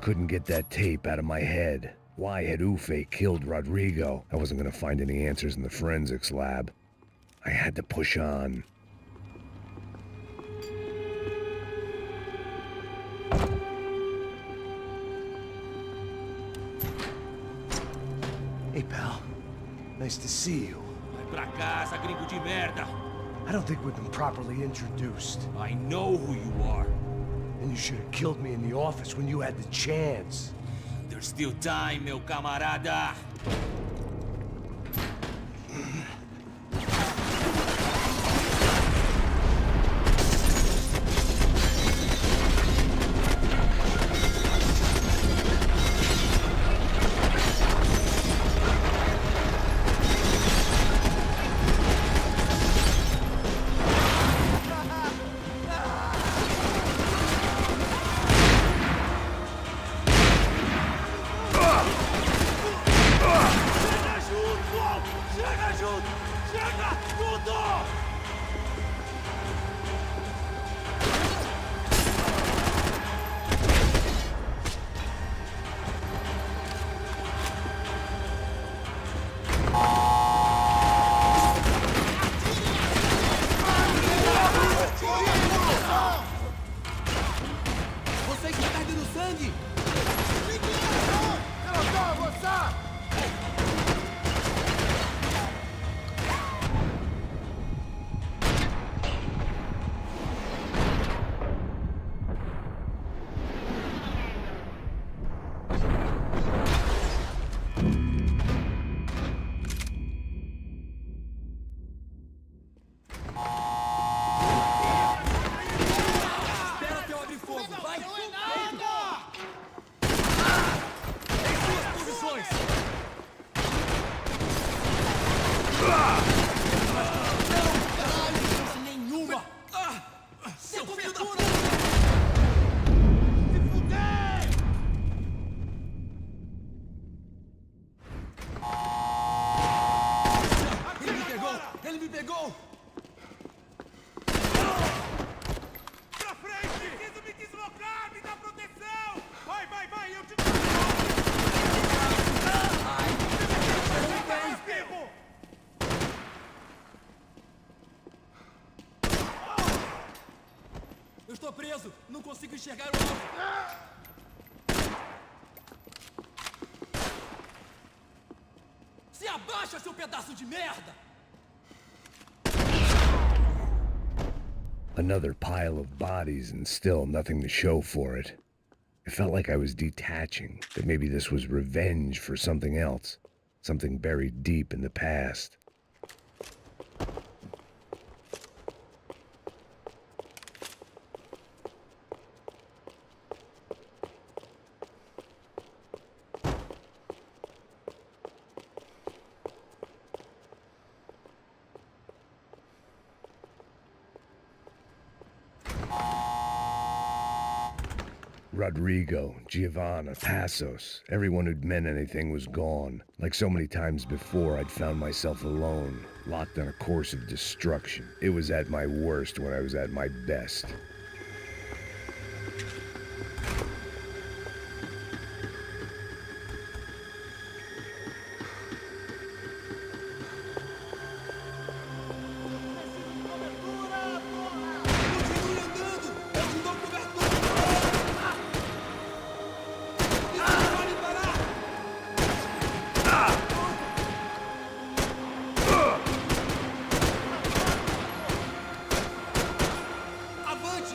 S3: couldn't get that tape out of my head. Why had Ufe killed Rodrigo? I wasn't gonna find any answers in the forensics lab. I had to push on.
S4: Hey, pal. Nice to see you.
S11: Vai pra casa, gringo de merda.
S4: I don't think we've been properly introduced.
S11: I know who you are.
S4: And you should have killed me in the office when you had the chance.
S11: There's still time, meu camarada.
S9: Você que está perdendo sangue! Espera até eu abrir fogo, vai! Em suas posições! Não! Nenhuma! Seu filho da puta! Se fuder! Ele me pegou! Ele me pegou!
S1: Pra frente! Preciso me deslocar! Me dá proteção! Vai, vai, vai! Eu te...
S9: Eu estou preso! Não consigo enxergar o alvo! Se abaixa, seu pedaço de merda!
S3: Another pile of bodies and still nothing to show for it. It felt like I was detaching, that maybe this was revenge for something else, something buried deep in the past. Rodrigo, Giovanna, Passos, everyone who'd meant anything was gone. Like so many times before, I'd found myself alone, locked on a course of destruction. It was at my worst when I was at my best.
S9: Avante!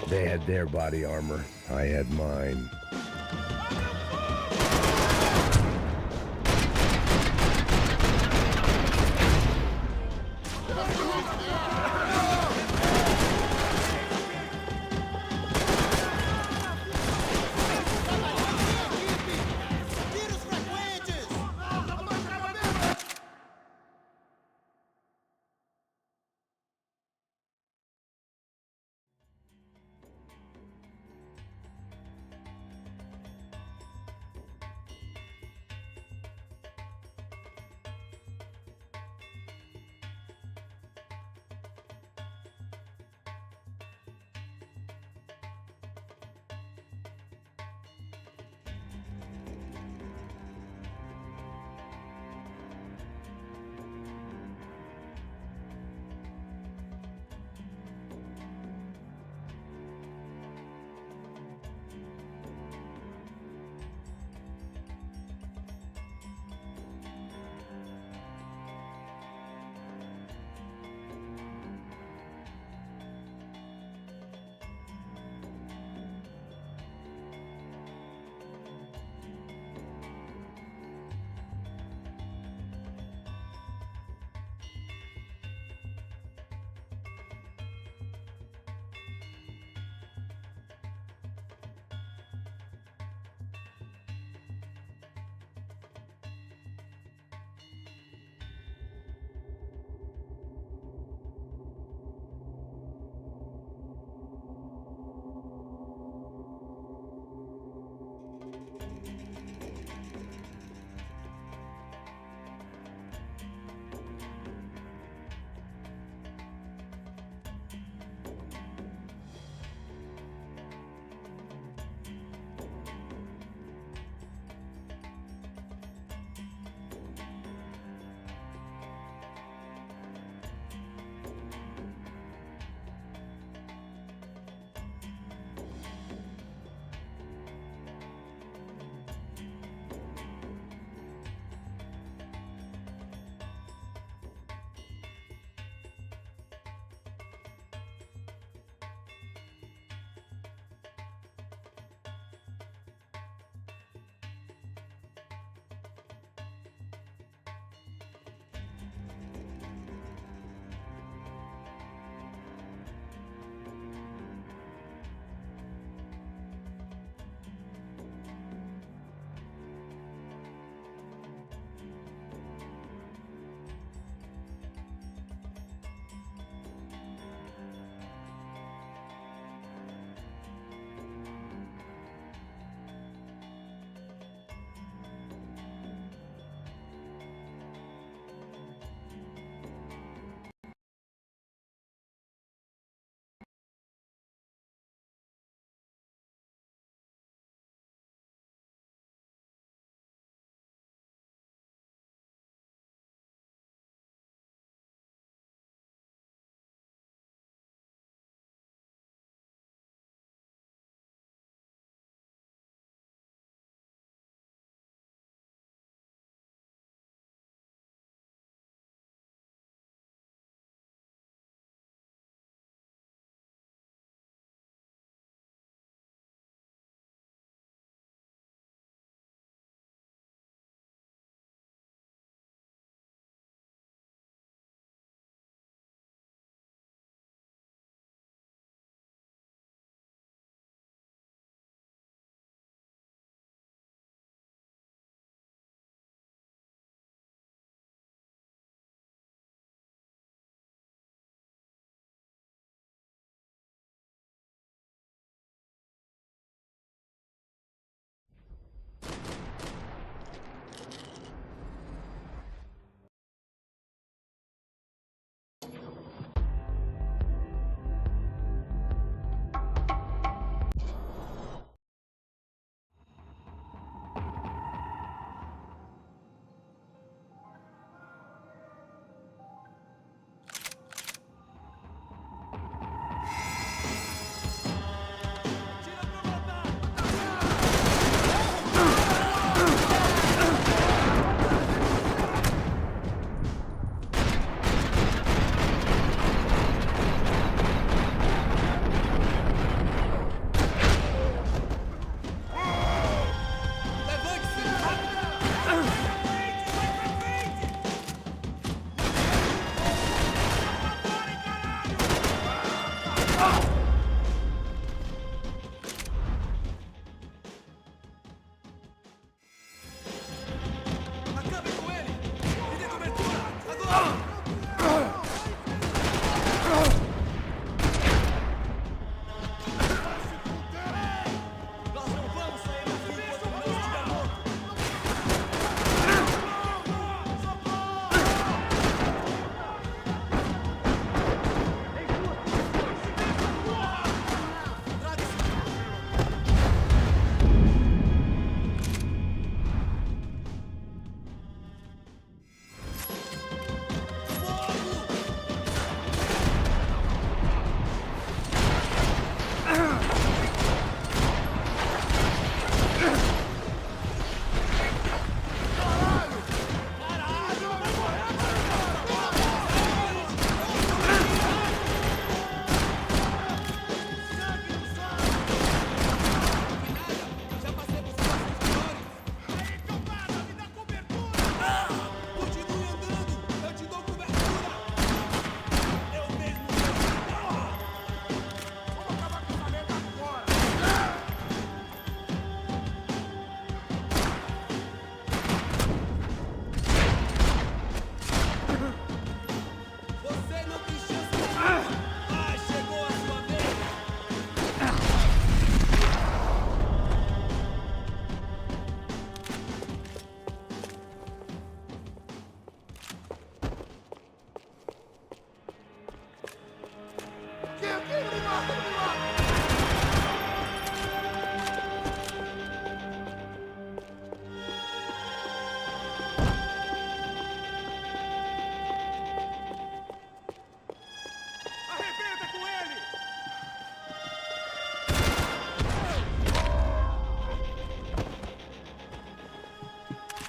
S3: They had their body armor. I had mine.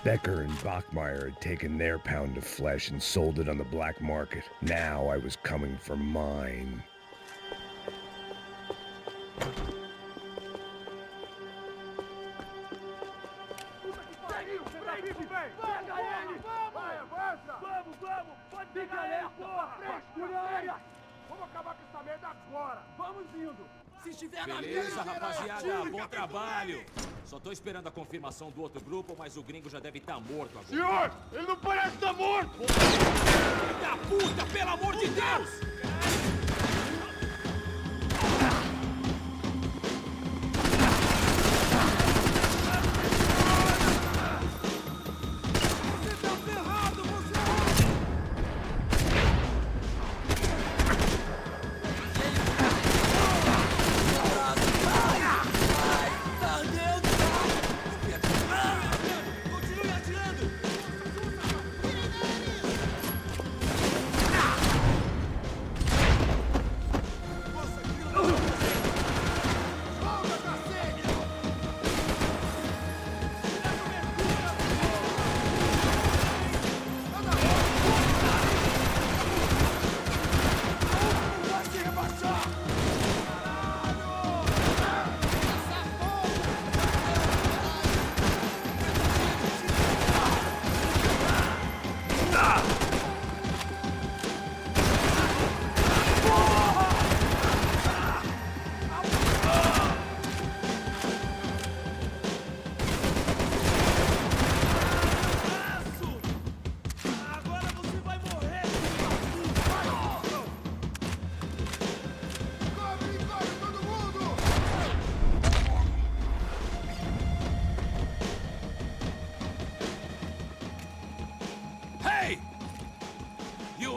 S3: Becker and Bachmeyer had taken their pound of flesh and sold it on the black market. Now I was coming for mine.
S15: Beleza, rapaziada, bom trabalho. Só tô esperando a confirmação do outro grupo, mas o gringo já deve estar morto agora.
S9: Senhor, ele não parece estar morto!
S15: Filho da puta, pelo amor de Deus!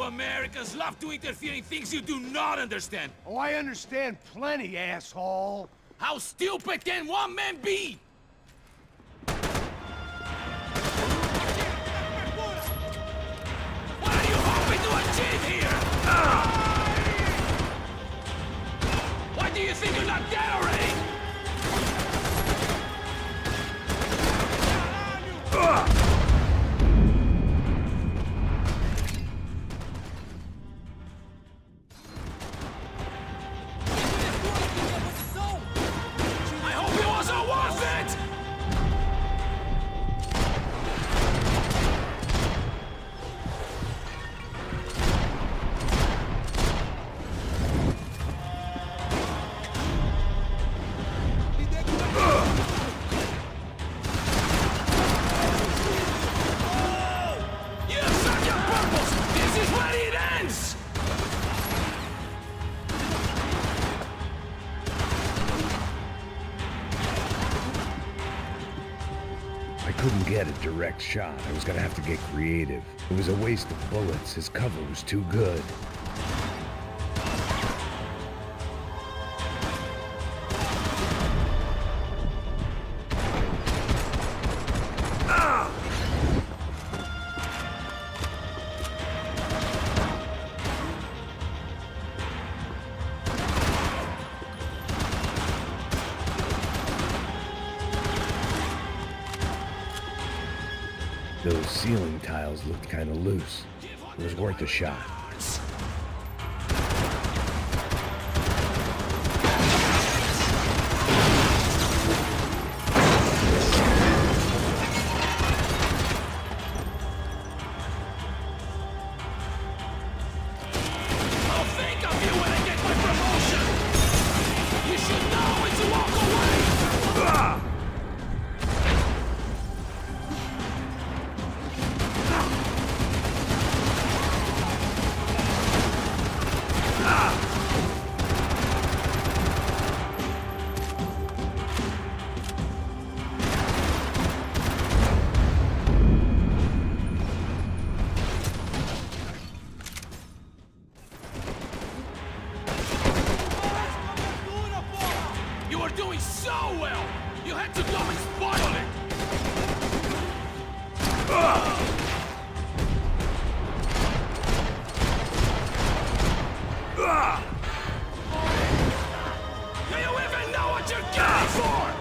S15: Americans love to interfere in things you do not understand.
S4: Oh, I understand plenty, asshole.
S15: How stupid can one man be? What are you hoping to achieve here? Why do you think you're not dead already?
S3: Get a direct shot. I was gonna have to get creative. It was a waste of bullets. His cover was too good. Those ceiling tiles looked kind of loose. It was worth a shot.
S15: I'll think of you when I get my promotion! You should know when to walk away! You were doing so well! You had to go and spoil it! Do you even know what you're going for?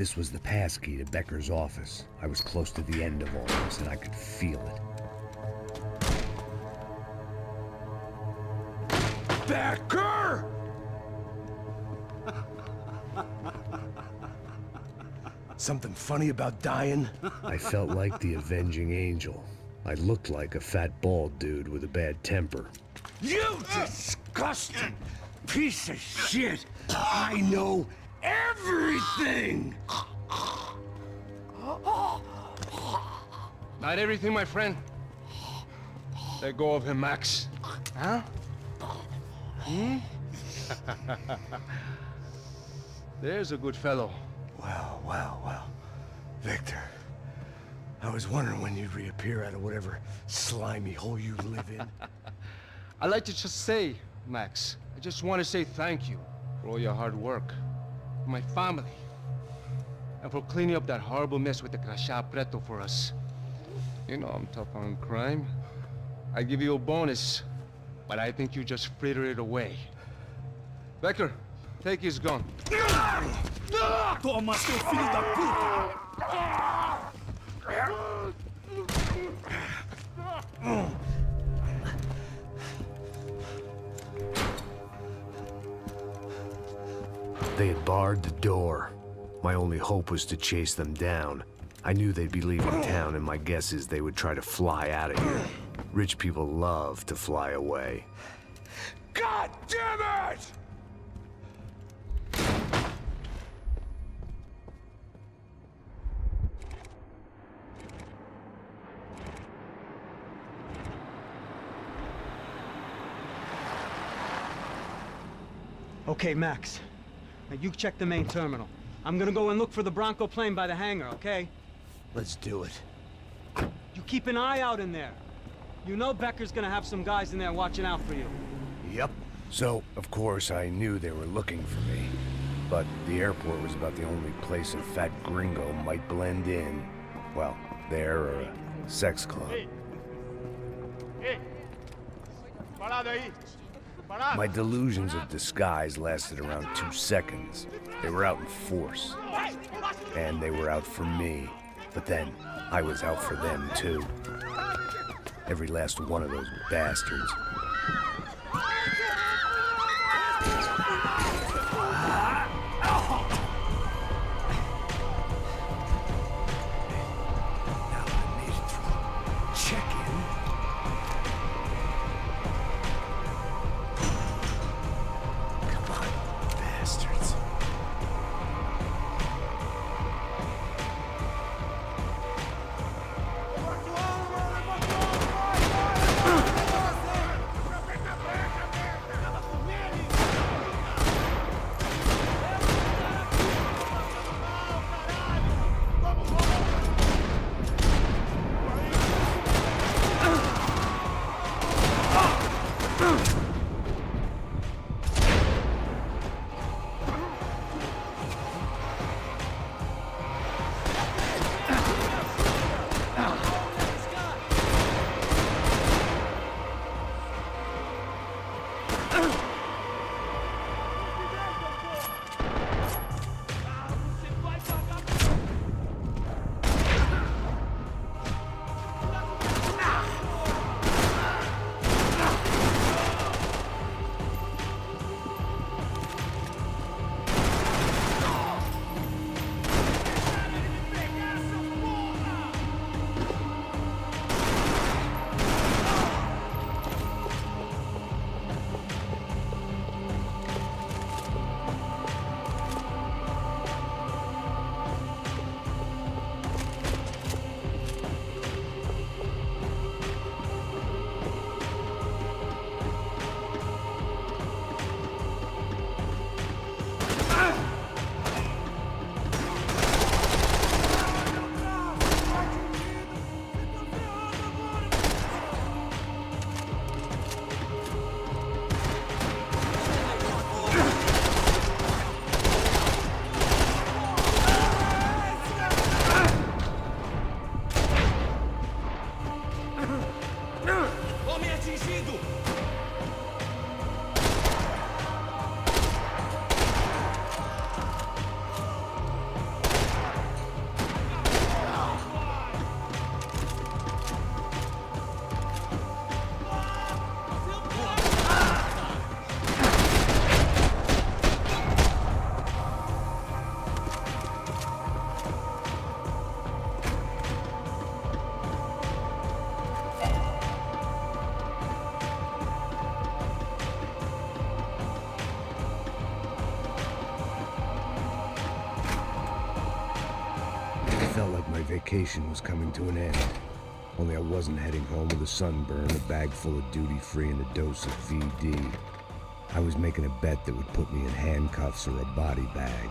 S3: This was the passkey to Becker's office. I was close to the end of all this, and I could feel it.
S4: Becker! Something funny about dying?
S3: I felt like the avenging angel. I looked like a fat bald dude with a bad temper.
S4: You disgusting piece of shit! I know everything!
S9: Not everything, my friend. Let go of him, Max. Huh? Hmm? There's a good fellow.
S4: Well, well, well. Victor, I was wondering when you'd reappear out of whatever slimy hole you live in.
S9: I'd like to just say, Max, I just want to say thank you for all your hard work, for my family, and for cleaning up that horrible mess with the Crachá Preto for us. You know I'm tough on crime. I give you a bonus, but I think you just fritter it away. Becker, take his gun.
S15: Toma, seu filho da puta!
S2: They had barred the door. My only hope was to chase them down. I knew they'd be leaving town, and my guess is they would try to fly out of here. Rich people love to fly away.
S4: God damn it!
S6: Okay, Max. Now you check the main terminal. I'm gonna go and look for the Bronco plane by the hangar, okay?
S4: Let's do it.
S6: You keep an eye out in there. You know Becker's gonna have some guys in there watching out for you.
S4: Yep.
S3: So, of course, I knew they were looking for me. But the airport was about the only place a fat gringo might blend in. Well, there or a sex club. My delusions of disguise lasted around 2 seconds. They were out in force. And they were out for me. But then, I was out for them too. Every last one of those bastards. vacation was coming to an end. Only I wasn't heading home with a sunburn, a bag full of duty-free, and a dose of VD. I was making a bet that would put me in handcuffs or a body bag.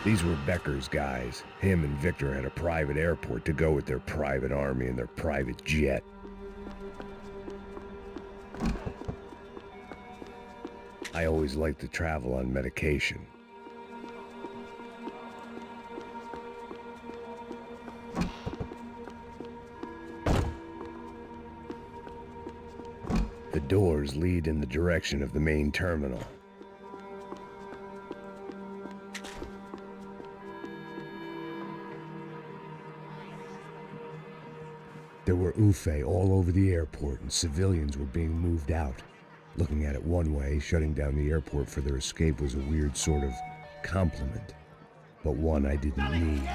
S3: These were Becker's guys. Him and Victor had a private airport to go with their private army and their private jet. I always liked to travel on medication. The doors lead in the direction of the main terminal. There were UFE all over the airport, and civilians were being moved out. Looking at it one way, shutting down the airport for their escape was a weird sort of compliment, but one I didn't need.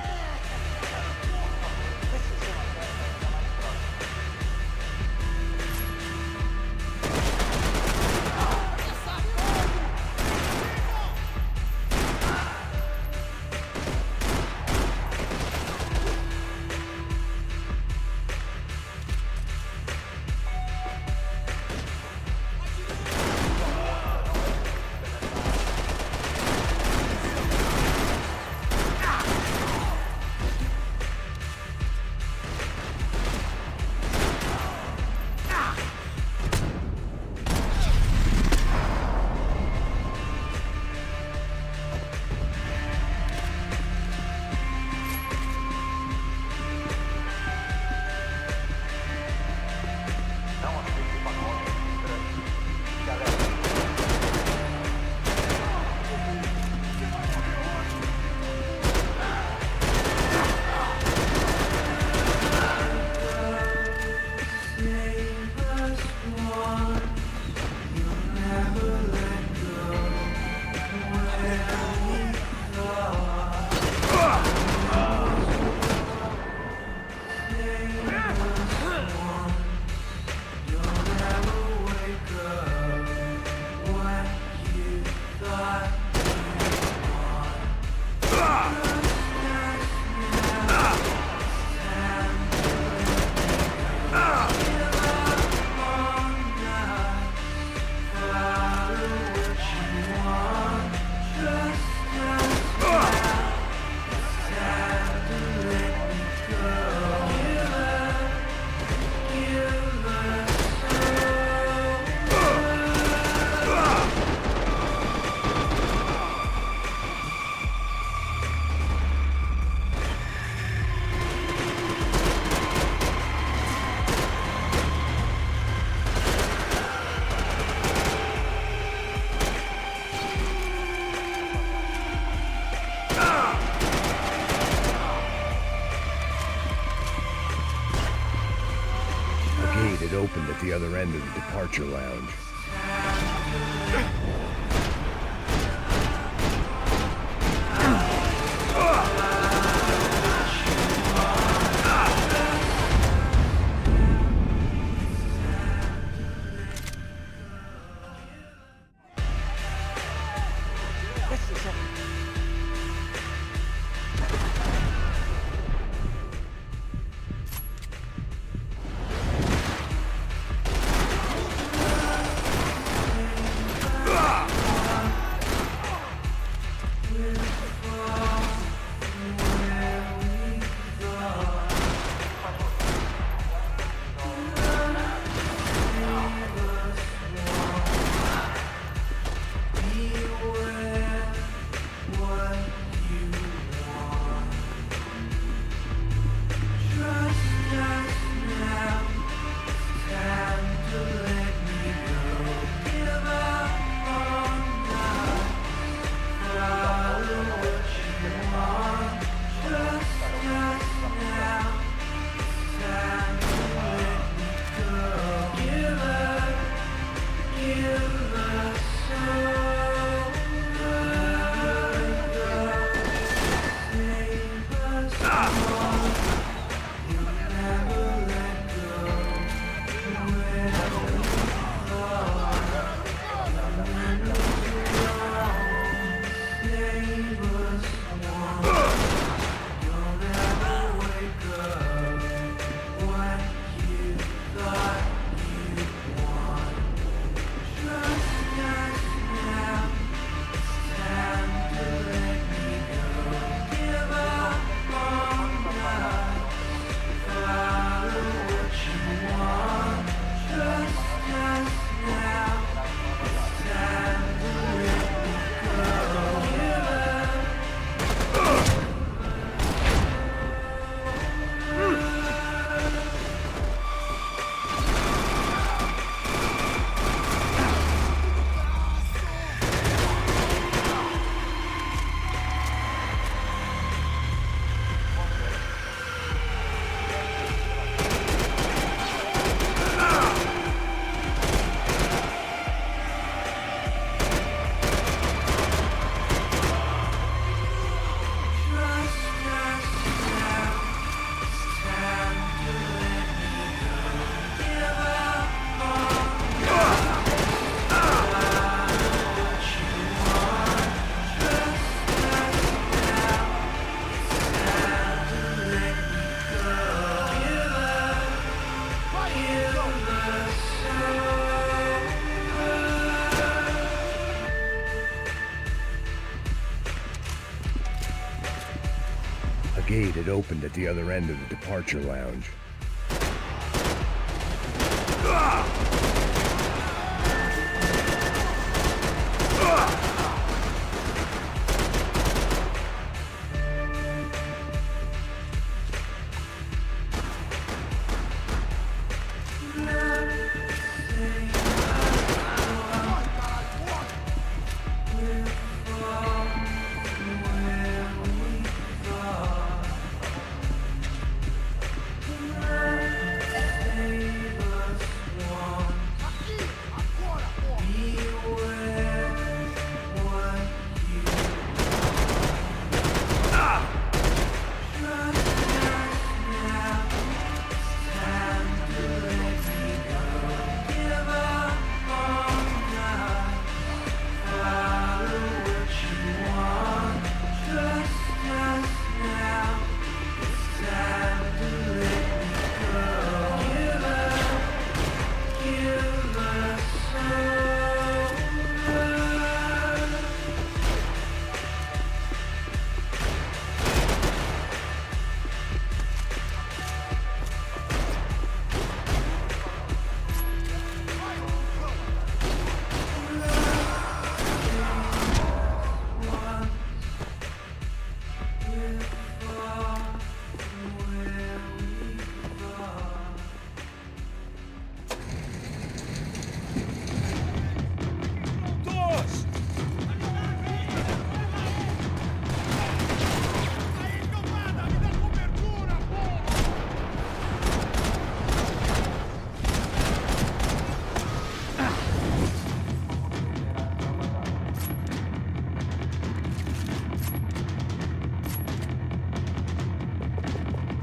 S3: It opened at the other end of the departure lounge. had opened at the other end of the departure lounge.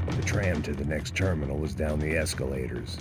S3: The tram to the next terminal was down the escalators.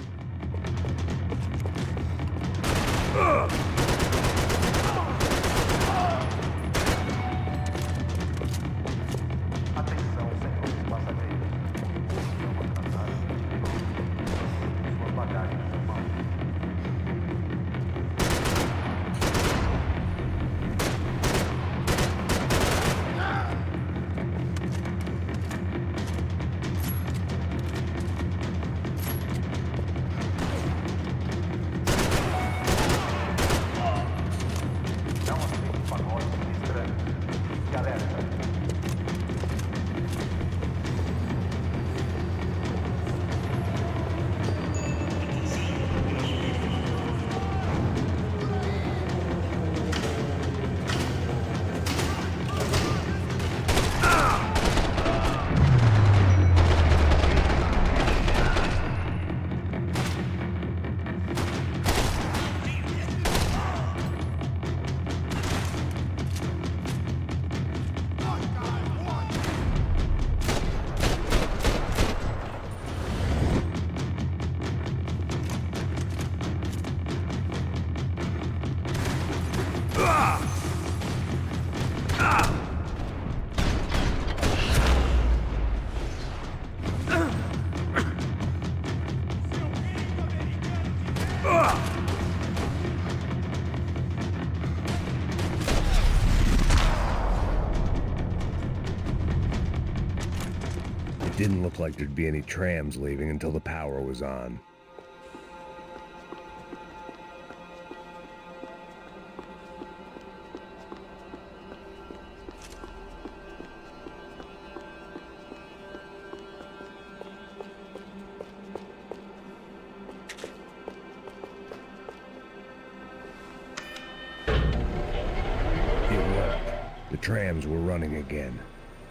S3: It didn't look like there'd be any trams leaving until the power was on. The trams were running again.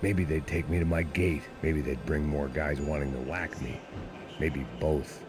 S3: Maybe they'd take me to my gate. Maybe they'd bring more guys wanting to whack me. Maybe both.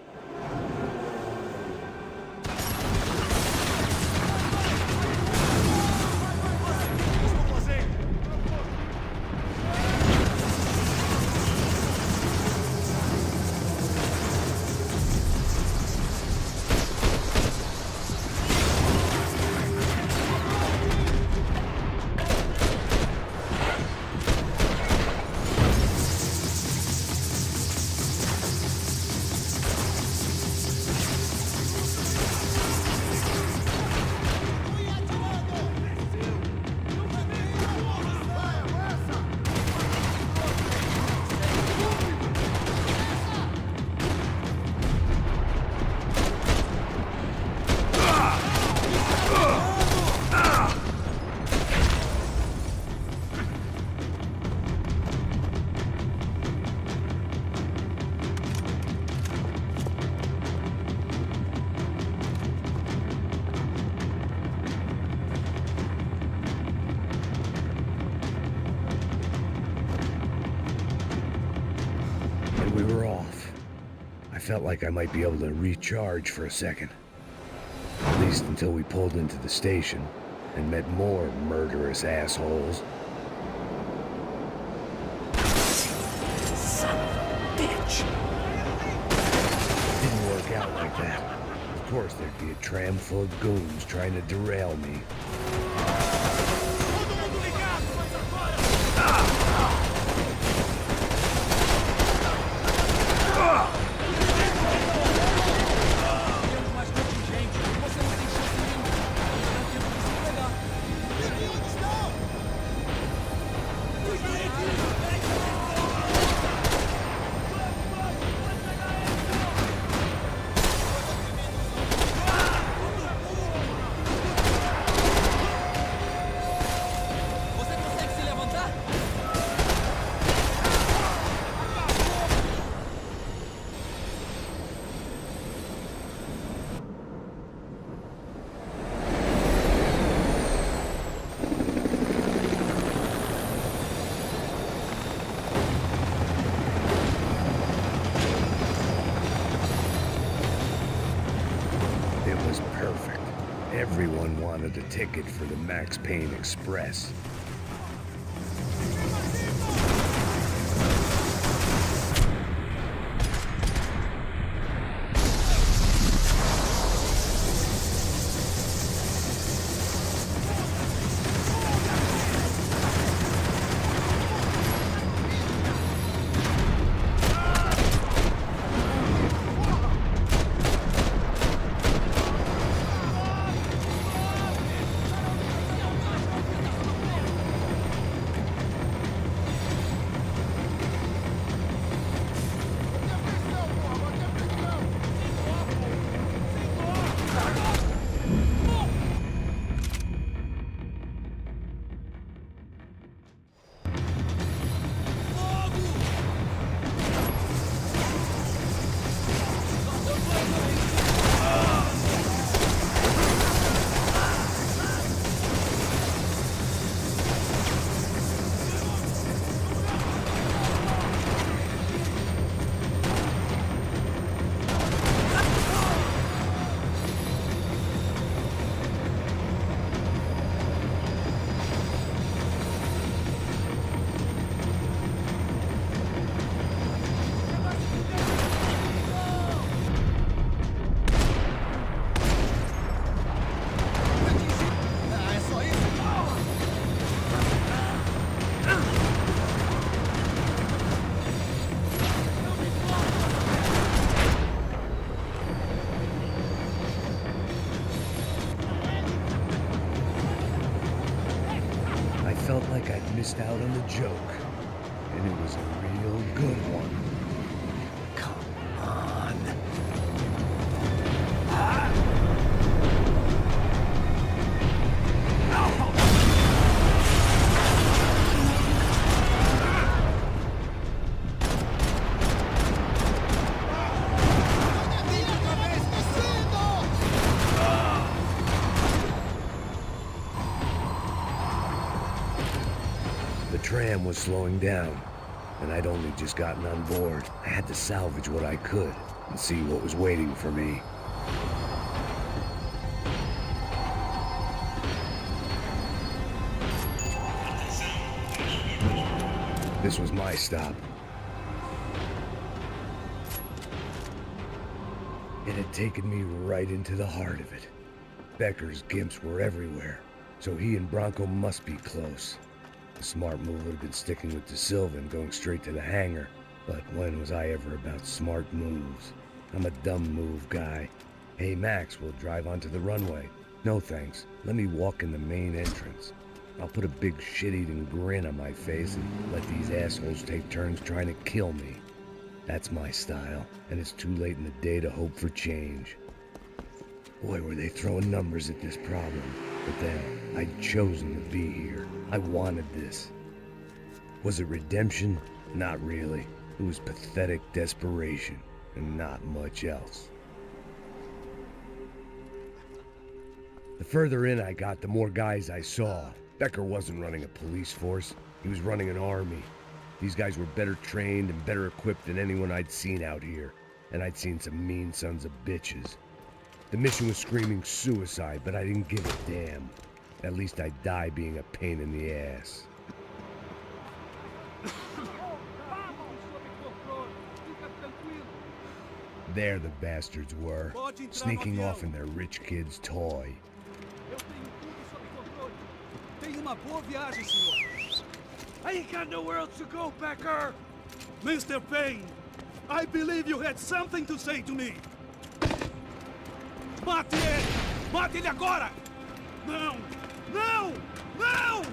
S3: and we were off. I felt like I might be able to recharge for a second. At least until we pulled into the station and met more murderous assholes.
S4: Son of a bitch!
S3: Didn't work out like that. Of course, there'd be a tram full of goons trying to derail me. Everyone wanted a ticket for the Max Payne Express. Felt like I'd missed out on a joke, and it was a real good one. Come on. The tram was slowing down, and I'd only just gotten on board. I had to salvage what I could and see what was waiting for me. This was my stop. It had taken me right into the heart of it. Becker's gimps were everywhere, so he and Bronco must be close. The smart move would have been sticking with De Silva and going straight to the hangar. But when was I ever about smart moves? I'm a dumb move guy. Hey Max, we'll drive onto the runway. No thanks. Let me walk in the main entrance. I'll put a big shit-eating grin on my face and let these assholes take turns trying to kill me. That's my style, and it's too late in the day to hope for change. Boy, were they throwing numbers at this problem. But then, I'd chosen to be here. I wanted this. Was it redemption? Not really. It was pathetic desperation, and not much else. The further in I got, the more guys I saw. Becker wasn't running a police force. He was running an army. These guys were better trained and better equipped than anyone I'd seen out here. And I'd seen some mean sons of bitches. The mission was screaming suicide, but I didn't give a damn. At least I'd die being a pain in the ass. There the bastards were, sneaking off in their rich kid's toy.
S9: Tenha uma boa viagem, senhor. I ain't got nowhere else to go, Becker. Mr. Payne, I believe you had something to say to me. Mate ele! Mate ele agora! Não! Não! Não!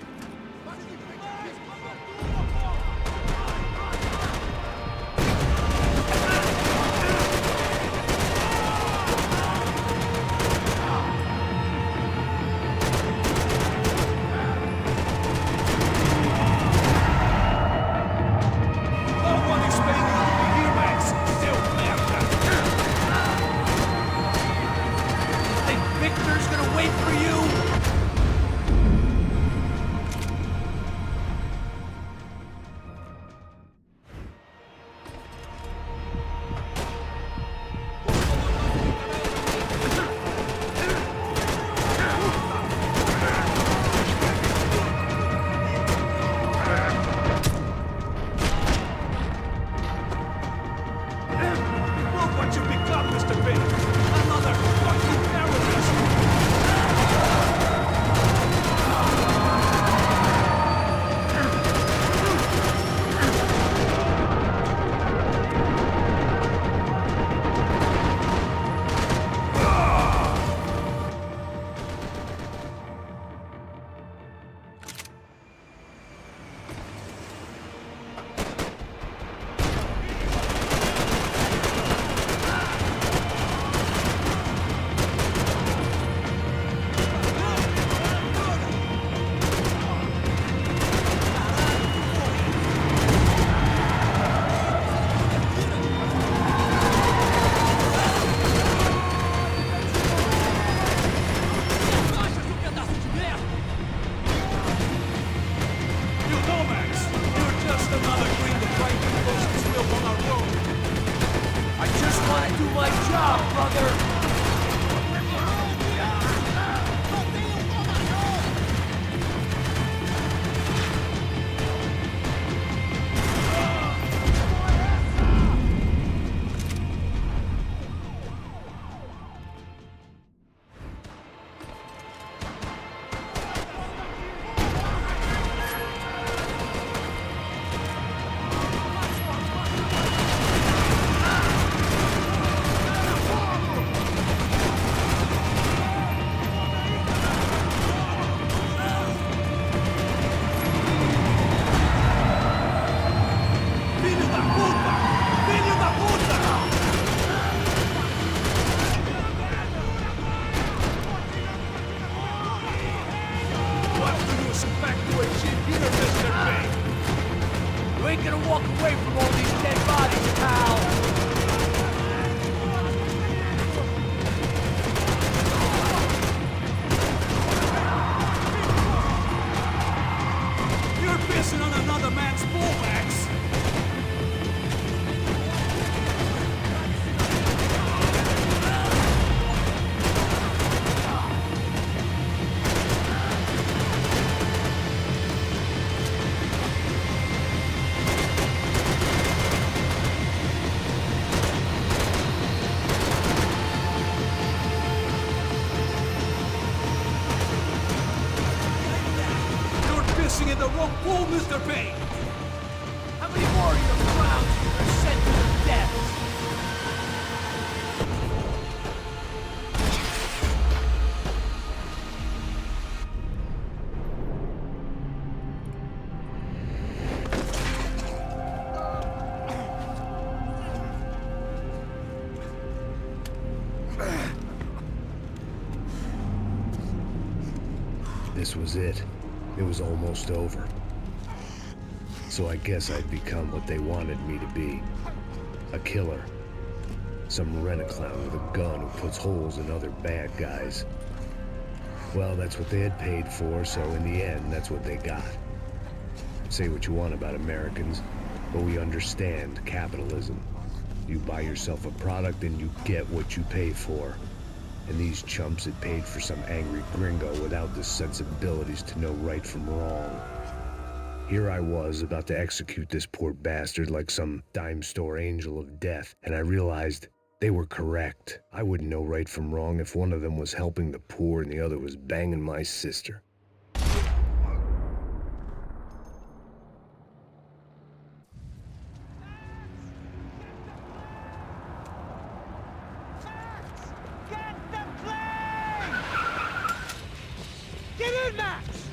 S15: In the wrong pool, Mr. Payne! How many more of your clowns are sent to their death?
S3: This was it. It was almost over. So I guess I'd become what they wanted me to be. A killer. Some rent-a-clown with a gun who puts holes in other bad guys. Well, that's what they had paid for, so in the end, that's what they got. Say what you want about Americans, but we understand capitalism. You buy yourself a product and you get what you pay for. And these chumps had paid for some angry gringo without the sensibilities to know right from wrong. Here I was about to execute this poor bastard like some dime store angel of death, and I realized they were correct. I wouldn't know right from wrong if one of them was helping the poor and the other was banging my sister.
S13: Get in, Max!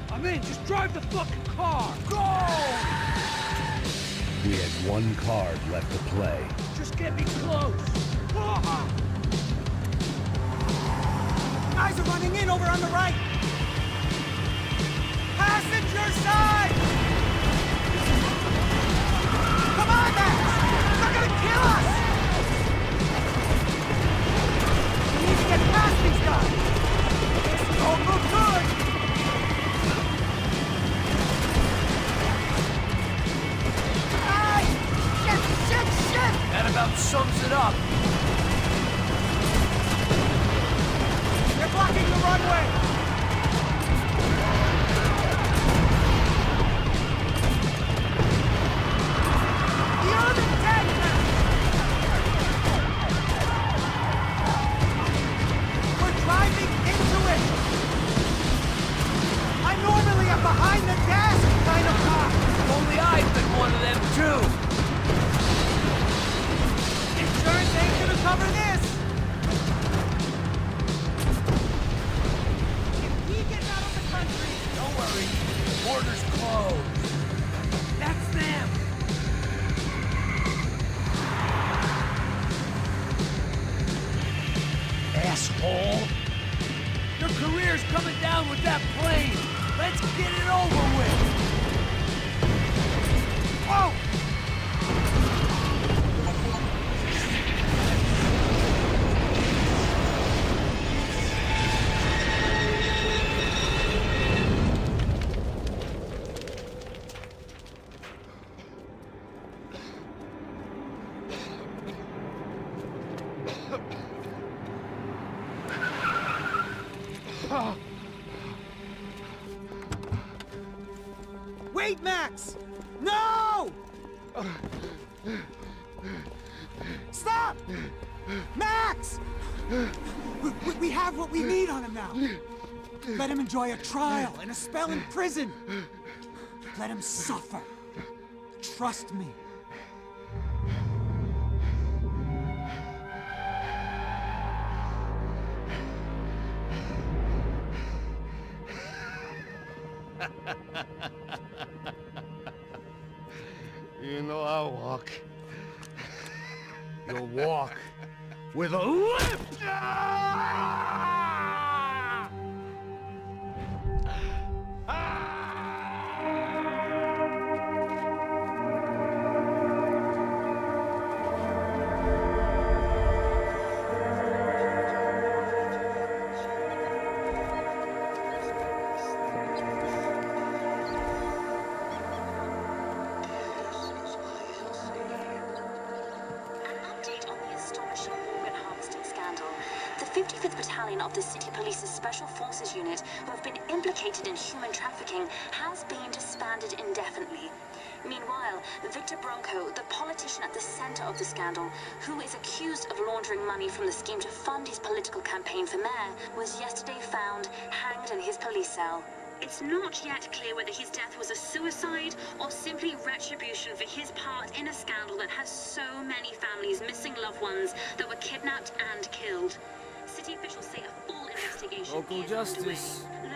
S13: I'm in. Just drive the fucking car. Go!
S3: We had one card left to play.
S13: Just get me close. Guys are running in over on the right. Passenger side! Come on, Max! They're gonna kill us! We need to get past these guys! This don't look good! Ay! Shit! That about sums it up. They're blocking the runway! Behind the desk, kind of cop! Only I've been one of them, too! Insurance ain't gonna cover this! If we get out of the country... Don't worry, border's closed. That's them! Asshole! Your career's coming down with that plane! Let's get it over with! Whoa! Wait, Max! No! Stop! Max! We have what we need on him now. Let him enjoy a trial and a spell in prison. Let him suffer. Trust me.
S9: You know I'll walk. You'll walk with a lift!
S16: The 55th Battalion of the City Police's Special Forces Unit, who have been implicated in human trafficking, has been disbanded indefinitely. Meanwhile, Victor Bronco, the politician at the center of the scandal, who is accused of laundering money from the scheme to fund his political campaign for mayor, was yesterday found hanged in his police cell. It's not yet clear whether his death was a suicide or simply retribution for his part in a scandal that has so many families missing loved ones that were kidnapped and killed. City officials say a full investigation
S11: Local
S16: is
S11: justice.
S16: underway.